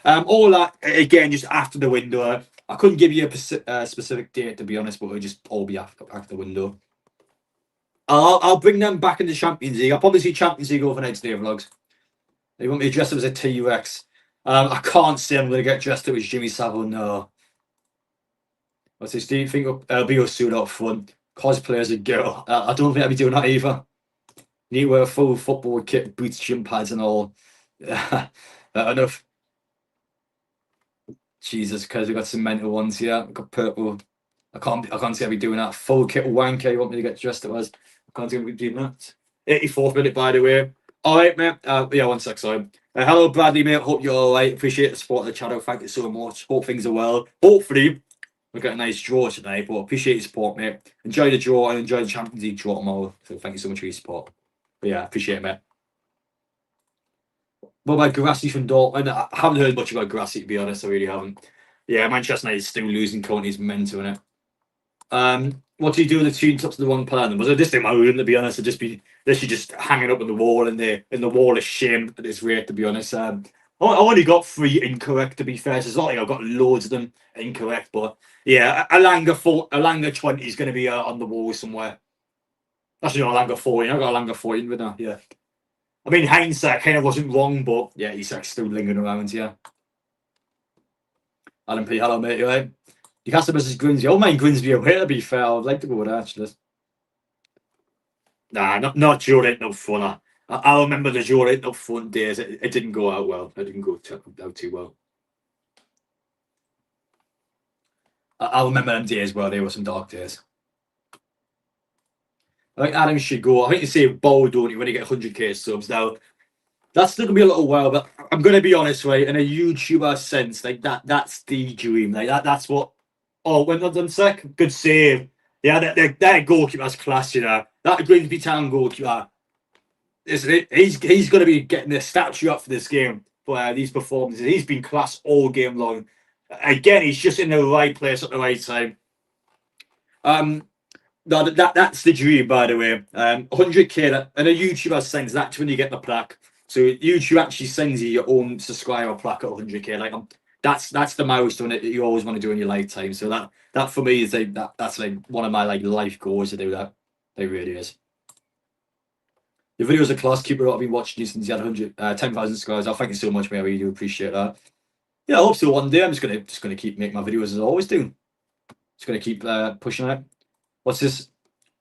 All that again, just after the window. I couldn't give you a specific date, to be honest, but it'll just all be after the window. I'll bring them back in the Champions League. I'll probably see Champions League over next day vlogs. They want me to dress up as a T-Rex. I can't say I'm going to get dressed up as Jimmy Savile, no. What's this? Do you think it'll be a suit up front? Cosplay as a girl? I don't think I'll be doing that either. You need to wear a full football kit, boots, shin pads and all. Enough. Jesus, because we've got some mental ones here. We've got purple. I can't see I'll be doing that. Full kit wanker, you want me to get dressed up as? I can't see I'll be doing that. 84th minute, by the way. All right, mate. Yeah, 1 sec, sorry. Hello, Bradley, mate. Hope you're all right. Appreciate the support of the channel. Thank you so much. Hope things are well. Hopefully, we'll get a nice draw tonight, but appreciate your support, mate. Enjoy the draw and enjoy the Champions League draw tomorrow. So thank you so much for your support. But yeah, appreciate it, mate. What about Grassi from Dortmund? I haven't heard much about Grassi, to be honest. I really haven't. Yeah, Manchester United is still losing. Conte's mental, innit? What do you do with the tunes up to the wrong plan? Was it this thing? I wouldn't, to be honest. I'd just be literally just hanging up on the wall in the wall of shame at this rate, to be honest. I only got 3 incorrect, to be fair. So it's not like I've got loads of them incorrect, but yeah, Alanga 20 is going to be on the wall somewhere. Actually, not Alanga 14. I got Alanga 14 with that. Yeah. I mean, hindsight kind of wasn't wrong, but yeah, he's like still lingering around. Yeah. Alan P. Hello, mate. You right? Newcastle versus Grimsby. I don't mind Grimsby away, to be fair. I'd like to go with that, actually. Nah, not during no fun. I remember the during no fun days. It didn't go out well. It didn't go out too well. I remember them days where there were some dark days. I think Adam should go. I think you say bowl, don't you, when you get 100k subs. Now, that's still gonna be a little while, but I'm gonna be honest, right? In a YouTuber sense, like that's the dream. Like that's what. Oh, when not done sec, good save. Yeah, that goalkeeper's class, you know. That Grimsby Town goalkeeper, he's gonna be getting a statue up for this game for these performances. He's been class all game long. Again, he's just in the right place at the right time. No, that's the dream, by the way. 100k, and a YouTuber sends that's when you get the plaque. So YouTube actually sends you your own subscriber plaque at 100k. Like that's the milestone that you always want to do in your lifetime. So that for me is like that's like one of my like life goals to do that. It really is. Your videos are class. Keep it up. I've been watching you since you had 10,000 subscribers. I thank you so much, mate. I really do appreciate that. Yeah, I hope so one day. I'm just gonna keep making my videos as I always do. Just gonna keep pushing it. What's this?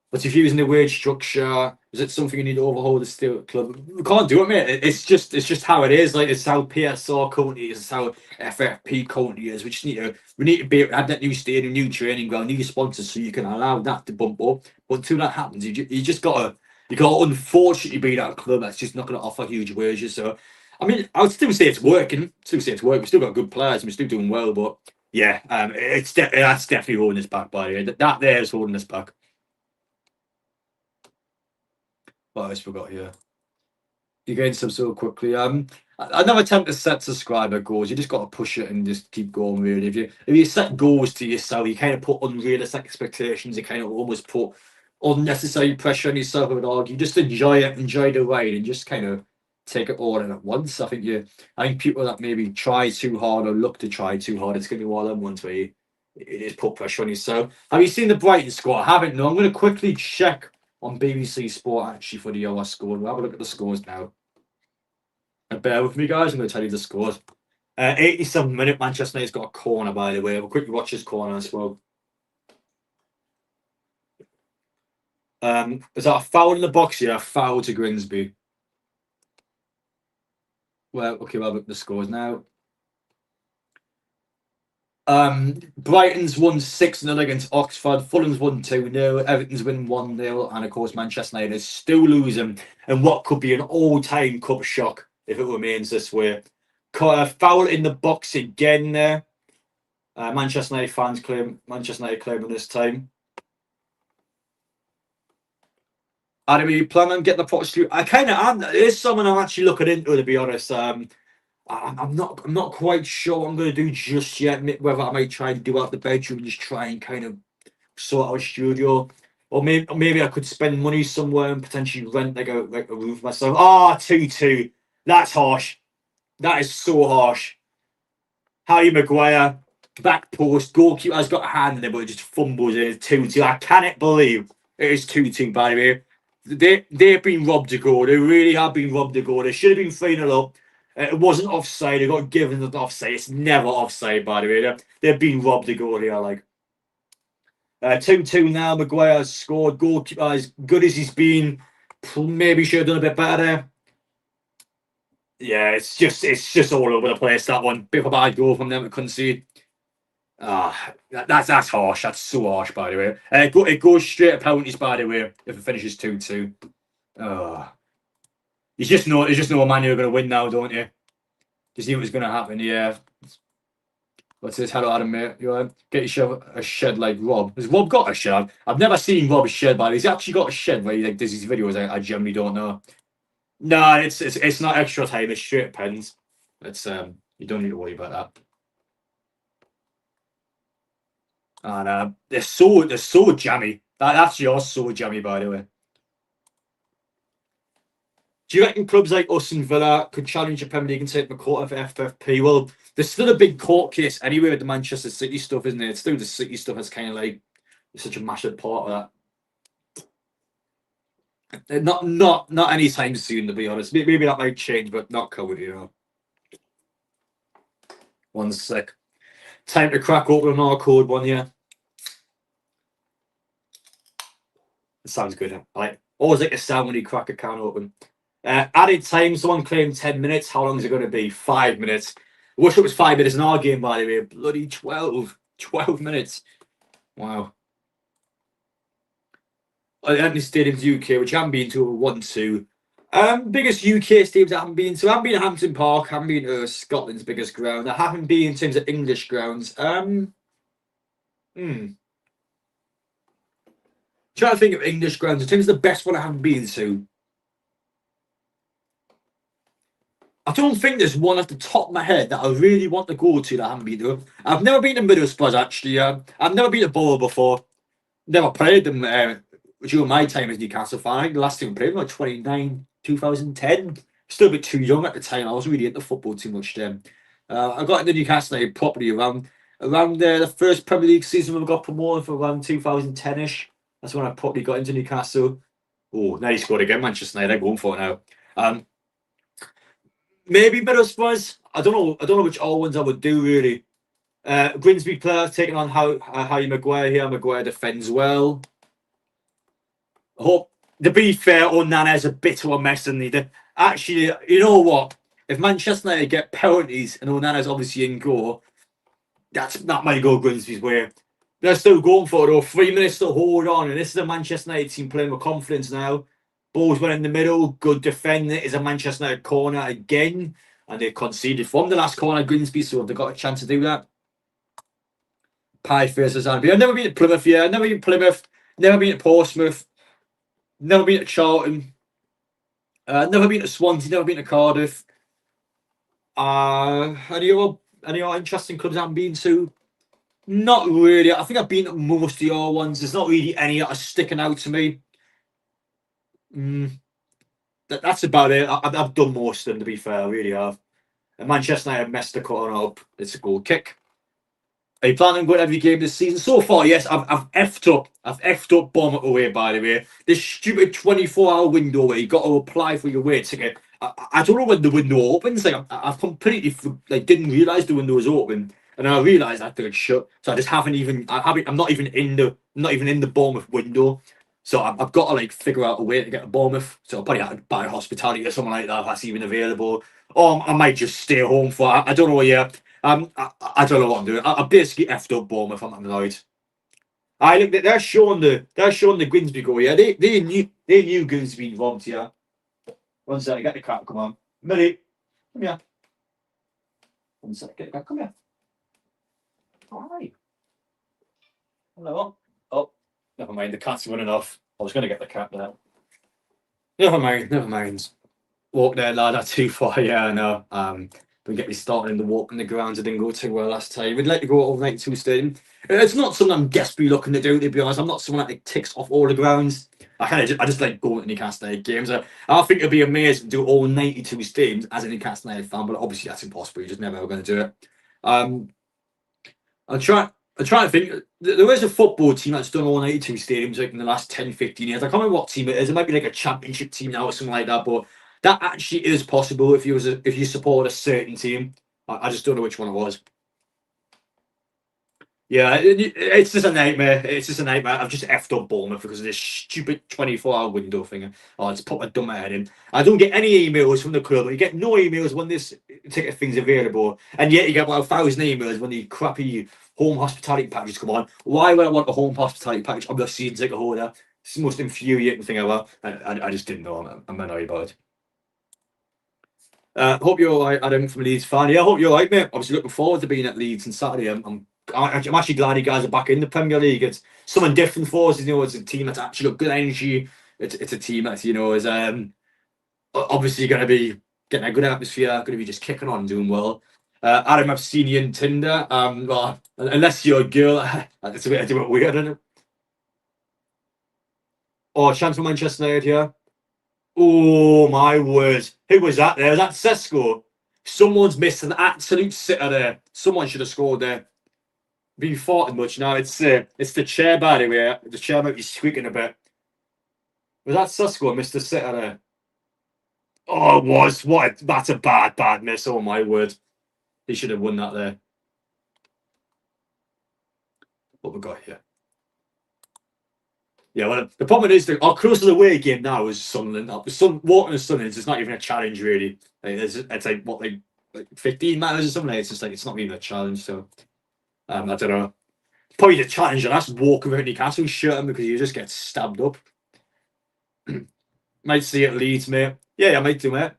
What's your views in the wage structure? Is it something you need to overhaul the steel club? We can't do it, mate. It's just how it is. Like it's how PSR currently is. It's how FFP currently is. We need to have that new stadium, new training ground, new sponsors, so you can allow that to bump up. But until that happens, you just gotta unfortunately be that club that's just not gonna offer huge wages. So, I mean, I would still say it's working. Still say it's working. We still got good players. We're still doing well, but yeah, that's definitely holding us back. By the way, that there is holding us back. What else forgot here? You're getting some so quickly. I never attempt to set subscriber goals. You just got to push it and just keep going. Really, if you set goals to yourself, you kind of put unrealistic expectations. You kind of almost put unnecessary pressure on yourself. I would argue. Just enjoy it, enjoy the ride, and just kind of take it all in at once. I think people that maybe try too hard or look to try too hard, it's going to be one of them ones where it is put pressure on yourself. Have you seen the Brighton score? I haven't. No, I'm going to quickly check on BBC Sport actually for the OS score. We'll have a look at the scores now. And bear with me, guys. I'm going to tell you the scores. 87th minute, Manchester United's got a corner, by the way. We'll quickly watch this corner as well. Is that a foul in the box? Yeah, a foul to Grimsby. Well, okay, we'll have a look at the scores now. Brighton's won 6-0 against Oxford. Fulham's won 2-0. Everton's won 1-0. And of course, Manchester United is still losing in what could be an all-time cup shock if it remains this way. Foul in the box again there. Manchester United fans claiming this time. Adam, are you planning on getting the pot through? I kind of am. It is someone I'm actually looking into, to be honest. I'm not quite sure what I'm going to do just yet. Whether I might try and do out the bedroom, just try and kind of sort out a studio, or maybe I could spend money somewhere and potentially rent like a room for myself. 2-2. That's harsh. That is so harsh. Harry Maguire, back post, goalkeeper's got a hand in it, but it just fumbles in. It's 2-2. I cannot believe it is 2-2, by the way. They've been robbed a goal. They really have been robbed a goal. They should have been 3-0 up. It wasn't offside. They got given the offside. It's never offside, by the way. They've been robbed a goal here. Like 2-2 now. Maguire has scored. Goalkeeper, as good as he's been, maybe should have done a bit better there. Yeah, it's just all over the place, that one. Bit of a bad goal from them to concede. That's harsh. That's so harsh, by the way. It goes straight to penalties, by the way, if it finishes 2-2. You just know Man U are going to win now, don't you? Just knew it was going to happen, yeah. What's this? Hello, Adam, mate. You get yourself a shed like Rob. Has Rob got a shed? I've never seen Rob's shed, by the way. He's actually got a shed where he does his videos. I generally don't know. No, it's not extra time. It's straight pens. It's you don't need to worry about that. And they're so jammy. That's just so jammy, by the way. Do you reckon clubs like us and Villa could challenge the Premier League and take the court of FFP? Well, there's still a big court case anyway with the Manchester City stuff, isn't it? It's still the City stuff that's kind of like such a massive part of that. Not anytime soon, to be honest. Maybe that might change, but not currently, you know. 1 sec. Time to crack open an R-code one, yeah. It sounds good. Always like a sound when you crack a can open. Added time, someone claimed 10 minutes. How long is it going to be? 5 minutes. I wish it was 5 minutes in our game, by the way. Bloody 12 minutes. Wow. Anthony Stadium's UK, which I haven't been to, 1-2. Biggest UK stadiums I haven't been to. I haven't been to Hampton Park. I haven't been to Scotland's biggest ground. I haven't been in terms of English grounds. Trying to think of English grounds. In terms of the best one I haven't been to, I don't think there's one at the top of my head that I really want to go to that I haven't been to. I've never been to Middlesbrough, actually. I've never been to Borough before. Never played them during my time as Newcastle fan. I think the last time I played was like 2010. Still a bit too young at the time. I wasn't really into football too much then. I got into Newcastle United properly around the first Premier League season when we got promoted for around 2010-ish. That's when I probably got into Newcastle. Oh, now he scored again, Manchester United. They're going for it now. Maybe Middlesbrough. I don't know which all ones I would do really. Grimsby player taking on Harry Maguire here. Maguire defends well. I hope, to be fair, Onana's a bit of a mess, and he did. Actually, you know what? If Manchester United get penalties and Onana's obviously in goal, that might go Grimsby's way. They're still going for it though. 3 minutes to hold on, and this is a Manchester United team playing with confidence now. Ball's went in the middle. Good defending. It is a Manchester United corner again, and they've conceded from the last corner, Grimsby, so they've got a chance to do that. Pie faces I've never been to Plymouth yet. I've never been to Plymouth. Never been to Portsmouth. Never been to Charlton. Never been to Swansea. Never been to Cardiff. Any other interesting clubs I haven't been to? Not really. I think I've been to most of your ones. There's not really any that are sticking out to me. that's about it. I've done most of them, to be fair. I really have. And Manchester United messed the corner up. It's a goal kick. Are you planning on going every game this season? So far, yes. I've effed up. I've effed up Bournemouth away, by the way. This stupid 24-hour window where you got to apply for your away ticket. I don't know when the window opens. Like I've completely didn't realise the window was open, and then I realised I it's shut. So I just haven't even. I'm not even in the Bournemouth window. So I've got to like figure out a way to get to Bournemouth. So I'll probably have to buy hospitality or something like that if that's even available. Or I might just stay home for. I don't know yet. I don't know what I'm doing. I basically effed up Bournemouth. I'm annoyed. I look. They're showing the Grimsby goal. Yeah, they knew Grimsby involved. Yeah. One second, get the cat. Come on, Millie, come here. One second, get the cat. Come here. Hi. Hello. Oh, never mind. The cat's running off. I was going to get the cat now. Never mind. Never mind. Walk there, lad. That's too far. Yeah, I know. Don't get me started in the walk on the grounds. I didn't go too well last time. We'd like to go over 92 stadium. It's not something I'm desperately looking to do, to be honest. I'm not someone that like, ticks off all the grounds. I just like going to Newcastle United games. I think it'd be amazing to do all 92 stadiums as a Newcastle United fan, but obviously that's impossible. You're just never going to do it. I'm trying to think. There is a football team that's done all 92 stadiums like in the last 10, 15 years. I can't remember what team it is. It might be like a championship team now or something like that, but that actually is possible if you support a certain team. I just don't know which one it was. Yeah, it's just a nightmare. It's just a nightmare. I've just effed up Bournemouth because of this stupid 24-hour window thing. Oh, it's put my dumb head in. I don't get any emails from the club. You get no emails when this ticket thing's available, and yet you get about 1,000 emails when the crappy home hospitality packages come on. Why would I want a home hospitality package? I'm not seeing ticket holder. It's the most infuriating thing ever. I just didn't know. I'm annoyed about it. Hope you're all right, Adam from Leeds fan. Yeah, I hope you're all right, mate. Obviously looking forward to being at Leeds on Saturday. I'm actually glad you guys are back in the Premier League. It's something different for us. You know, it's a team that's actually got good energy. It's a team that's is obviously going to be getting a good atmosphere. Going to be just kicking on, doing well. Adam, I've seen you in Tinder. Well, unless you're a girl, it's a bit weird, isn't it? Oh, chance for Manchester United here. Oh my word! Who was that? There was that Sesko. Someone's missed an absolute sitter there. Someone should have scored there. Been farting much now. It's the chair, by the way. The chair might be squeaking a bit. Was that Sesko, Mr. Sitter there? Oh, it was. That's a bad miss. Oh my word! He should have won that there. What we got here? Yeah, well, the problem is that our closest away game now is Sunderland. Walking to Sunderland is not even a challenge, really. It's like, what, like 15 miles or something? It's just like, it's not even a challenge, so I don't know. Probably the challenge, and that's walk around Newcastle shirt because you just get stabbed up. Might see it Leeds, mate. Yeah, I might do, mate.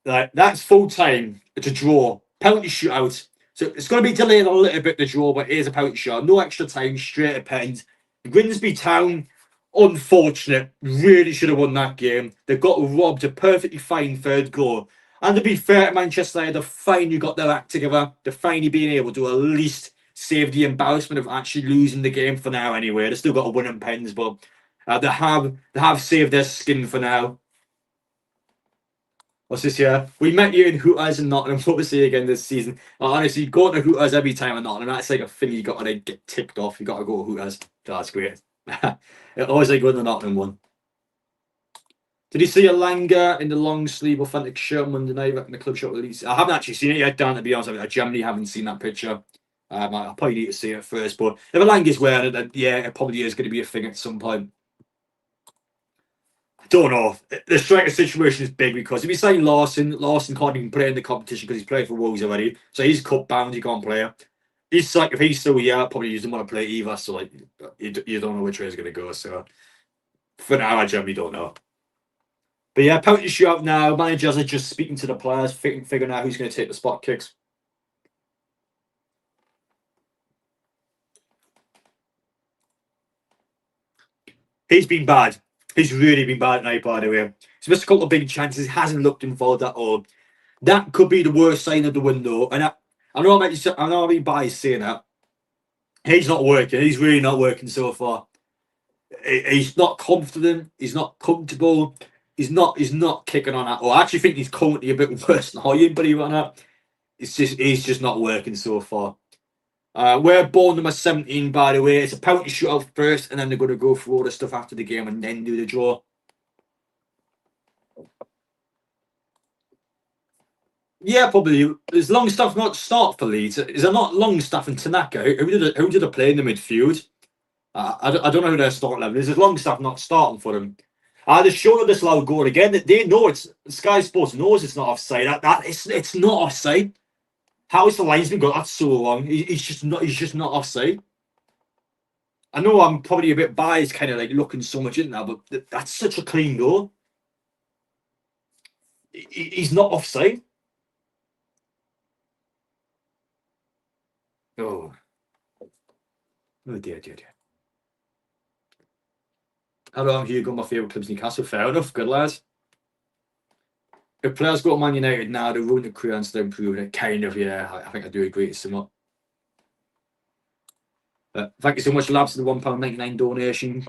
Like, that's full time to draw. Penalty shootout. So it's going to be delayed a little bit, the draw, but it is a penalty shootout. No extra time, straight at pens. Grimsby Town, unfortunate. Really should have won that game. They got robbed a perfectly fine third goal. And to be fair to Manchester United, they're finally got their act together. They're finally being able to at least save the embarrassment of actually losing the game for now anyway. They've still got to win in pens, but they have saved their skin for now. What's this here? We met you in Hooters and Nottingham. What we see again this season. Honestly, go to Hooters every time in Nottingham. That's like a thing you got to like, get ticked off. You got to go to Hooters. That's great. I always like going to the Nottingham one. Did you see a Langer in the long sleeve authentic shirt Monday night in the club shop release? I haven't actually seen it yet, Dan, to be honest. I genuinely haven't seen that picture. I probably need to see it first. But if a Langer's wearing it, then yeah, it probably is going to be a thing at some point. Don't know. The striker situation is big because if you sign Lawson can't even play in the competition because he's played for Wolves already. So he's cup bound, he can't play. He's like, if he's still here, probably he doesn't want to play either. So like, you don't know which way he's going to go. So for now, I generally don't know. But yeah, penalty shootout now. Managers are just speaking to the players, figuring out who's going to take the spot kicks. He's been bad. He's really been bad tonight, by the way. He's missed a couple of big chances. Hasn't looked involved at all. That could be the worst sign of the window. And I know I'm being biased saying that. He's not working. He's really not working so far. He's not confident. He's not comfortable. he's not kicking on at all. I actually think he's currently a bit worse than Hoying, believe it or not. He's just not working so far. We're ball number 17, by the way. It's a penalty shootout first, and then they're going to go through all the stuff after the game and then do the draw. Yeah, probably. Is Longstaff not start for Leeds? Is there not Longstaff and Tanaka? Who did they play in the midfield? I don't know who their start level is. Is Longstaff not starting for them? They're sure this loud goal again. They know it's Sky Sports knows it's not offside. It's not offside. How is the linesman got that so long? He's just not offside. I know I'm probably a bit biased, kind of like looking so much in there, but that's such a clean goal. He's not offside. Oh, dear. Hello, I'm Hugo. My favourite club's Newcastle. Fair enough. Good lads. If players go to Man United now, they're ruining the career instead of improving it. Kind of, yeah. I think I do agree with somewhat. Thank you so much, lads, for the £1.99 donation.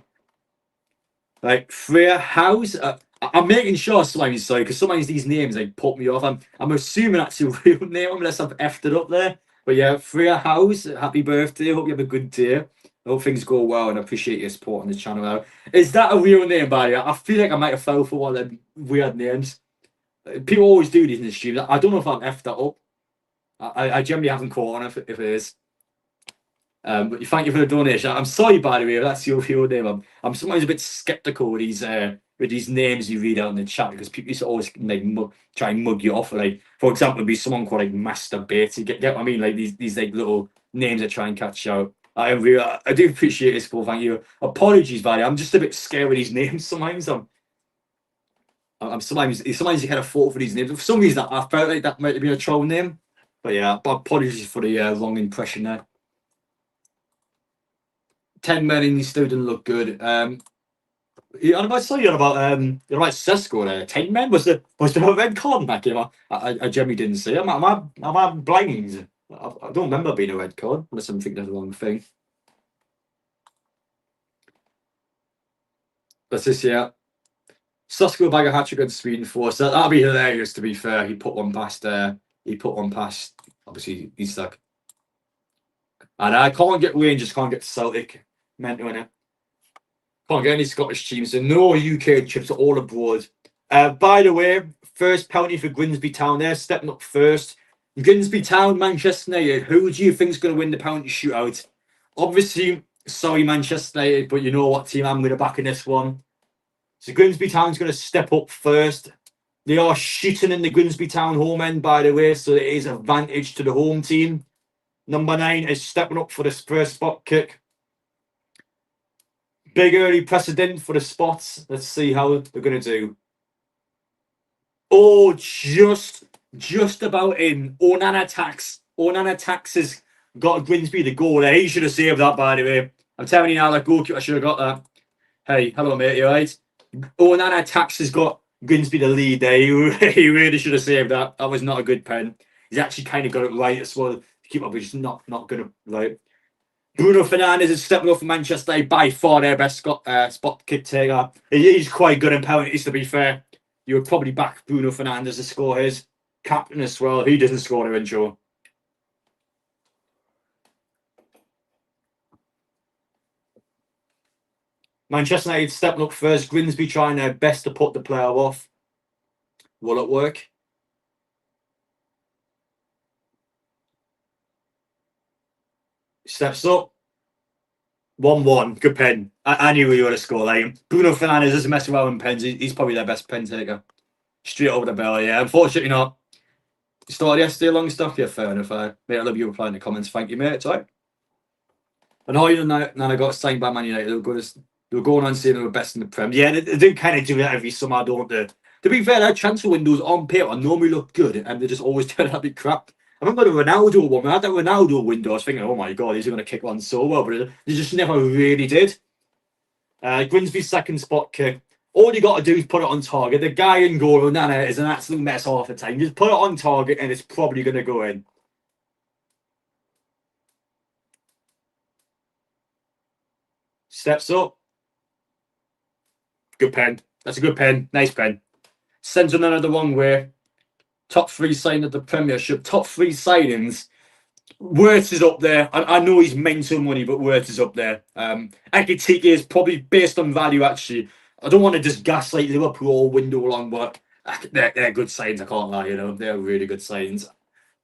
Like Freya House. I'm making sure sometimes, sorry, because sometimes these names like put me off. I'm assuming that's your real name unless I've effed it up there. But yeah, Freya House, happy birthday. Hope you have a good day. I hope things go well and I appreciate your support on the channel out. Is that a real name, by the way? I feel like I might have fell for one of them weird names. People always do these in the stream. I don't know if I've effed that up. I generally haven't caught on if it is. But thank you for the donation. I'm sorry, by the way, if that's your real name. I'm sometimes a bit skeptical with these names you read out in the chat because people used to always like try and mug you off. Like, for example, it'd be someone called like Master Bates. Get what I mean? Like these like little names that try and catch you out. I do appreciate this, Paul. Thank you. Apologies, Barry. I'm just a bit scared with these names sometimes. I'm sometimes you kind of fall for these names. For some reason, I felt like that might have been a troll name. But yeah, apologies for the wrong impression there. 10 men in still didn't look good. And I saw you about Sesko there. 10 men was there a red card in that game? I generally didn't see. Am I blind? I don't remember being a red card unless I'm thinking of the wrong thing. But this yeah. Sesko bag a hat trick against Sweden for so that'd be hilarious to be fair. He put one past obviously he's stuck. And I can't get Rangers, can't get Celtic. Meant to win it. Can't get any Scottish teams, so no UK trips are all abroad. By the way, first penalty for Grimsby Town there, stepping up first. Grimsby Town, Manchester United. Who do you think is going to win the penalty shootout? Obviously, sorry, Manchester United, but you know what team I'm going to back in this one. So Grimsby Town's going to step up first. They are shooting in the Grimsby Town home end, by the way, so it is advantage to the home team. Number 9 is stepping up for this first spot kick. Big early precedent for the spots. Let's see how they're going to do. Oh, just about in. Onana Tax has got Grimsby the goal there. He should have saved that, by the way. I'm telling you now, that goalkeeper should have got that. Hey, hello, mate. You right? Onana Tax has got Grimsby the lead there. He really should have saved that. That was not a good pen. He's actually kind of got it right as well. The keeper was just not going to right. Bruno Fernandes is stepping up for Manchester United, by far their best spot kick taker. He's quite good in penalties, to be fair. You would probably back Bruno Fernandes to score his. Captain as well. He doesn't score the intro. Manchester United stepping up first. Grimsby trying their best to put the player off. Will it work? Steps up. 1-1. Good pen. I knew we were going to score. Like, Bruno Fernandes doesn't mess around with pens. He's probably their best pen taker. Straight over the bell, yeah. Unfortunately not. You started yesterday, long stuff? Yeah, fair enough. Mate, I love you replying to comments. Thank you, mate. It's all right. And all you know, I got signed by Man United. They were going on saying they were best in the Prem. Yeah, they do kind of do that every summer, don't they? To be fair, their transfer windows on paper normally look good, and they just always turn out to be crap. I remember the Ronaldo one. When I had that Ronaldo window, I was thinking, oh my god, these are going to kick on so well, but they just never really did. Grimsby's second spot kick. All you got to do is put it on target. The guy in goal, Onana, is an absolute mess half the time. Just put it on target, and it's probably going to go in. Steps up. Good pen. That's a good pen. Nice pen. Sends Onana the wrong way. Top 3 signing of the Premiership. Top 3 signings. Wirtz is up there. I know he's mental money, but Wirtz is up there. Ekitike is probably based on value, actually. I don't want to just gaslight Liverpool all window long, but they're good signs. I can't lie, they're really good signs.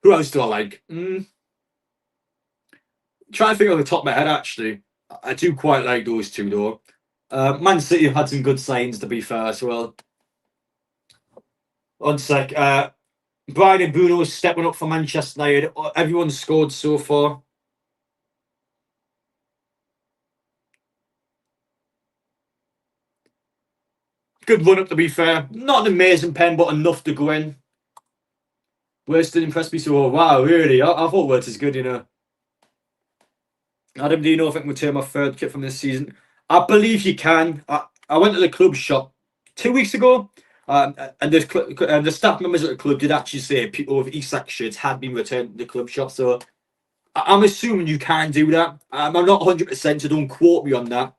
Who else do I like? Trying to think off the top of my head, actually. I do quite like those two, though. Man City have had some good signs, to be fair, as well. One sec. Brian and Bruno is stepping up for Manchester United. Everyone's scored so far. Good run up, to be fair. Not an amazing pen, but enough to go in. Wirtz did impress me so. Wow, really? I thought Wirtz is good, Adam, do you know if I can return my third kit from this season? I believe you can. I went to the club shop 2 weeks ago, and the staff members at the club did actually say people with Isak shirts had been returned to the club shop. So I'm assuming you can do that. I'm not 100%, so don't quote me on that.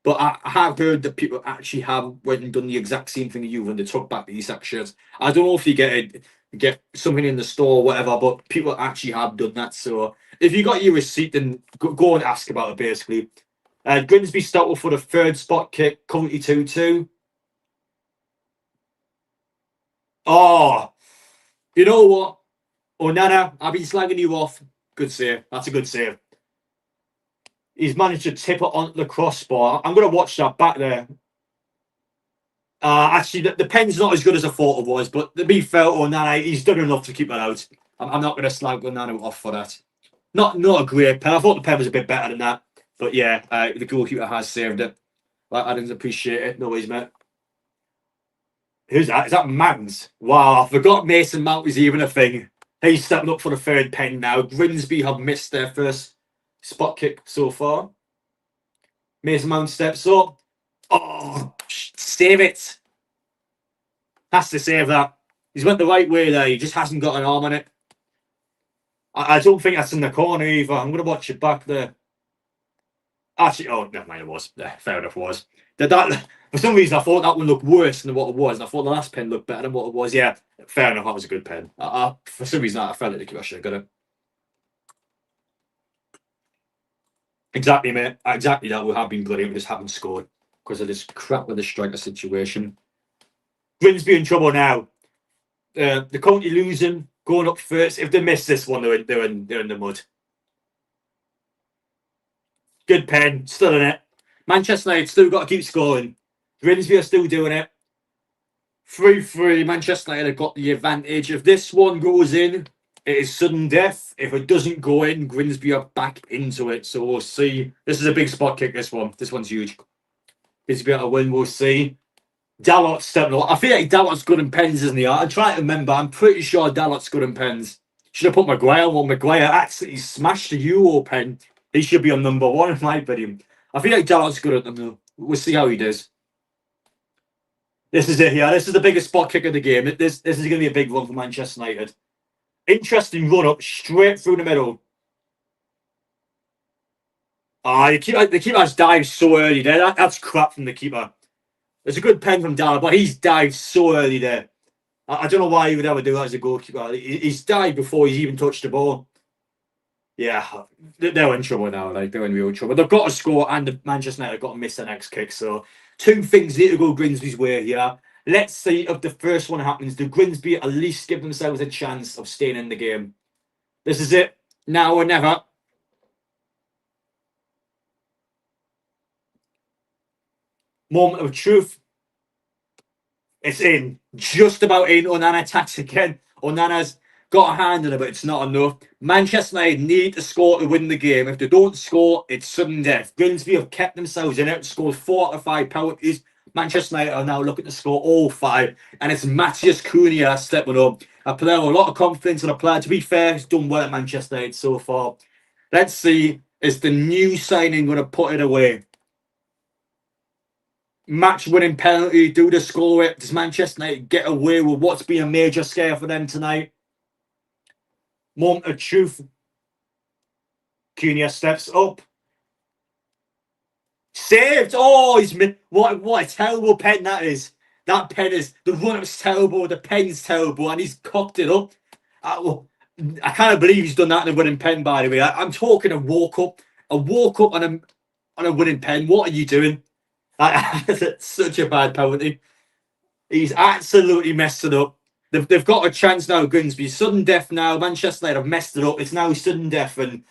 But I have heard that people actually have went and done the exact same thing to you when they took back the Isak shirts. I don't know if you get something in the store or whatever, but people actually have done that. So if you got your receipt, then go and ask about it, basically. Grimsby started for the third spot kick, currently 2-2. Oh, you know what? Onana, I've been slagging you off. Good save. That's a good save. He's managed to tip it onto the crossbar. I'm going to watch that back there. Actually, the pen's not as good as I thought it was, but to be fair, Onana, he's done enough to keep that out. I'm not going to slag Onana off for that. Not a great pen. I thought the pen was a bit better than that. But yeah, the goalkeeper has saved it. I didn't appreciate it. No worries, mate. Who's that? Is that Mangs? Wow, I forgot Mason Mount was even a thing. He's stepping up for the third pen now. Grimsby have missed their first spot kick so far. Mason Mount steps up. Oh, save it. Has to save that. He's went the right way there. He just hasn't got an arm on it. I don't think that's in the corner either. I'm going to watch it back there. Actually, oh, never mind, it was. Yeah, fair enough, it was. That, for some reason, I thought that one looked worse than what it was. And I thought the last pen looked better than what it was. Yeah, fair enough, that was a good pen. For some reason, I felt like I should have got it. Exactly, mate. Exactly that. We have been bloody, we just haven't scored because of this crap with the striker situation. Grimsby in trouble now. They're currently losing, going up first. If they miss this one, they're in the mud. Good pen, still in it. Manchester United still got to keep scoring. Grimsby are still doing it. 3-3. Manchester United have got the advantage. If this one goes in, it is sudden death. If it doesn't go in, Grimsby are back into it. So we'll see. This is a big spot kick, this one. This one's huge. Grimsby able to win, we'll see. Dalot's stepping up. I feel like Dalot's good in pens, isn't he? I'm trying to remember. I'm pretty sure Dalot's good in pens. Should have put Maguire on. Maguire absolutely smashed the Euro pen. He should be on number 1 in my opinion. I feel like Dalot's good at them though. We'll see how he does. This is it here. This is the biggest spot kick of the game. This is going to be a big run for Manchester United. Interesting run up straight through the middle. The keeper's dived so early there. That's crap from the keeper. It's a good pen from Dalot, but he's dived so early there. I don't know why he would ever do that as a goalkeeper. He's dived before he's even touched the ball. Yeah, they're in trouble now. Like, they're in real trouble. They've got to score, and Manchester United have got to miss the next kick. So, 2 things need to go Grimsby's way here. Let's see if the first one happens. Do Grimsby at least give themselves a chance of staying in the game? This is it. Now or never. Moment of truth. It's in. Just about in. Onana attacks again. Onana's got a hand in it, but it's not enough. Manchester United need to score to win the game. If they don't score, it's sudden death. Grimsby have kept themselves in it, scored 4 out of 5 penalties. Manchester United are now looking to score all 5. And it's Matthias Cunha stepping up. A player with a lot of confidence and a player, to be fair, who's done well at Manchester United so far. Let's see, is the new signing going to put it away? Match-winning penalty, do they score it? Does Manchester United get away with what's been a major scare for them tonight? Moment of truth. Cunha steps up. Saved! Oh, what a terrible pen that is. That pen is, the run-up's terrible, the pen's terrible, and he's cocked it up. I can't believe he's done that in a winning pen, by the way. I'm talking a walk up on a winning pen. What are you doing? That's such a bad penalty. He's absolutely messed it up. They've got a chance now, Grimsby. Sudden death now. Manchester United have messed it up. It's now sudden death, and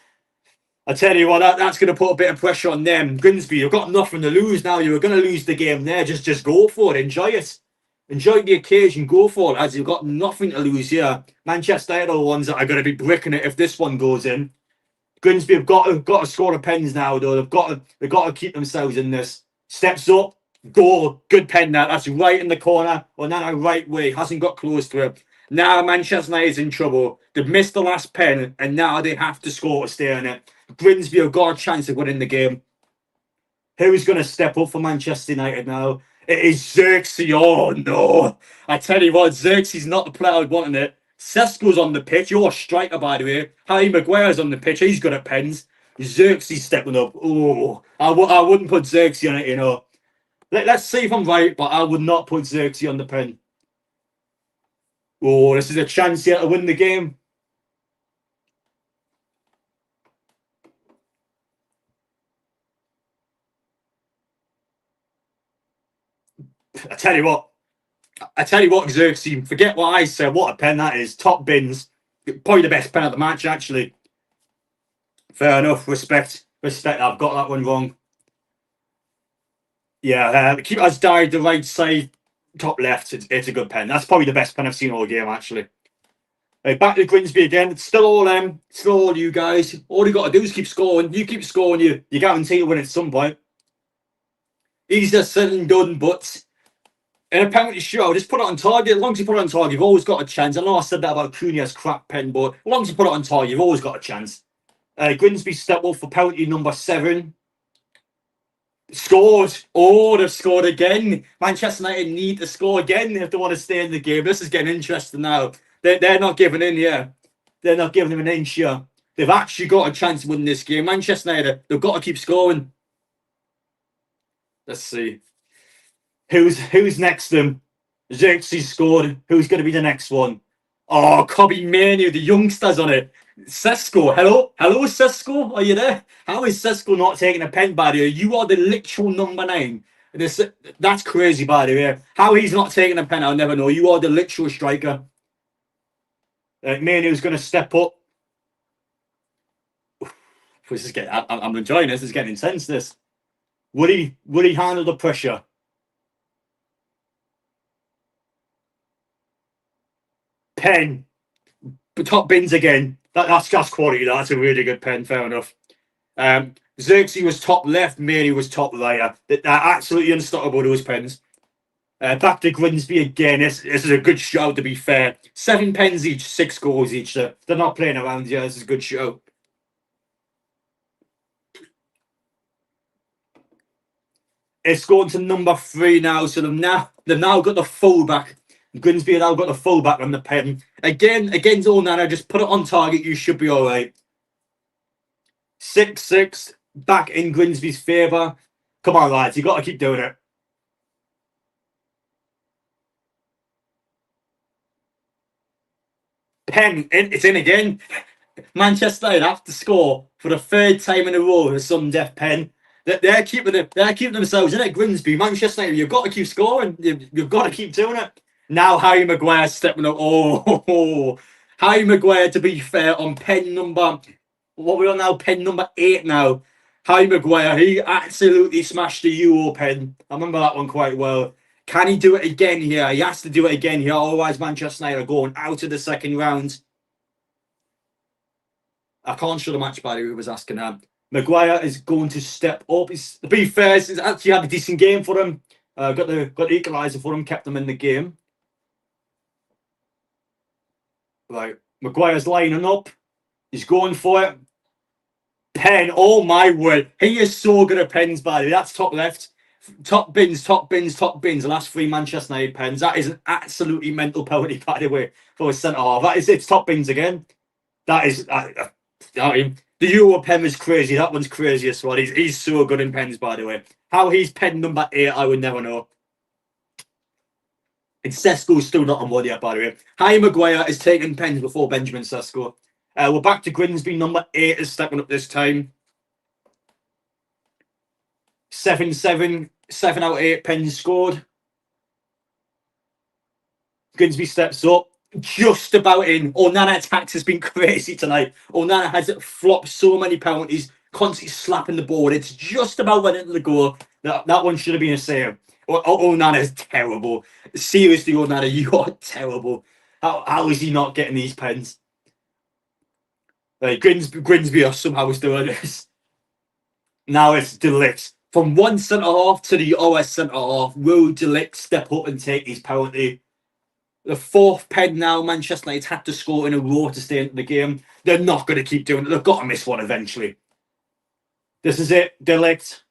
I tell you what, that's going to put a bit of pressure on them. Grimsby, you've got nothing to lose now. You were going to lose the game there. Just go for it. Enjoy it. Enjoy the occasion. Go for it, as you've got nothing to lose here. Manchester United are the ones that are going to be bricking it if this one goes in. Grimsby have got to score the pens now, though. They've got to keep themselves in this. Steps up, goal, good pen that. That's right in the corner, or not a right way. Hasn't got close to it. Now Manchester United's in trouble. They've missed the last pen, and now they have to score to stay in it. Grimsby have got a chance of winning the game. Who's going to step up for Manchester United now? It is Xerxes. Oh no! I tell you what, Xerxes is not the player I'd want in it. Sesko's on the pitch. You're a striker, by the way. Harry Maguire's on the pitch. He's good at pens. Xerxes stepping up. Oh, I wouldn't put Xerxes on it, you know. Let's see if I'm right, but I would not put Xerxes on the pen. Oh, this is a chance here to win the game. I tell you what, Xerxes, forget what I said. What a pen that is. Top bins. Probably the best pen of the match, actually. Fair enough. Respect. I've got that one wrong. Yeah, keep us died the right side, top left. It's a good pen. That's probably the best pen I've seen all game, actually. Right, back to Grimsby again. It's still all them. Still all you guys. All you got to do is keep scoring. You keep scoring, you guarantee to win at some point. Easier said than done, but in a penalty show, just put it on target. As long as you put it on target, you've always got a chance. I know I said that about Cunha's crap pen, but as long as you put it on target, you've always got a chance. Grimsby step up for penalty number 7. Scored. Oh, they've scored again. Manchester United need to score again if they want to stay in the game. This is getting interesting now. They're not giving in here. They're not giving them an inch here. They've actually got a chance to win this game. Manchester United, they've got to keep scoring. Let's see. Who's next to them? Xerxes scored. Who's going to be the next one? Oh, Kobe Manu, the youngsters on it. Sesko, hello, Sesko, are you there? How is Sesko not taking a pen, by the way? You are the literal number 9. That's crazy, by the way. How he's not taking a pen, I'll never know. You are the literal striker. Manu's going to step up. This is getting, I'm enjoying this. It's getting intense. This. Will he handle the pressure? Pen. Top bins again. That's quality. That's a really good pen. Fair enough. Xerxes was top left. Mary was top right. They're absolutely unstoppable, those pens. Back to Grimsby again. This is a good show, to be fair. 7 pens each, 6 goals each. They're not playing around here. This is a good show. It's going to number 3 now. So they've now got the fullback. Grimsby have now got the fullback on the pen. Again, against Onana, just put it on target. You should be all right. 6-6, back in Grimsby's favour. Come on, lads, you got to keep doing it. Pen, it's in again. Manchester United have to score for the 3rd time in a row with some death pen. They're keeping themselves in it. Grimsby, Manchester United, you've got to keep scoring. You've got to keep doing it. Now Harry Maguire stepping up. Oh, Harry Maguire, to be fair, on pen number, what we're on now, pen number 8 now. Harry Maguire, he absolutely smashed the Euro pen. I remember that one quite well. Can he do it again here? He has to do it again here, otherwise Manchester United are going out of the second round. I can't show the match, by the way, who was asking that. Maguire is going to step up. To be fair, he's actually had a decent game for him. Got the equaliser for him, kept them in the game. Right, Maguire's lining up. He's going for it. Pen, oh my word. He is so good at pens, by the way. That's top left. Top bins, top bins, top bins. The last 3 Manchester United pens. That is an absolutely mental penalty, by the way, for a centre half. It's top bins again. That is... the Euro pen is crazy. That one's crazy as well. He's so good in pens, by the way. How he's pen number 8, I would never know. And Sesko's still not on one yet, by the way. Harry Maguire is taking pens before Benjamin Sesko. We're back to Grimsby. Number 8 is stepping up this time. 7-7. 7 out of 8 pens scored. Grimsby steps up. Just about in. Onana attacks has been crazy tonight. Onana has flopped so many penalties, constantly slapping the board. It's just about went into the goal. That one should have been a save. Onana is terrible. Seriously, Onana, you are terrible. How is he not getting these pens? Grimsby are somehow doing this. Now it's De Ligt. From one centre half to the other centre half, will De Ligt step up and take his penalty? The 4th pen now, Manchester United had to score in a row to stay into the game. They're not going to keep doing it. They've got to miss one eventually. This is it. De Ligt.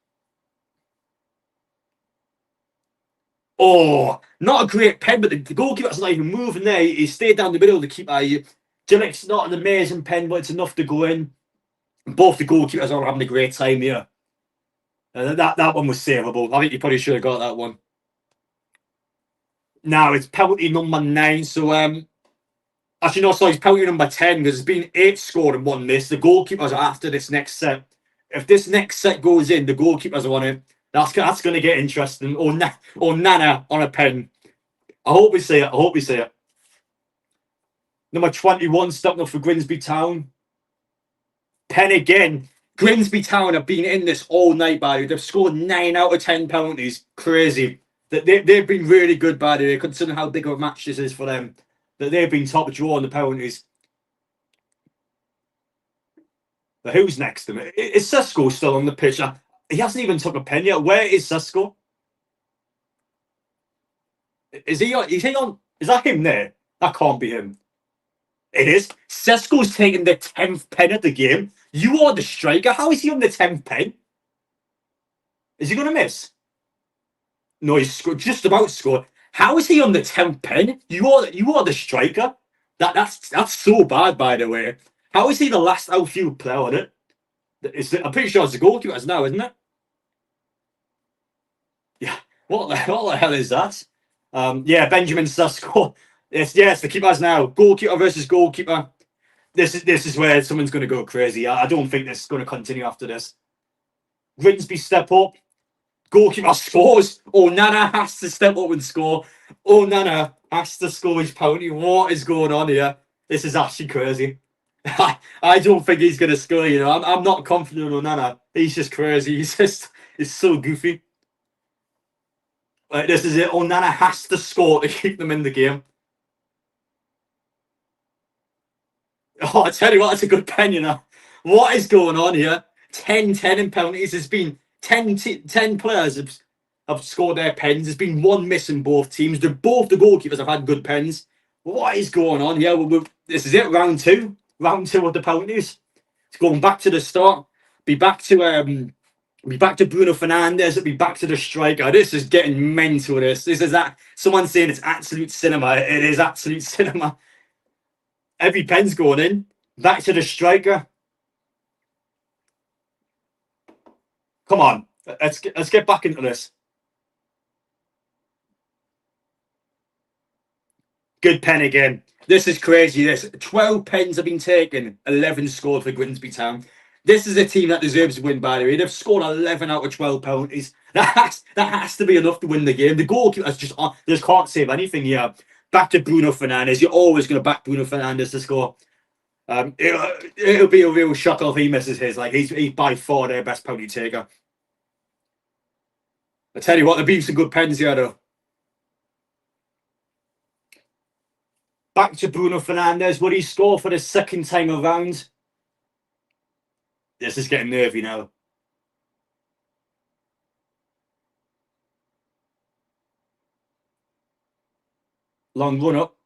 Oh, not a great pen, but the goalkeeper's not even moving there. He stayed down the middle of the keeper. De Ligt's not an amazing pen, but it's enough to go in. Both the goalkeepers are having a great time here. That one was savable. I think you probably should have got that one. Now it's penalty number 9. So actually no, sorry, it's penalty number 10 because there's been 8 scored and 1 missed. The goalkeepers are after this next set. If this next set goes in, the goalkeepers are on it. That's going to get interesting. Or Nana on a pen. I hope we see it. Number 21 stepping up for Grimsby Town. Pen again. Grimsby Town have been in this all night, by the way. They've scored 9 out of 10 penalties. Crazy. They've been really good, by the way, considering how big of a match this is for them. That they've been top draw on the penalties. But who's next to me? Is Sesko still on the pitch? He hasn't even took a pen yet. Where is Sesko? Is he on? Is that him there? That can't be him. It is. Sesko's taking the 10th pen of the game. You are the striker. How is he on the 10th pen? Is he going to miss? No, he's just about scored. How is he on the 10th pen? You are the striker. That's so bad, by the way. How is he the last outfield player on it? I'm pretty sure it's the goalkeepers now, isn't it? Yeah. What the hell is that? Yeah, Benjamin Sesko. It's the keepers now. Goalkeeper versus goalkeeper. This is where someone's going to go crazy. I don't think this is going to continue after this. Grimsby step up. Goalkeeper scores. Nana has to step up and score. Nana has to score his penalty. What is going on here? This is actually crazy. I don't think he's going to score. I'm not confident on Nana. He's just crazy. He's so goofy. This is it. Nana has to score to keep them in the game. I tell you what, that's a good pen, What is going on here? 10-10 in penalties. There's been 10 players have scored their pens. There's been 1 miss in both teams. Both the goalkeepers have had good pens. What is going on here? This is it, round 2. Round 2 of the penalties. It's going back to the start. Be back to Bruno Fernandes. It'll be back to the striker. This is getting mental. This is that. Someone's saying it's absolute cinema. It is absolute cinema. Every pen's going in. Back to the striker. Come on. Let's get back into this. Good pen again. This is crazy. 12 pens have been taken. 11 scored for Grimsby Town. This is a team that deserves to win, by the way. They've scored 11 out of 12 penalties. That has to be enough to win the game. The goalkeepers just can't save anything here. Back to Bruno Fernandes. You're always going to back Bruno Fernandes to score. It'll be a real shock if he misses his. He's by far their best penalty taker. I tell you what, there've been some good pens here, though. Back to Bruno Fernandes. Will he score for the second time around? This is getting nervy now. Long run up.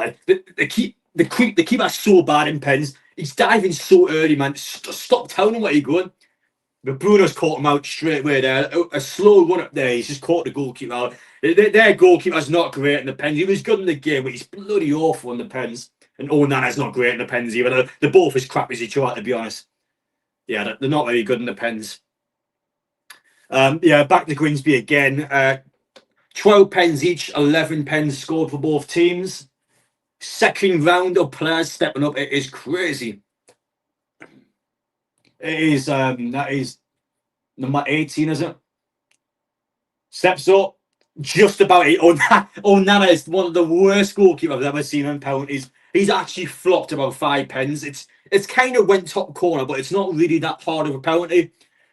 The keeper's so bad in pens. He's diving so early, man. Stop telling him where you're going. But Bruno's caught him out straight away there. A slow run up there. He's just caught the goalkeeper out. Their goalkeeper's not great in the pens. He was good in the game, but he's bloody awful in the pens. And Nana's not great in the pens either. They're both as crap as each other, to be honest. Yeah, they're not very good in the pens. Back to Grimsby again. 12 pens each, 11 pens scored for both teams. Second round of players stepping up. It is crazy. It is, that is number 18, is it? Steps up. Just about it. Onana is one of the worst goalkeepers I've ever seen on penalties. He's actually flopped about 5 pens. It's kind of went top corner, but it's not really that hard of a penalty.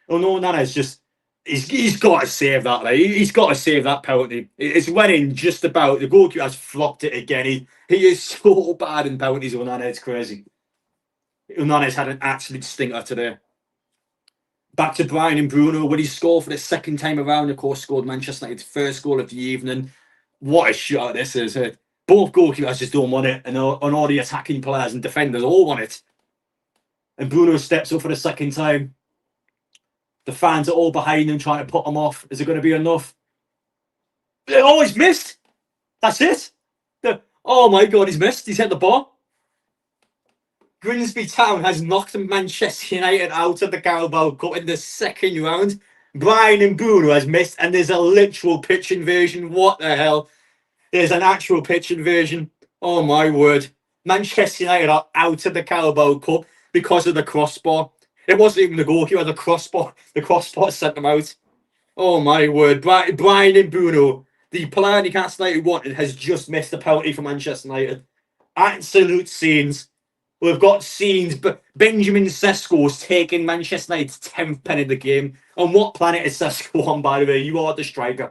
Onana is just he's got to save that. Like, he's got to save that penalty. It's went in just about. The goalkeeper has flopped it again. He is so bad in penalties. Onana, it's crazy. Onana's had an absolute stinker today. Back to Brian and Bruno. Would he score for the second time around? Of course, scored Manchester United's first goal of the evening. What a shot this is. Both goalkeepers just don't want it, and all the attacking players and defenders all want it. And Bruno steps up for the second time. The fans are all behind him trying to put him off. Is it going to be enough? Oh, he's missed. That's it. Oh my God, he's missed. He's hit the ball. Grimsby Town has knocked Manchester United out of the Carabao Cup in the second round. Brian and Bruno has missed, and there's a literal pitch invasion. What the hell? There's an actual pitch invasion. Oh my word. Manchester United are out of the Carabao Cup because of the crossbar. It wasn't even the goalkeeper, the crossbar. The crossbar sent them out. Oh my word. Brian and Bruno, the player Newcastle United wanted, has just missed a penalty for Manchester United. Absolute scenes. We've got scenes, but Benjamin Sesko's taking Manchester United's 10th pen in the game. On what planet is Sesko on, by the way? You are the striker.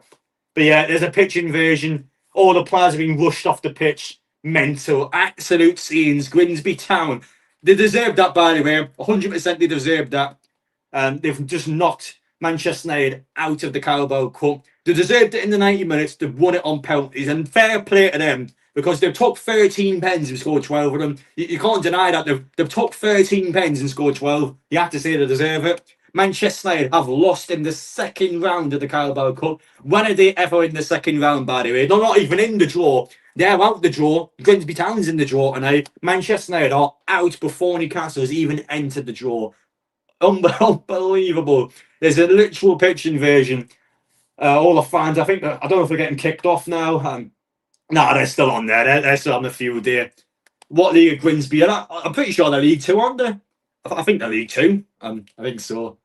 But yeah, there's a pitch invasion. All the players have been rushed off the pitch. Mental. Absolute scenes. Grimsby Town. They deserve that, by the way. 100% they deserve that. They've just knocked Manchester United out of the Carabao Cup. They deserved it in the 90 minutes. They've won it on penalties. And fair play to them, because they've took 13 pens and scored 12 of them. You can't deny that. They've took 13 pens and scored 12. You have to say they deserve it. Manchester United have lost in the second round of the Carabao Cup. When are they ever in the second round, by the way? They're not even in the draw. They're out the draw. Grimsby Town's in the draw tonight. Manchester United are out before Newcastle has even entered the draw. Unbelievable. There's a literal pitch invasion. All the fans, I don't know if they're getting kicked off now. No, they're still on there. They're still on the field there. What league are Grimsby? I'm pretty sure they're League Two, aren't they? I think they're League Two. I think so.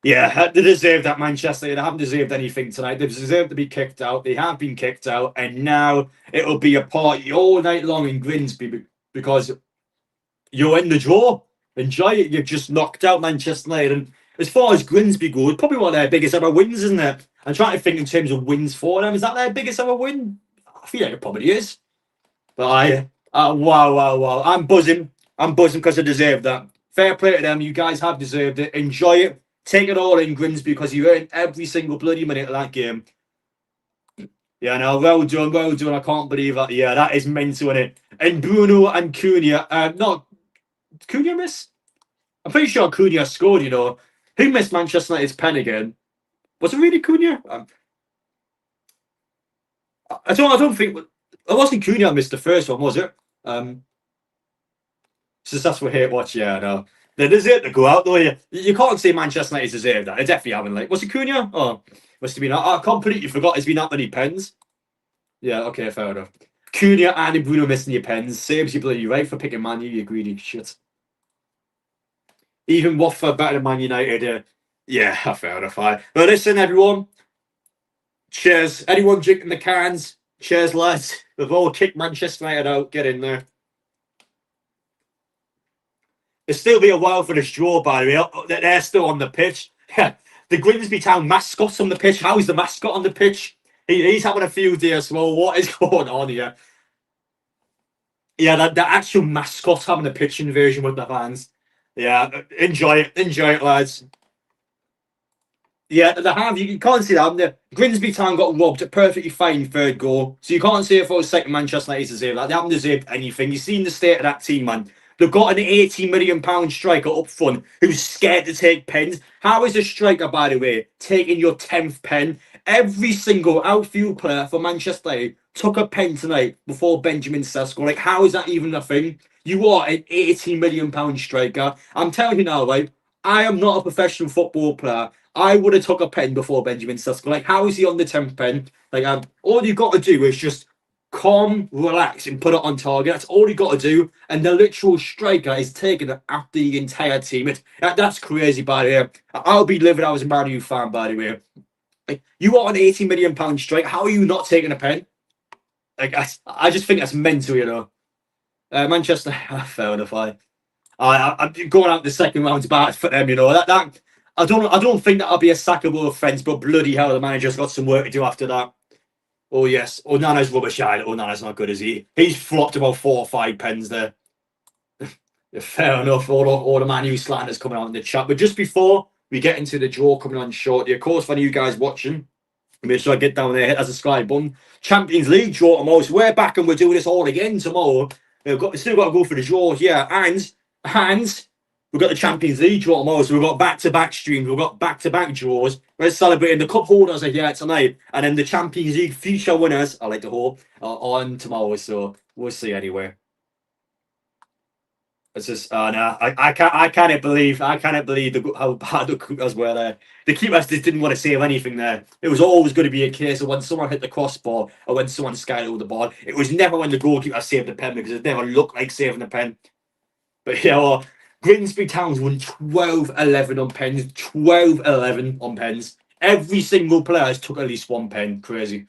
Yeah, they deserve that, Manchester United. They haven't deserved anything tonight. They've deserved to be kicked out. They have been kicked out, and now it'll be a party all night long in Grimsby because you're in the draw. Enjoy it. You've just knocked out Manchester United. And as far as Grimsby goes, probably one of their biggest ever wins, isn't it? I'm trying to think in terms of wins for them. Is that their biggest ever win? I feel like it probably is. But wow. I'm buzzing. I'm buzzing because I deserve that. Fair play to them. You guys have deserved it. Enjoy it. Take it all in, Grimsby, because you earned every single bloody minute of that game. Yeah, no, well done. I can't believe that. Yeah, that is mental, isn't it? And Bruno and Cunha, not Cunha miss? I'm pretty sure Cunha scored, you know. Who missed Manchester United's pen again? Was it really Cunha? I don't think it wasn't Cunha missed the first one, was it? Since that's what hate watch, yeah, no. They deserve to go out though. You can't say Manchester United deserve that. They definitely haven't. Like, was it Cunha? Oh, must have been. I completely forgot. It's been that many pens. Yeah, okay, fair enough. Cunha and Bruno missing your pens saves you bloody right for picking Man U. You greedy shit. Even Watford better than Man United. Yeah, fair enough. But listen, everyone. Cheers. Anyone drinking the cans? Cheers, lads. We've all kicked Manchester United out. Get in there. It'll still be a while for this draw, by the way. They're still on the pitch. The Grimsby Town mascot's on the pitch. How is the mascot on the pitch? He's having a few days. Well, what is going on here? Yeah, the actual mascot's having a pitch invasion with the fans. Yeah, enjoy it, lads. Yeah, they have. You can't see that. The Grimsby Town got robbed. A perfectly fine third goal. So you can't say it for a second Manchester United deserve that. They haven't deserved anything. You've seen the state of that team, man. They've got an £80 million striker up front who's scared to take pens. How is a striker, by the way, taking your 10th pen? Every single outfield player for Manchester United took a pen tonight before Benjamin Sesko. Like, how is that even a thing? You are an £80 million striker. I'm telling you now, right? I am not a professional football player. I would have took a pen before Benjamin Sesko. Like, how is he on the 10th pen? Like, all you got to do is just calm, relax, and put it on target. That's all you got to do. And the literal striker is taking it after the entire team. That's crazy, by the way. I'll be livid. I was a Man U fan, by the way. Like, you are an £80 million strike. How are you not taking a pen? Like, I just think that's mental, you know. Manchester, fair enough. I'm going out the second round's bad for them, you know. That I don't think that'll be a sackable offence, but bloody hell, the manager's got some work to do after that. Oh yes, Onana's rubbish. Onana's not good, is he? He's flopped about 4 or 5 pens there. Yeah, fair enough. All the Man U slanders coming out in the chat. But just before we get into the draw coming on shortly, of course, for you guys watching, make sure I get down there, hit that subscribe button. Champions League draw tomorrow. So we're back and we're doing this all again tomorrow. We've still got to go for the draw here. And we've got the Champions League draw tomorrow. So we've got back-to-back streams. We've got back-to-back draws. We're celebrating the cup holders are here tonight. And then the Champions League future winners, I like to hope, are on tomorrow. So we'll see anyway. It's just, nah, I cannot believe how bad the keepers were there. The keepers just didn't want to save anything there. It was always going to be a case of when someone hit the crossbar or when someone skied over the ball. It was never when the goalkeeper saved the pen because it never looked like saving the pen. But yeah, well, Grimsby Towns won 12-11 on pens. 12-11 on pens. Every single player has took at least one pen. Crazy.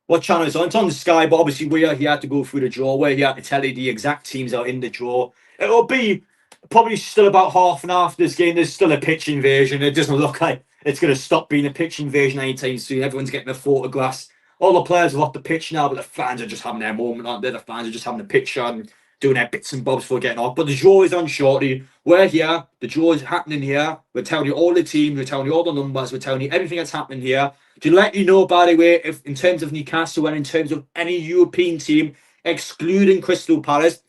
What channel is on? It's on the Sky, but obviously we're here to go through the draw. We're here to tell you the exact teams are in the draw. It'll be probably still about half an hour after this game. There's still a pitch invasion. It doesn't look like it's going to stop being a pitch invasion anytime soon. Everyone's getting their photographs. All the players are off the pitch now, but the fans are just having their moment, aren't they? The fans are just having a picture and doing their bits and bobs for getting off. But the draw is on shortly. We're here. The draw is happening here. We're telling you all the teams. We're telling you all the numbers. We're telling you everything that's happening here. To let you know, by the way, if in terms of Newcastle and in terms of any European team, excluding Crystal Palace,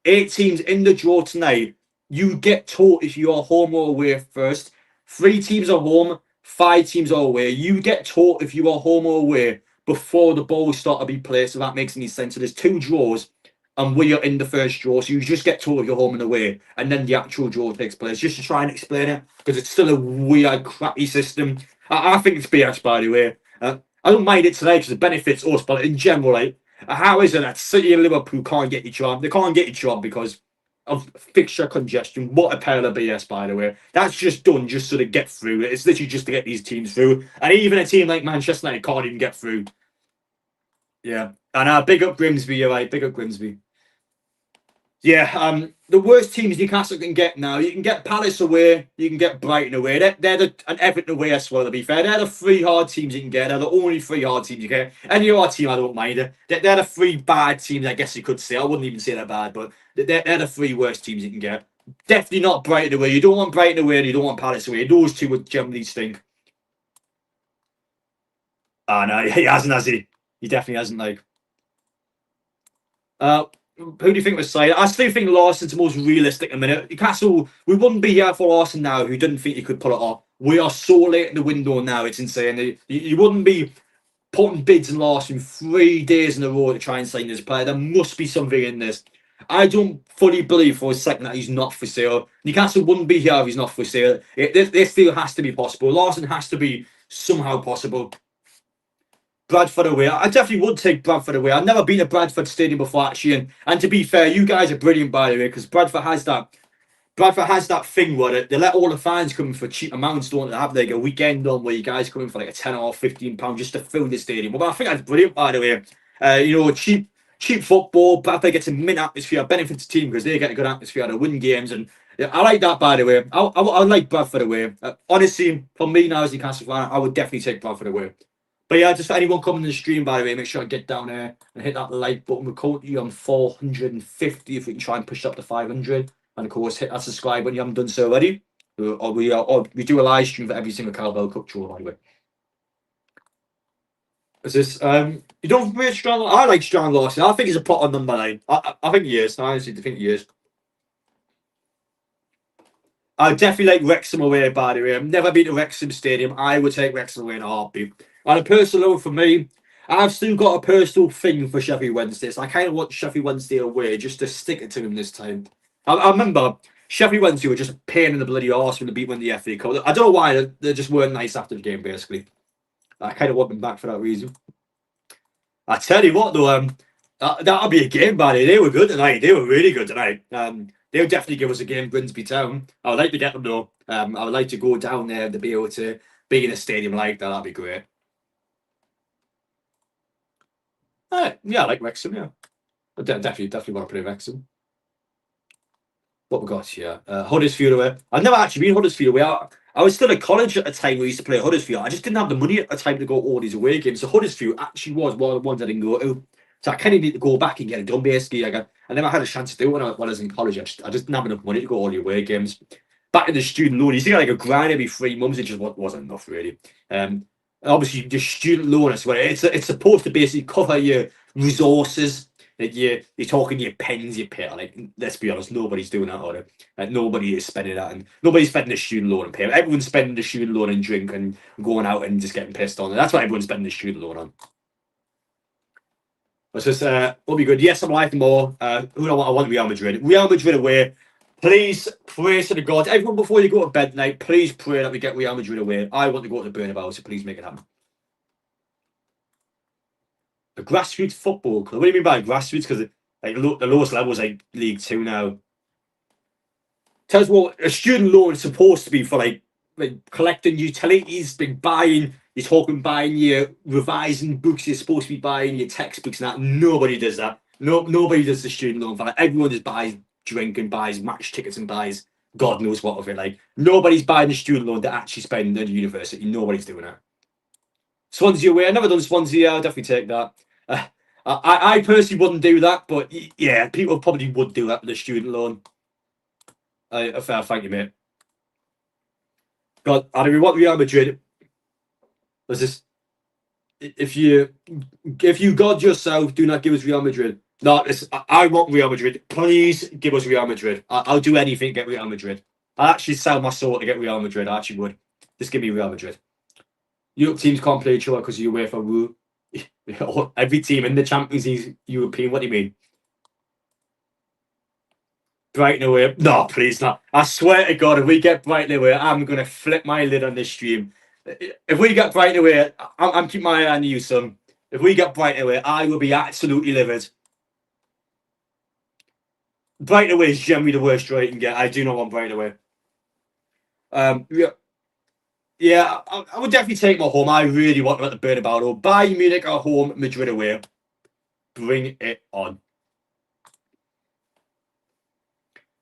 8 teams in the draw tonight. You get taught if you are home or away first. 3 teams are home, 5 teams are away. You get taught if you are home or away before the balls start to be played. So that makes any sense. So there's 2 draws, and we are in the first draw. So you just get taught if you're home and away, and then the actual draw takes place. Just to try and explain it, because it's still a weird, crappy system. I think it's BS, by the way. I don't mind it today because it benefits us, but in general, like, how is it that City and Liverpool can't get each other? They can't get each other because of fixture congestion. What a pile of BS, by the way. That's just done just so to get through. It's literally just to get these teams through. And even a team like Manchester United can't even get through. Yeah. And big up Grimsby, you're right. Big up Grimsby. Yeah, the worst teams Newcastle can get now. You can get Palace away, you can get Brighton away. And Everton away as well, to be fair. They're the 3 hard teams you can get. They're the only 3 hard teams you get. Any other team, I don't mind. They're the 3 bad teams, I guess you could say. I wouldn't even say they're bad, but they're the 3 worst teams you can get. Definitely not Brighton away. You don't want Brighton away and you don't want Palace away. Those 2 would generally stink. No, he hasn't, has he? He definitely hasn't, like. Who do you think was saying? I still think Larson's the most realistic in a minute. Newcastle, we wouldn't be here for Larson now who didn't think he could pull it off. We are so late in the window now, it's insane. You wouldn't be putting bids on Larson 3 days in a row to try and sign this player. There must be something in this. I don't fully believe for a second that he's not for sale. Newcastle wouldn't be here if he's not for sale. This deal has to be possible. Larson has to be somehow possible. Bradford away. I definitely would take Bradford away. I've never been to Bradford Stadium before, actually, and to be fair, you guys are brilliant, by the way, because Bradford has that thing where they let all the fans come in for cheap amounts, don't they? Have like a weekend on where you guys come in for like a £10 or £15 just to fill the stadium. But I think that's brilliant, by the way. Cheap football. Bradford gets a mint atmosphere, benefits the team because they get a good atmosphere to win games, and yeah, I like that, by the way. I like Bradford away. Honestly, for me now as a Newcastle fan, I would definitely take Bradford away. But yeah, just for anyone coming to the stream, by the way, make sure to get down there and hit that like button. We're currently on 450 if we can try and push it up to 500. And of course, hit that subscribe when you haven't done so already. We do a live stream for every single Carabao Cup draw, by the way. Is this you don't rate Strand? I like Strand Larson. I think he's a pot on number 9. I think he is. I honestly think he is. I definitely like Wrexham away, by the way. I've never been to Wrexham Stadium. I would take Wrexham away in a heartbeat. On a personal note for me, I've still got a personal thing for Sheffield Wednesday. So I kind of want Sheffield Wednesday away just to stick it to them this time. I remember Sheffield Wednesday were just a pain in the bloody arse when they won the FA Cup. I don't know why, they just weren't nice after the game, basically. I kind of want them back for that reason. I tell you what, though, that'll be a game, buddy. They were good tonight. They were really good tonight. They'll definitely give us a game, Grimsby Town. I would like to get them, though. I would like to go down there to be able to be in a stadium like that. That'd be great. Yeah, I like Wrexham, yeah. Definitely want to play Wrexham. What we got here? Huddersfield away. I've never actually been Huddersfield away. I was still at college at the time we used to play Huddersfield. I just didn't have the money at the time to go all these away games. So Huddersfield actually was one of the ones I didn't go to. So I kind of need to go back and get it done, basically. I never had a chance to do it when I was in college. I just didn't have enough money to go all the away games. Back in the student loan, you see like a grand every 3 months. It just wasn't enough, really. Obviously, your student loan as well. It's supposed to basically cover your resources. Like you're talking your pens, your pay. Like, let's be honest, nobody's doing that, or nobody is spending that, and nobody's spending the student loan and pay. Everyone's spending the student loan and drink and going out and just getting pissed on. And that's what everyone's spending the student loan on. It's just will be good. Yes, I'm liking more. Who do I want Real Madrid. Real Madrid away. Please pray to the gods. Everyone, before you go to bed tonight, please pray that we get Real Madrid away. I want to go to the Bernabeu, so please make it happen. A grassroots football club. What do you mean by grassroots? Because like the lowest level is like League Two now. Tell us what a student loan is supposed to be for, like collecting utilities, buying. You're talking buying your revising books. You're supposed to be buying your textbooks and that. Nobody does that. Nobody does the student loan for that. Everyone just buys drink and buys match tickets and buys God knows what of it. Like nobody's buying the student loan to actually spend at university. Nobody's doing that. Swansea away. I've never done Swansea. I'll definitely take that. I personally wouldn't do that, but yeah, people probably would do that with the student loan. Thank you, mate. God, and if we want Real Madrid, there's this. If you God yourself, do not give us Real Madrid. No, I want Real Madrid. Please give us Real Madrid. I'll do anything to get Real Madrid. I'll actually sell my soul to get Real Madrid. I actually would. Just give me Real Madrid. Europe teams can't play each other because you UEFA rule. Every team in the Champions League European. What do you mean? Brighton away. No, please not. I swear to God, if we get Brighton away, I'm going to flip my lid on this stream. If we get Brighton away, I'm keeping my eye on you, son. If we get Brighton away, I will be absolutely livid. Brighton away is generally the worst draw you can get. I do not want Brighton away. Yeah, I would definitely take my home. I really want them at the Bernabeu. Bayern Munich at home, Madrid away. Bring it on.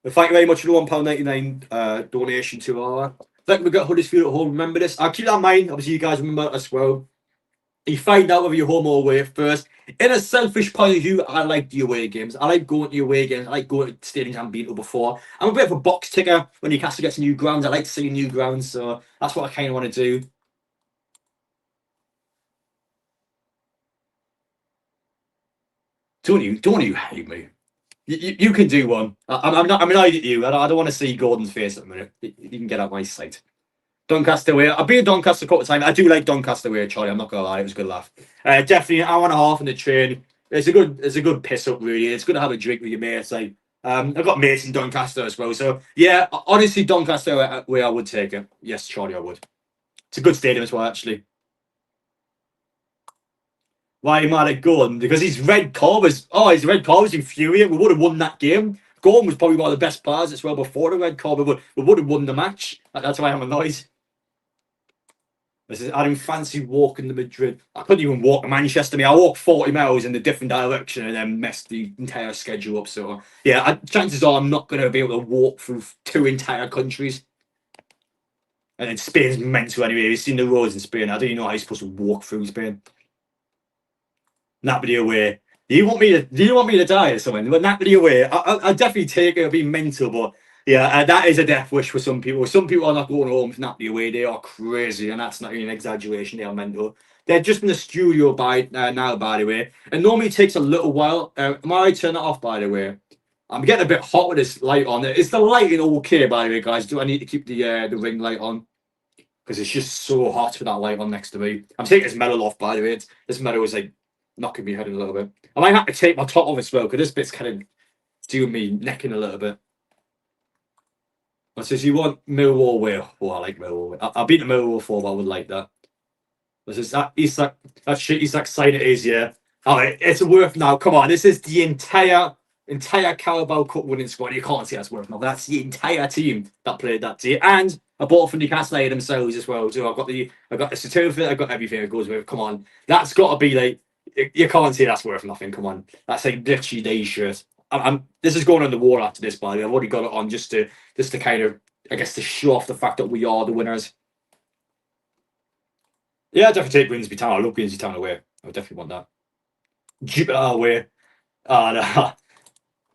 Well, thank you very much for the £1.99 donation to our. I think we've got Huddersfield at home. Remember this. I'll keep that in mind. Obviously, you guys remember that as well. You find out whether you're home or away first. In a selfish point of view, I like the away games. I like going to away games. I like going to stadiums I haven't been to before. I'm a bit of a box ticker when Newcastle gets new grounds. I like to see new grounds, so that's what I kind of want to do. Don't you hate me? You can do one. I'm annoyed at you. I don't want to see Gordon's face at the minute. You can get out my sight. Doncaster away. I've been to Doncaster a couple of times. I do like Doncaster away, Charlie. I'm not gonna lie, it was a good laugh. Definitely an hour and a half on the train. It's a good piss up, really. It's good to have a drink with your mates. Like, I've got mates in Doncaster as well. So yeah, honestly, Doncaster away, I would take it. Yes, Charlie, I would. It's a good stadium as well, actually. Why am I at Gordon? Because his red car was infuriating. We would have won that game. Gordon was probably one of the best players as well before the red car. We would have won the match. That's why I'm annoyed. I didn't fancy walking to Madrid. I couldn't even walk to Manchester. I walked 40 miles in a different direction and then messed the entire schedule up. So yeah, chances are I'm not going to be able to walk through 2 entire countries. And then Spain's mental anyway. You've seen the roads in Spain. I don't even know how you're supposed to walk through Spain. Napoli away. Do you want me to die or something? But Napoli away, I'll definitely take it. It'll be mental, but yeah, that is a death wish for some people. Some people are not going home to Napoli away. They are crazy, and that's not even an exaggeration. They are mental. They're just in the studio now, by the way. And normally it takes a little while. Am I right to turn that off, by the way? I'm getting a bit hot with this light on. Is the lighting okay, by the way, guys? Do I need to keep the ring light on? Because it's just so hot with that light on next to me. I'm taking this metal off, by the way. This metal is like knocking me head in a little bit. I might have to take my top off as well, because this bit's kind of doing me necking a little bit. But says you want Millwall away. Oh, I like Millwall. I've been to Millwall before, but I would like that. This is that he's like that shit he's like saying it is, yeah. All right, it's worth now. Come on, this is the entire Carabao Cup winning squad. You can't say that's worth now. That's the entire team that played that day. And I bought from Newcastle United themselves as well. So I got the certificate, I got everything that goes with it. Come on. That's gotta be like you can't say that's worth nothing. Come on. That's like literally day shirt. This is going on the wall after this, by the way. I've already got it on just to kind of I guess to show off the fact that we are the winners. Yeah, I'd definitely take Grimsby Town. I love Grimsby Town away. I would definitely want that. Jupiter away. No,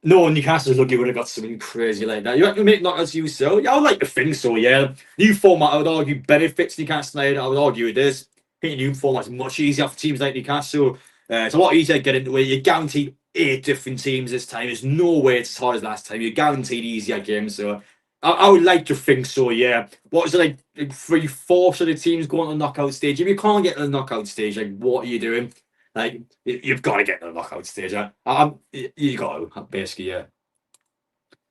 no, Newcastle's lucky would have got something crazy like that. You reckon make knockouts use so? Yeah, I would like to think so, yeah. New format, I would argue, benefits Newcastle United. I would argue it is. I think the new format's much easier for teams like Newcastle. It's a lot easier to get into it. You're guaranteed 8 different teams this time. There's no way it's as hard as last time. You're guaranteed easier games. So I would like to think so, yeah. What is it like 3/4 of the teams going to the knockout stage? If you can't get to the knockout stage, like what are you doing? Like you've got to get to the knockout stage. You got to basically, yeah.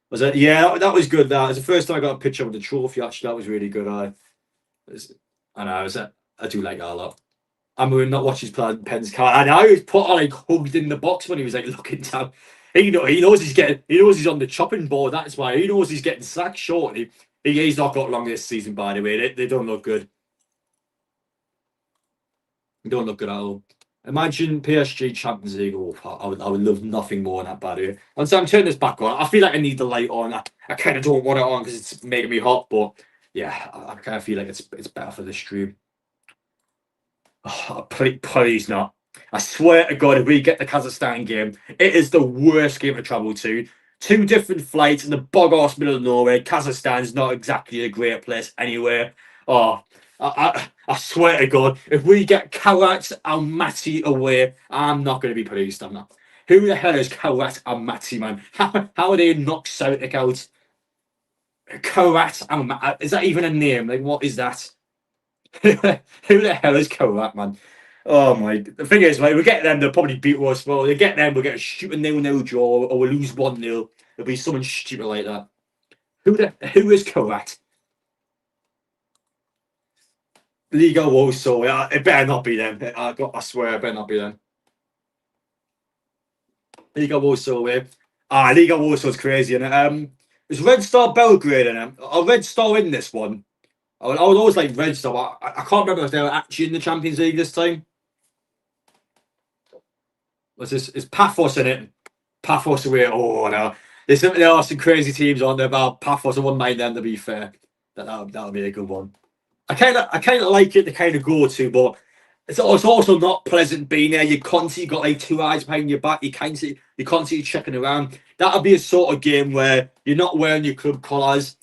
Was it? Yeah, that was good. That was the first time I got a picture of the trophy. Actually, that was really good. I know. I do like that a lot. I'm not watching his Penn's card. And I was put on like hugged in the box when he was like looking down. He knows he knows he's on the chopping board. That's why he knows he's getting sacked shortly. He's not got long this season, by the way. They don't look good. They don't look good at all. Imagine PSG Champions League. Oh, I would love nothing more than that, by the way. And so I'm turning this back on. I feel like I need the light on. I kind of don't want it on because it's making me hot. But yeah, I kind of feel like it's better for the stream. Oh, please not. I swear to God, if we get the Kazakhstan game, it is the worst game to travel to. 2 different flights in the bog ass middle of nowhere. Kazakhstan's not exactly a great place anywhere. Oh, I swear to God, if we get Karat Almaty away, I'm not going to be pleased. I'm not. Who the hell is Karat Almaty, man? How are they knocked Celtic out? Karat Almaty, is that even a name? Like, what is that? Who the hell is Kovac, man? Oh my! The thing is, like, we get them, they'll probably beat us. Well, they get them, we'll get a stupid 0-0 draw, or we'll lose 1-0. It'll be something stupid like that. Who is Kovac? Liga Warsaw. Yeah, it better not be them. I swear, it better not be them. Liga Warsaw. Liga Warsaw's crazy, and is Red Star Belgrade in it? Are Red Star in this one? I would always like Red Star. I can't remember if they were actually in the Champions League this time. What's this? Is Paphos in it? Paphos away. Oh no, there are some crazy teams on there. But Paphos, I wouldn't mind them to be fair. That would be a good one. I kind of like it to kind of go to, but it's also not pleasant being there. You constantly got like 2 eyes behind your back. You constantly checking around. That'll be a sort of game where you're not wearing your club colours.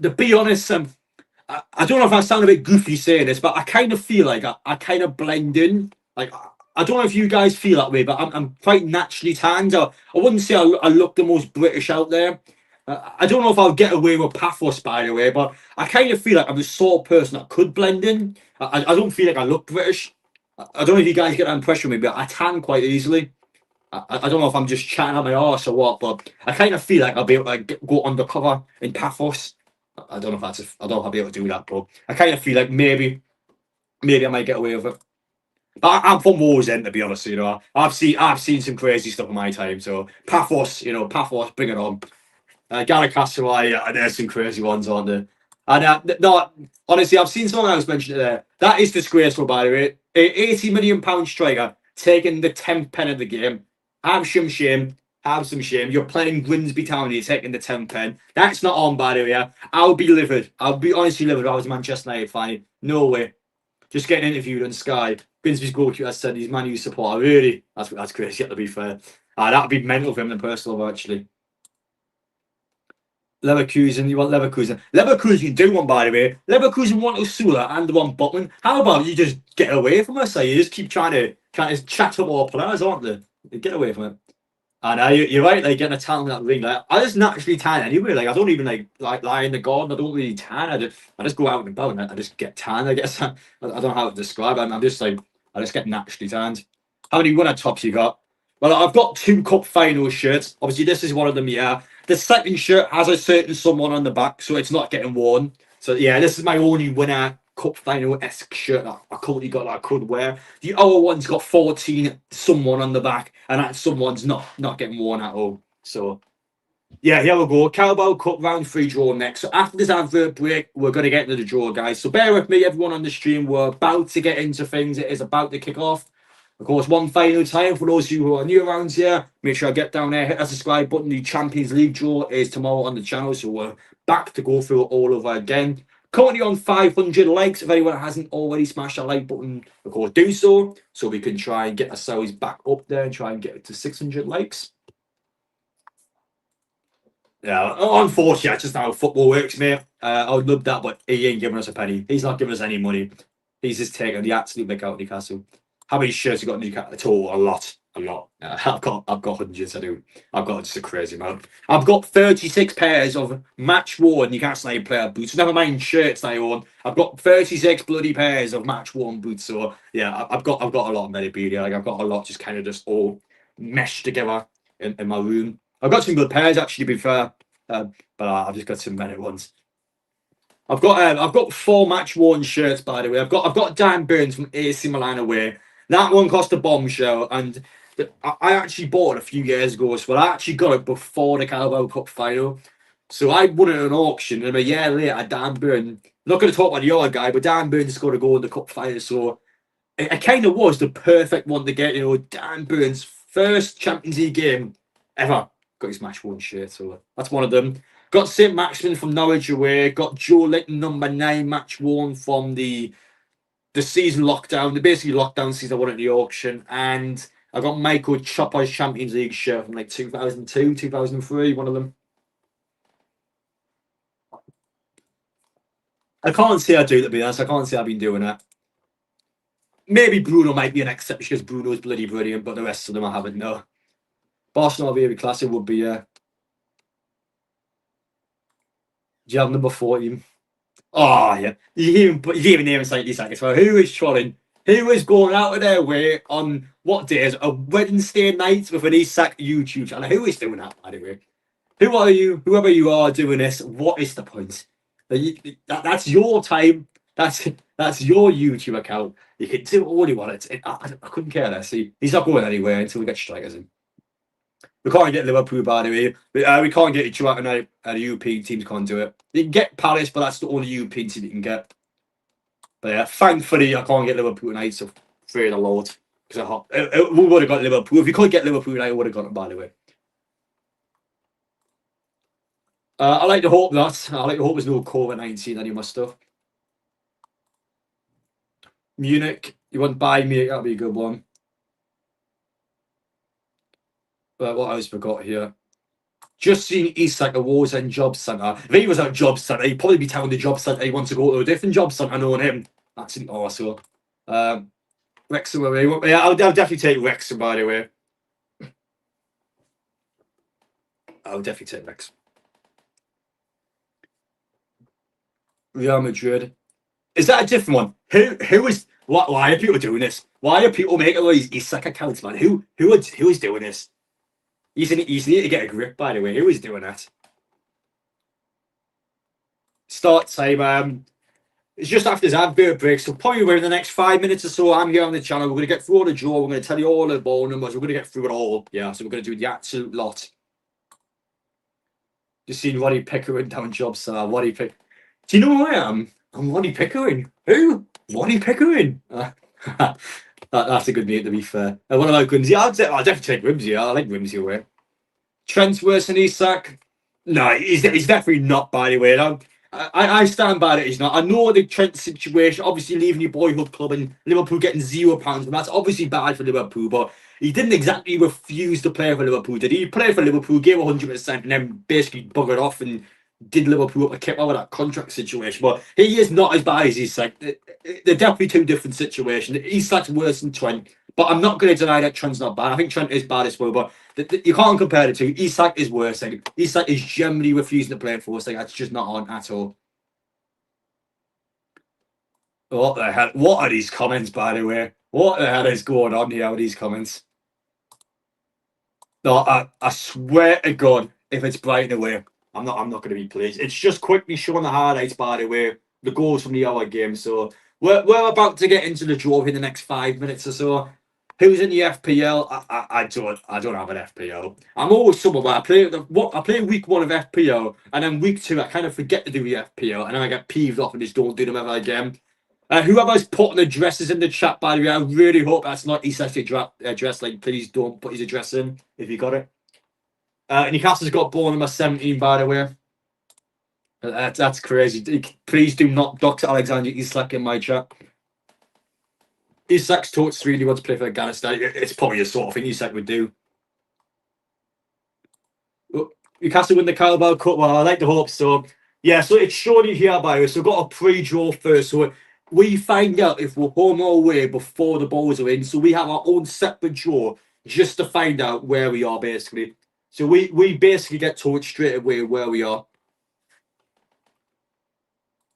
To be honest, I don't know if I sound a bit goofy saying this, but I kind of feel like I kind of blend in. Like I don't know if you guys feel that way, but I'm quite naturally tanned. I wouldn't say I look the most British out there. I don't know if I'll get away with pathos, by the way, but I kind of feel like I'm the sort of person that could blend in. I don't feel like I look British. I don't know if you guys get that impression with me, but I tan quite easily. I don't know if I'm just chatting out my arse or what, but I kind of feel like I'll be able to go undercover in pathos. I don't know if I don't know if I'll be able to do that, but I kind of feel like maybe I might get away with it. But I'm from Wallsend, to be honest. I've seen some crazy stuff in my time. So Paphos, Paphos, bring it on. Galatasaray, there's some crazy ones on there. And no, honestly, I've seen someone else mention it there. That is disgraceful, by the way. A £80 million striker taking the 10th pen of the game. Have some shame. Have some shame. You're playing Grimsby Town and you're taking the 10th pen. That's not on, by the way. Yeah? I'll be livid. I'll be honestly livid if I was a Manchester United fan. No way. Just getting interviewed on Sky. Grimsby's goalkeeper said he's Man U supporter. Really? That's crazy, to be fair. That'd be mental for him in personal, actually. Leverkusen, you want Leverkusen. Leverkusen do one, by the way. Leverkusen want Usula and the one Botman. How about you just get away from us? You just keep trying to chat up our players, aren't they? Get away from it. And you're right, like getting a tan in that ring. Like I just naturally tan anyway. Like I don't even like lie in the garden. I don't really tan. I just go out and about and I just get tan. I guess I don't know how to describe it. I'm just like I just get naturally tanned. How many winner tops you got? Well, I've got 2 cup final shirts. Obviously, this is one of them. Yeah, the second shirt has a certain someone on the back, so it's not getting worn. So yeah, this is my only winner cup final esque shirt that I currently got that I could wear. The other one's got 14 someone on the back, and that someone's not getting worn at all. So yeah, here we go. Carabao Cup round 3 draw next. So after this advert break, we're going to get into the draw, guys. So bear with me, everyone on the stream. We're about to get into things. It is about to kick off. Of course, one final time for those of you who are new around here, make sure I get down there, hit that subscribe button. The Champions League draw is tomorrow on the channel, so we're back to go through it all over again. Currently on 500 likes. If anyone hasn't already smashed that like button, of course, do so we can try and get ourselves back up there and try and get it to 600 likes. Yeah, unfortunately, that's just how football works, mate. I would love that, but he ain't giving us a penny. He's not giving us any money. He's just taking the absolute mick out of Newcastle. How many shirts you got in Newcastle at all? A lot. I've got hundreds. I do. I've got just a crazy amount. I've got 36 pairs of match worn Newcastle United player boots. Never mind shirts that I own. I've got 36 bloody pairs of match worn boots. So yeah, I've got a lot of memorabilia. Like I've got a lot just kind of just all meshed together in my room. I've got some good pairs actually, to be fair, but I've just got some better ones. I've got 4 match worn shirts, by the way. I've got Dan Burns from AC Milan away. That one cost a bombshell, and I actually bought it a few years ago. So I actually got it before the Carabao Cup final. So I won it at an auction, and a year later, Dan Burns. Not going to talk about the other guy, but Dan Burns scored a goal in the cup final. So it kind of was the perfect one to get. You know, Dan Burns' first Champions League game ever. Got his match worn shirt, so that's one of them. Got St. Maximin from Norwich away. Got Joe Linton number 9 match worn from the season lockdown, the basically lockdown season I won at the auction, and I got Michael Chopper's Champions League shirt from like 2002, 2003, one of them. I can't say I do, to be honest. I can't say I've been doing that. Maybe Bruno might be an exception because Bruno's bloody brilliant, but the rest of them I haven't, no. Barcelona Baby Classic would be, do you have number 14? Oh, yeah. You can even name slightly seconds. Well, who is trolling? Who is going out of their way on what days? A Wednesday night with an Isak YouTube channel. Who is doing that, by the way? Who are you? Whoever you are doing this, what is the point? That's your time. That's your YouTube account. You can do all you want. I couldn't care less. See, he's not going anywhere until we get strikers in. We can't get Liverpool, by the way. We can't get each other, and the European teams can't do it. You can get Palace, but that's the only European team you can get. But yeah, thankfully, I can't get Liverpool tonight, so fear the Lord. Because we would have got Liverpool. If we could get Liverpool tonight, we would have got them, by the way. I like to hope that. I like to hope there's no COVID-19 any of my stuff. Munich, you want Bayern Munich, that'd be a good one. But what else we got here? Just seen Isak Awards and Job Centre. If he was at Job Centre, he'd probably be telling the Job Centre he wants to go to a different Job Centre knowing him. That's an arsehole. Wrexham away. Yeah, I'll definitely take Wrexham, by the way. I'll definitely take Wrexham. Real Madrid. Is that a different one? Who is what? Why are people doing this? Why are people making all these Isak accounts, man? Who is doing this? You need to get a grip, by the way. Who is doing that? Start time. It's just after this advert break, so probably within the next 5 minutes or so, I'm here on the channel. We're going to get through all the draw. We're going to tell you all the ball numbers. We're going to get through it all. Yeah, so we're going to do the absolute lot. Just seen Roddy Pickering down jobs. Roddy Pick. Do you know who I am? I'm Roddy Pickering. Who? Roddy Pickering. That's a good name, to be fair. What about Grimsey? I'll definitely take Grimsey. I like Grimsey away. Trent's worse than Isak. No, he's definitely not, by the way. I stand by it. He's not. I know the Trent situation. Obviously, leaving your boyhood club and Liverpool getting £0, and that's obviously bad for Liverpool. But he didn't exactly refuse to play for Liverpool, did he? He played for Liverpool, gave 100%, and then basically buggered off and did Liverpool up a kip over that contract situation. But he is not as bad as Isak. They're definitely two different situations. Isak's worse than Trent, but I'm not going to deny that Trent's not bad. I think Trent is bad as well, but you can't compare the two. Isak is worse. Isak is generally refusing to play for us. That's just not on at all. What the hell? What are these comments, by the way? What the hell is going on here with these comments? No, I swear to God, if it's Brighton away. I'm not going to be pleased. It's just quickly showing the highlights, by the way, the goals from the other game. So we're about to get into the draw in the next 5 minutes or so. Who's in the FPL? I don't have an FPL. I'm always somewhere where I play week 1 of FPL, and then week 2 I kind of forget to do the FPL, and then I get peeved off and just don't do them ever again. Whoever's putting addresses in the chat, by the way, I really hope that's not his address. Like, please don't put his address in if you got it. Newcastle's got ball number 17, by the way. That's crazy. Please do not dox Alexander Isak in my chat. Isak's taught really wants to play for Afghanistan. It's probably the sort of thing Isak would do. Newcastle win the Carabao Cup. Well, I like to hope so. Yeah, so it's showing you here, by the way. So we've got a pre-draw first. So we find out if we're home or away before the balls are in. So we have our own separate draw just to find out where we are, basically. So we basically get told straight away where we are.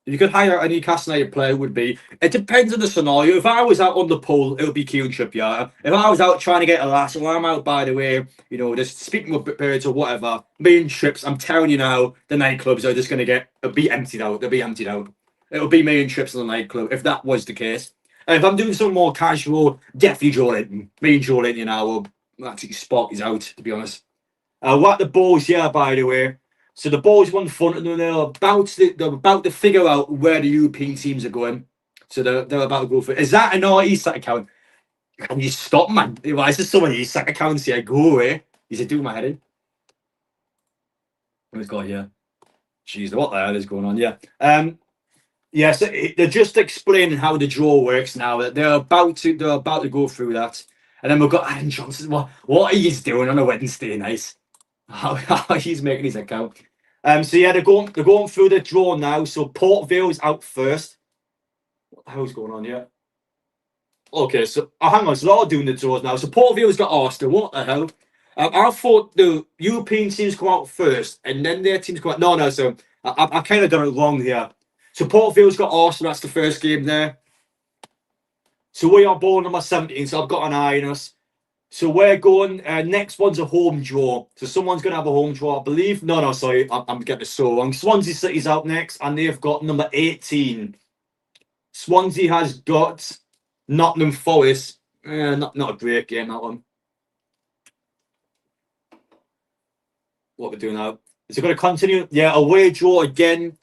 If you could hire a Newcastle United player, would be. It depends on the scenario. If I was out on the pole, it would be Kieran Trippier. If I was out trying to get a lass, or I'm out, by the way, just speaking with birds or whatever, me and Trips, I'm telling you now, the nightclubs are just going to be emptied out. They'll be emptied out. It'll be me and Trips in the nightclub, if that was the case. And if I'm doing something more casual, definitely Joe Linton. Me and Joe Linton now will actually spark his out, to be honest. What the balls here, by the way. So the boys won front, and they're about to figure out where the European teams are going. So they're about to go for it. Is that an Isak account? Can you stop, man? Why is there so many Isak accounts here? Go away. Is it doing my head in? What's got here? Jeez, what the hell is going on? Yeah. Yeah, so they're just explaining how the draw works now. They're about to go through that. And then we've got Adam Johnson. What are you doing on a Wednesday night? How he's making his account. So yeah, they're going through the draw now. So Port Vale's out first. What the hell's going on here? Okay, so hang on. So they're all doing the draws now. So Port Vale's got Arsenal. What the hell? I thought the European teams come out first, and then their teams come out. No. So I kind of done it wrong here. So Port Vale's got Arsenal. That's the first game there. So we are ball number 17. So I've got an eye on us. So we're going, next one's a home draw. So someone's going to have a home draw, I believe. No, sorry, I'm getting it so wrong. Swansea City's out next, and they've got number 18. Swansea has got Nottingham Forest. Not a great game, that one. What we're doing now. Is it going to continue? Yeah, away draw again.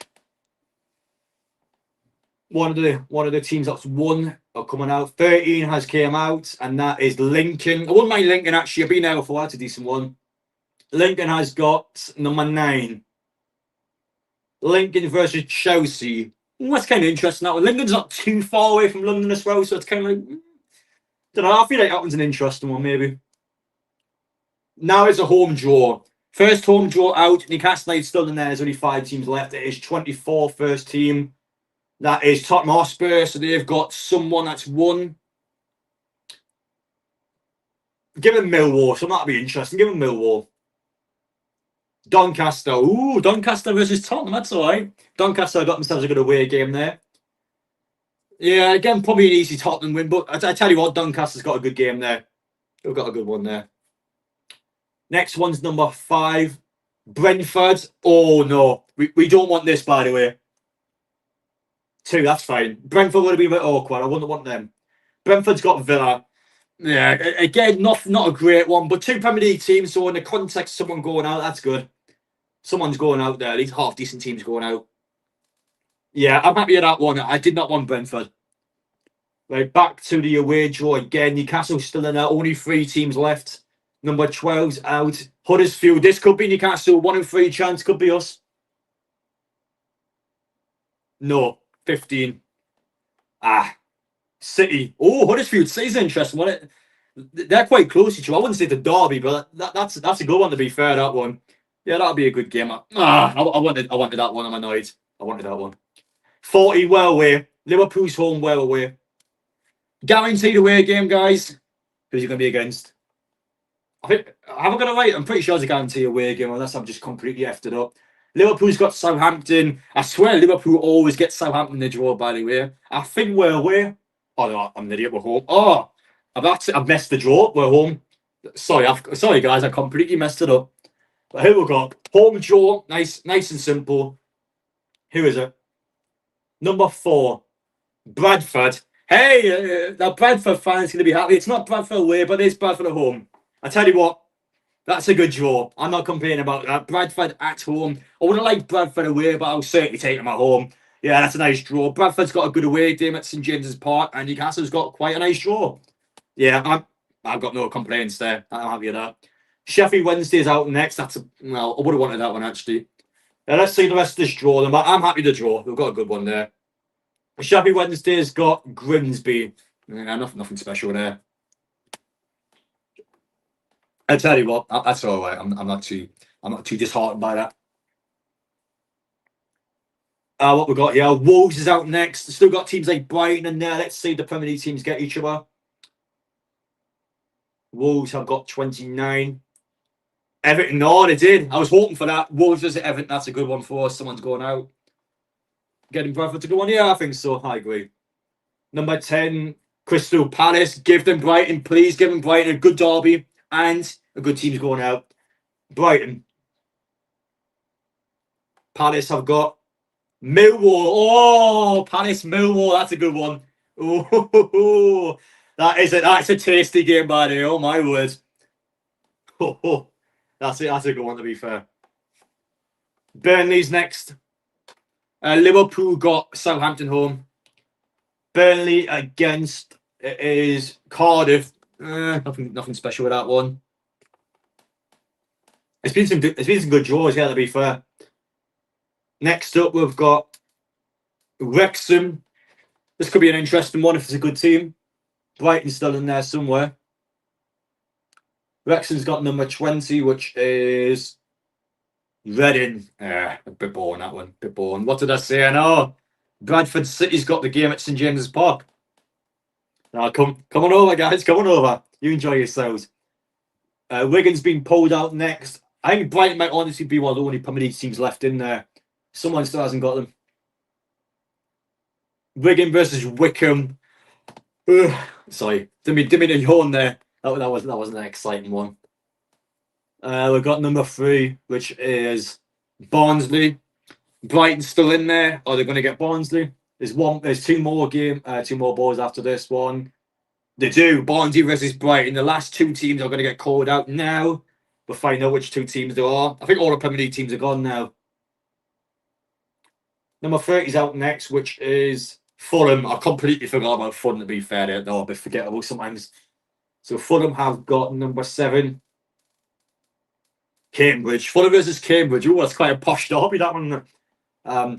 One of the teams that's won are coming out. 13 has came out, and that is Lincoln. I wouldn't mind Lincoln, actually. I've been there before. That's a decent one. Lincoln has got number 9. Lincoln versus Chelsea. That's kind of interesting. That one. Lincoln's not too far away from London as well, so it's kind of like, don't know. I feel like that one's an interesting one, maybe. Now it's a home draw. First home draw out. Newcastle United still in there. There's only 5 teams left. It is 24 first team. That is Tottenham Hotspur, so they've got someone that's won. Give him Millwall, so that'll be interesting. Give him Millwall. Doncaster. Ooh, Doncaster versus Tottenham, that's all right. Doncaster got themselves a good away game there. Yeah, again, probably an easy Tottenham win, but I tell you what, Doncaster's got a good game there. They've got a good one there. Next one's number 5. Brentford. Oh, no. We don't want this, by the way. 2, that's fine. Brentford would have been a bit awkward. I wouldn't want them. Brentford's got Villa. Yeah, again, not a great one, but 2 Premier League teams, so in the context of someone going out, that's good. Someone's going out there. These half-decent teams going out. Yeah, I'm happy with that one. I did not want Brentford. Right, back to the away draw again. Newcastle's still in there. Only 3 teams left. Number 12's out. Huddersfield. This could be Newcastle. 1 in 3 chance. Could be us. No. 15. City. Oh, Huddersfield City's interesting, wasn't it? They're quite close to each other. I wouldn't say the derby, but that's a good one, to be fair, that one. Yeah, that'll be a good game. I wanted that one. I'm annoyed. I wanted that one. 40 well away. Liverpool's home well away. Guaranteed away game, guys. Who's you going to be against? Have I got it right? I'm pretty sure it's a guaranteed away game, unless I've just completely effed it up. Liverpool's got Southampton. I swear Liverpool always gets Southampton in the draw, by the way. I think we're away. Oh, no, I'm an idiot. We're home. Oh, I've messed the draw. We're home. Sorry, guys. I completely messed it up. But here we go. Home draw. Nice and simple. Who is it? Number 4. Bradford. Hey, the Bradford fans going to be happy. It's not Bradford away, but it's Bradford at home. I tell you what, that's a good draw. I'm not complaining about that. Bradford at home. I would have liked Bradford away, but I'll certainly take them at home. Yeah, that's a nice draw. Bradford's got a good away game at St James's Park, and Newcastle's got quite a nice draw. Yeah, I've got no complaints there. I'm happy with that. Sheffield Wednesday's out next. That's well, I would have wanted that one actually. Let's see the rest of this draw. Then, but I'm happy to draw. We've got a good one there. Sheffield Wednesday's got Grimsby. Yeah, nothing special there. I tell you what, that's all right. I'm not too disheartened by that. What we got here? Wolves is out next. Still got teams like Brighton in there. Let's see the Premier League teams get each other. Wolves have got 29. Everton, no, they did. I was hoping for that. Wolves versus Everton. That's a good one for us. Someone's going out. Getting Bradford to go on. Yeah, I think so. I agree. Number 10, Crystal Palace. Give them Brighton, please. Give them Brighton a good derby and a good team's going out. Brighton. Palace have got Millwall. Oh, Palace Millwall. That's a good one. Oh, that's a tasty game by the way. Oh my word. Oh, that's it. That's a good one to be fair. Burnley's next. Liverpool got Southampton home. Burnley against is Cardiff. Nothing special with that one. It's been some good draws, yeah, to be fair. Next up, we've got Wrexham. This could be an interesting one if it's a good team. Brighton's still in there somewhere. Wrexham's got number 20, which is Reading. A bit boring, that one. Bit boring. What did I say? I know. Bradford City's got the game at St James's Park. Now, come on over, guys. Come on over. You enjoy yourselves. Wigan's been pulled out next. I think Brighton might honestly be one of the only Premier League teams left in there. Someone still hasn't got them. Wigan versus Wickham. Sorry, didn't mean to yawn there. That wasn't an exciting one. We've got number 3, which is Barnsley. Brighton's still in there. Are they going to get Barnsley? There's two more balls after this one. They do. Barnsley versus Brighton. The last 2 teams are going to get called out now. We'll find out which 2 teams there are. I think all the Premier League teams are gone now. Number 30 is out next, which is Fulham. I completely forgot about Fulham, to be fair. They're a bit forgettable sometimes. So Fulham have got number 7. Cambridge. Fulham versus Cambridge. Oh, that's quite a posh derby, that one. I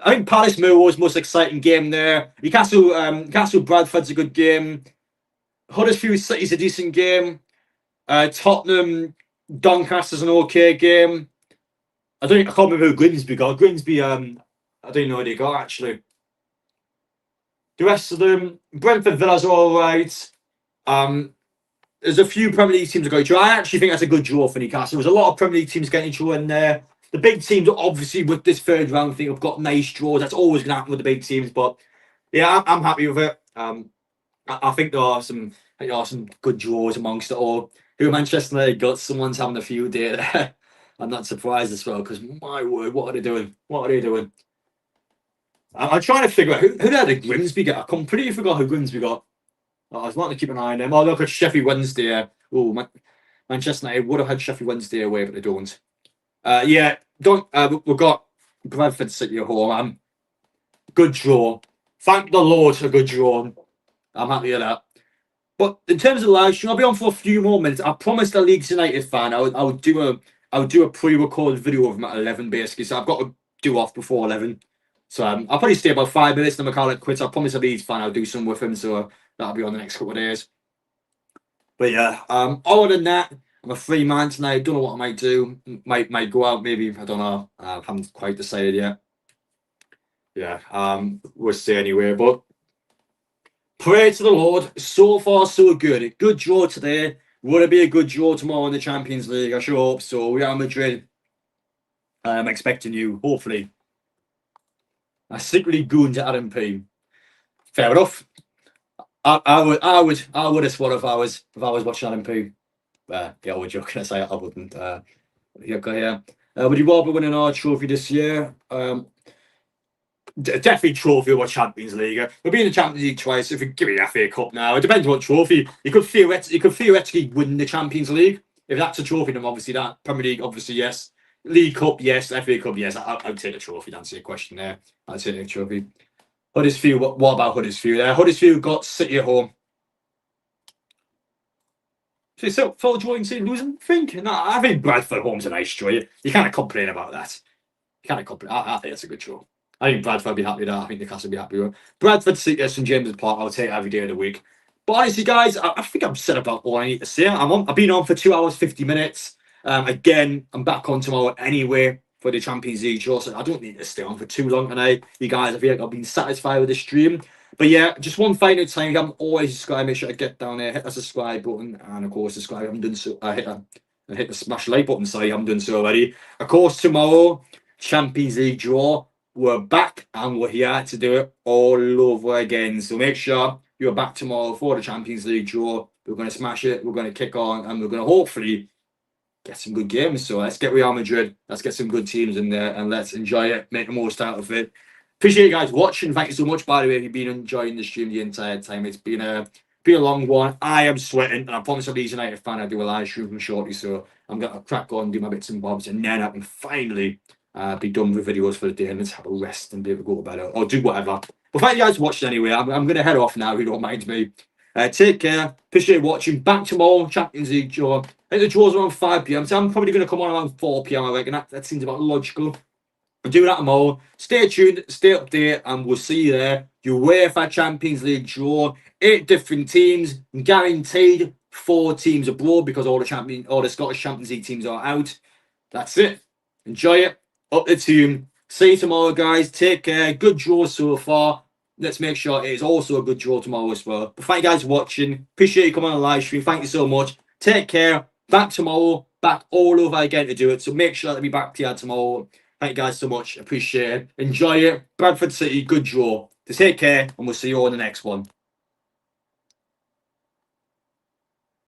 think Palace Millwall was the most exciting game there. Newcastle Bradford's a good game. Huddersfield City's a decent game. Tottenham Doncaster's an okay game. I can't remember who Grimsby got. Grimsby, I don't know who they got actually. The rest of them, Brentford Villa's all right. There's a few Premier League teams that got each other. I actually think that's a good draw for Newcastle. There's a lot of Premier League teams getting each other in there. The big teams, obviously, with this third round thing, have got nice draws. That's always going to happen with the big teams. But yeah, I'm happy with it. I think there are some good draws amongst it all. Who Manchester United got? Someone's having a few day there. I'm not surprised as well because my word, what are they doing? What are they doing? I'm trying to figure out who did Grimsby get. I completely forgot who Grimsby got. I was wanting to keep an eye on them. Oh, look at Sheffield Wednesday. Oh, Manchester United would have had Sheffield Wednesday away, but they don't. We've got Bradford City at home. Good draw. Thank the Lord for a good draw. I'm happy with that. But in terms of live stream, I'll be on for a few more minutes. I promised the Leeds United fan I would do a pre-recorded video of them at 11 basically. So I've got to do off before 11. So I'll probably stay about 5 minutes. Then I'll call it quits. I promised the Leeds fan I'll do some with him. So that'll be on the next couple of days. But yeah, other than that, I'm a free man tonight. Don't know what I might do. Might go out maybe. I don't know. I haven't quite decided yet. Yeah, we'll see anyway. But pray to the Lord. So far, so good. Good draw today. Will it be a good draw tomorrow in the Champions League? I sure hope so. Real Madrid. I'm expecting you. Hopefully. I secretly gooned at Adam P. Fair enough. I would have sworn if I was watching Adam P. Yeah, we're joking. I say I wouldn't. Yeah, okay, yeah. Would you rather win another trophy this year? Definitely trophy or Champions League. We'll be in the Champions League twice. If we give me the FA Cup now, it depends what trophy. You could theoretically win the Champions League. If that's a trophy, then obviously that Premier League, obviously yes. League Cup, yes. FA Cup, yes. I'd take a trophy. To answer your question there, I'd take a trophy. Huddersfield. What about Huddersfield? Huddersfield got City at home. So Phil Jordan losing. Think no. I think Bradford home's a nice draw. You can't complain about that. Kind of compliment. I think it's a good show. I think Bradford will be happy with that. I think Newcastle will be happy with it. Bradford City at St James's Park, I'll take every day of the week. But honestly, guys, I think I've said about all I need to say. I've been on for 2 hours, 50 minutes. Again, I'm back on tomorrow anyway for the Champions League show, so I don't need to stay on for too long tonight. You guys, I feel like I've been satisfied with the stream. But yeah, just one final time, you haven't always subscribed, make sure to get down there, hit the subscribe button, and of course, subscribe. I haven't done so. Hit the smash like button, sorry, I haven't done so already. Of course, tomorrow, Champions League draw. We're back and we're here to do it all over again. So make sure you're back tomorrow for the Champions League draw. We're going to smash it. We're going to kick on and we're going to hopefully get some good games. So let's get Real Madrid. Let's get some good teams in there and let's enjoy it. Make the most out of it. Appreciate you guys watching. Thank you so much, by the way, if you've been enjoying the stream the entire time. It's been a long one. I am sweating, and I promise I'll be United fan. I'll do a live stream from shortly, so I'm going to crack on, do my bits and bobs, and then I can finally be done with videos for the day and let's have a rest and be able to go to bed or do whatever. But thank you guys for watching anyway. I'm going to head off now if you don't mind me. Take care. Appreciate watching. Back tomorrow, Champions League draw. I think the draw's around 5 p.m. So I'm probably going to come on around 4 p.m. I reckon. That seems about logical. We'll do that tomorrow. Stay tuned, stay up there, and we'll see you there. UEFA Champions League draw. 8 different teams. Guaranteed 4 teams abroad because all the Scottish Champions League teams are out. That's it. Enjoy it. Up the team. See you tomorrow, guys. Take care. Good draw so far. Let's make sure it is also a good draw tomorrow as well. But thank you guys for watching. Appreciate you coming on the live stream. Thank you so much. Take care. Back tomorrow. Back all over again to do it. So make sure to be back here tomorrow. Thank you guys so much. Appreciate it. Enjoy it. Bradford City, good draw. Take care, and we'll see you all in the next one.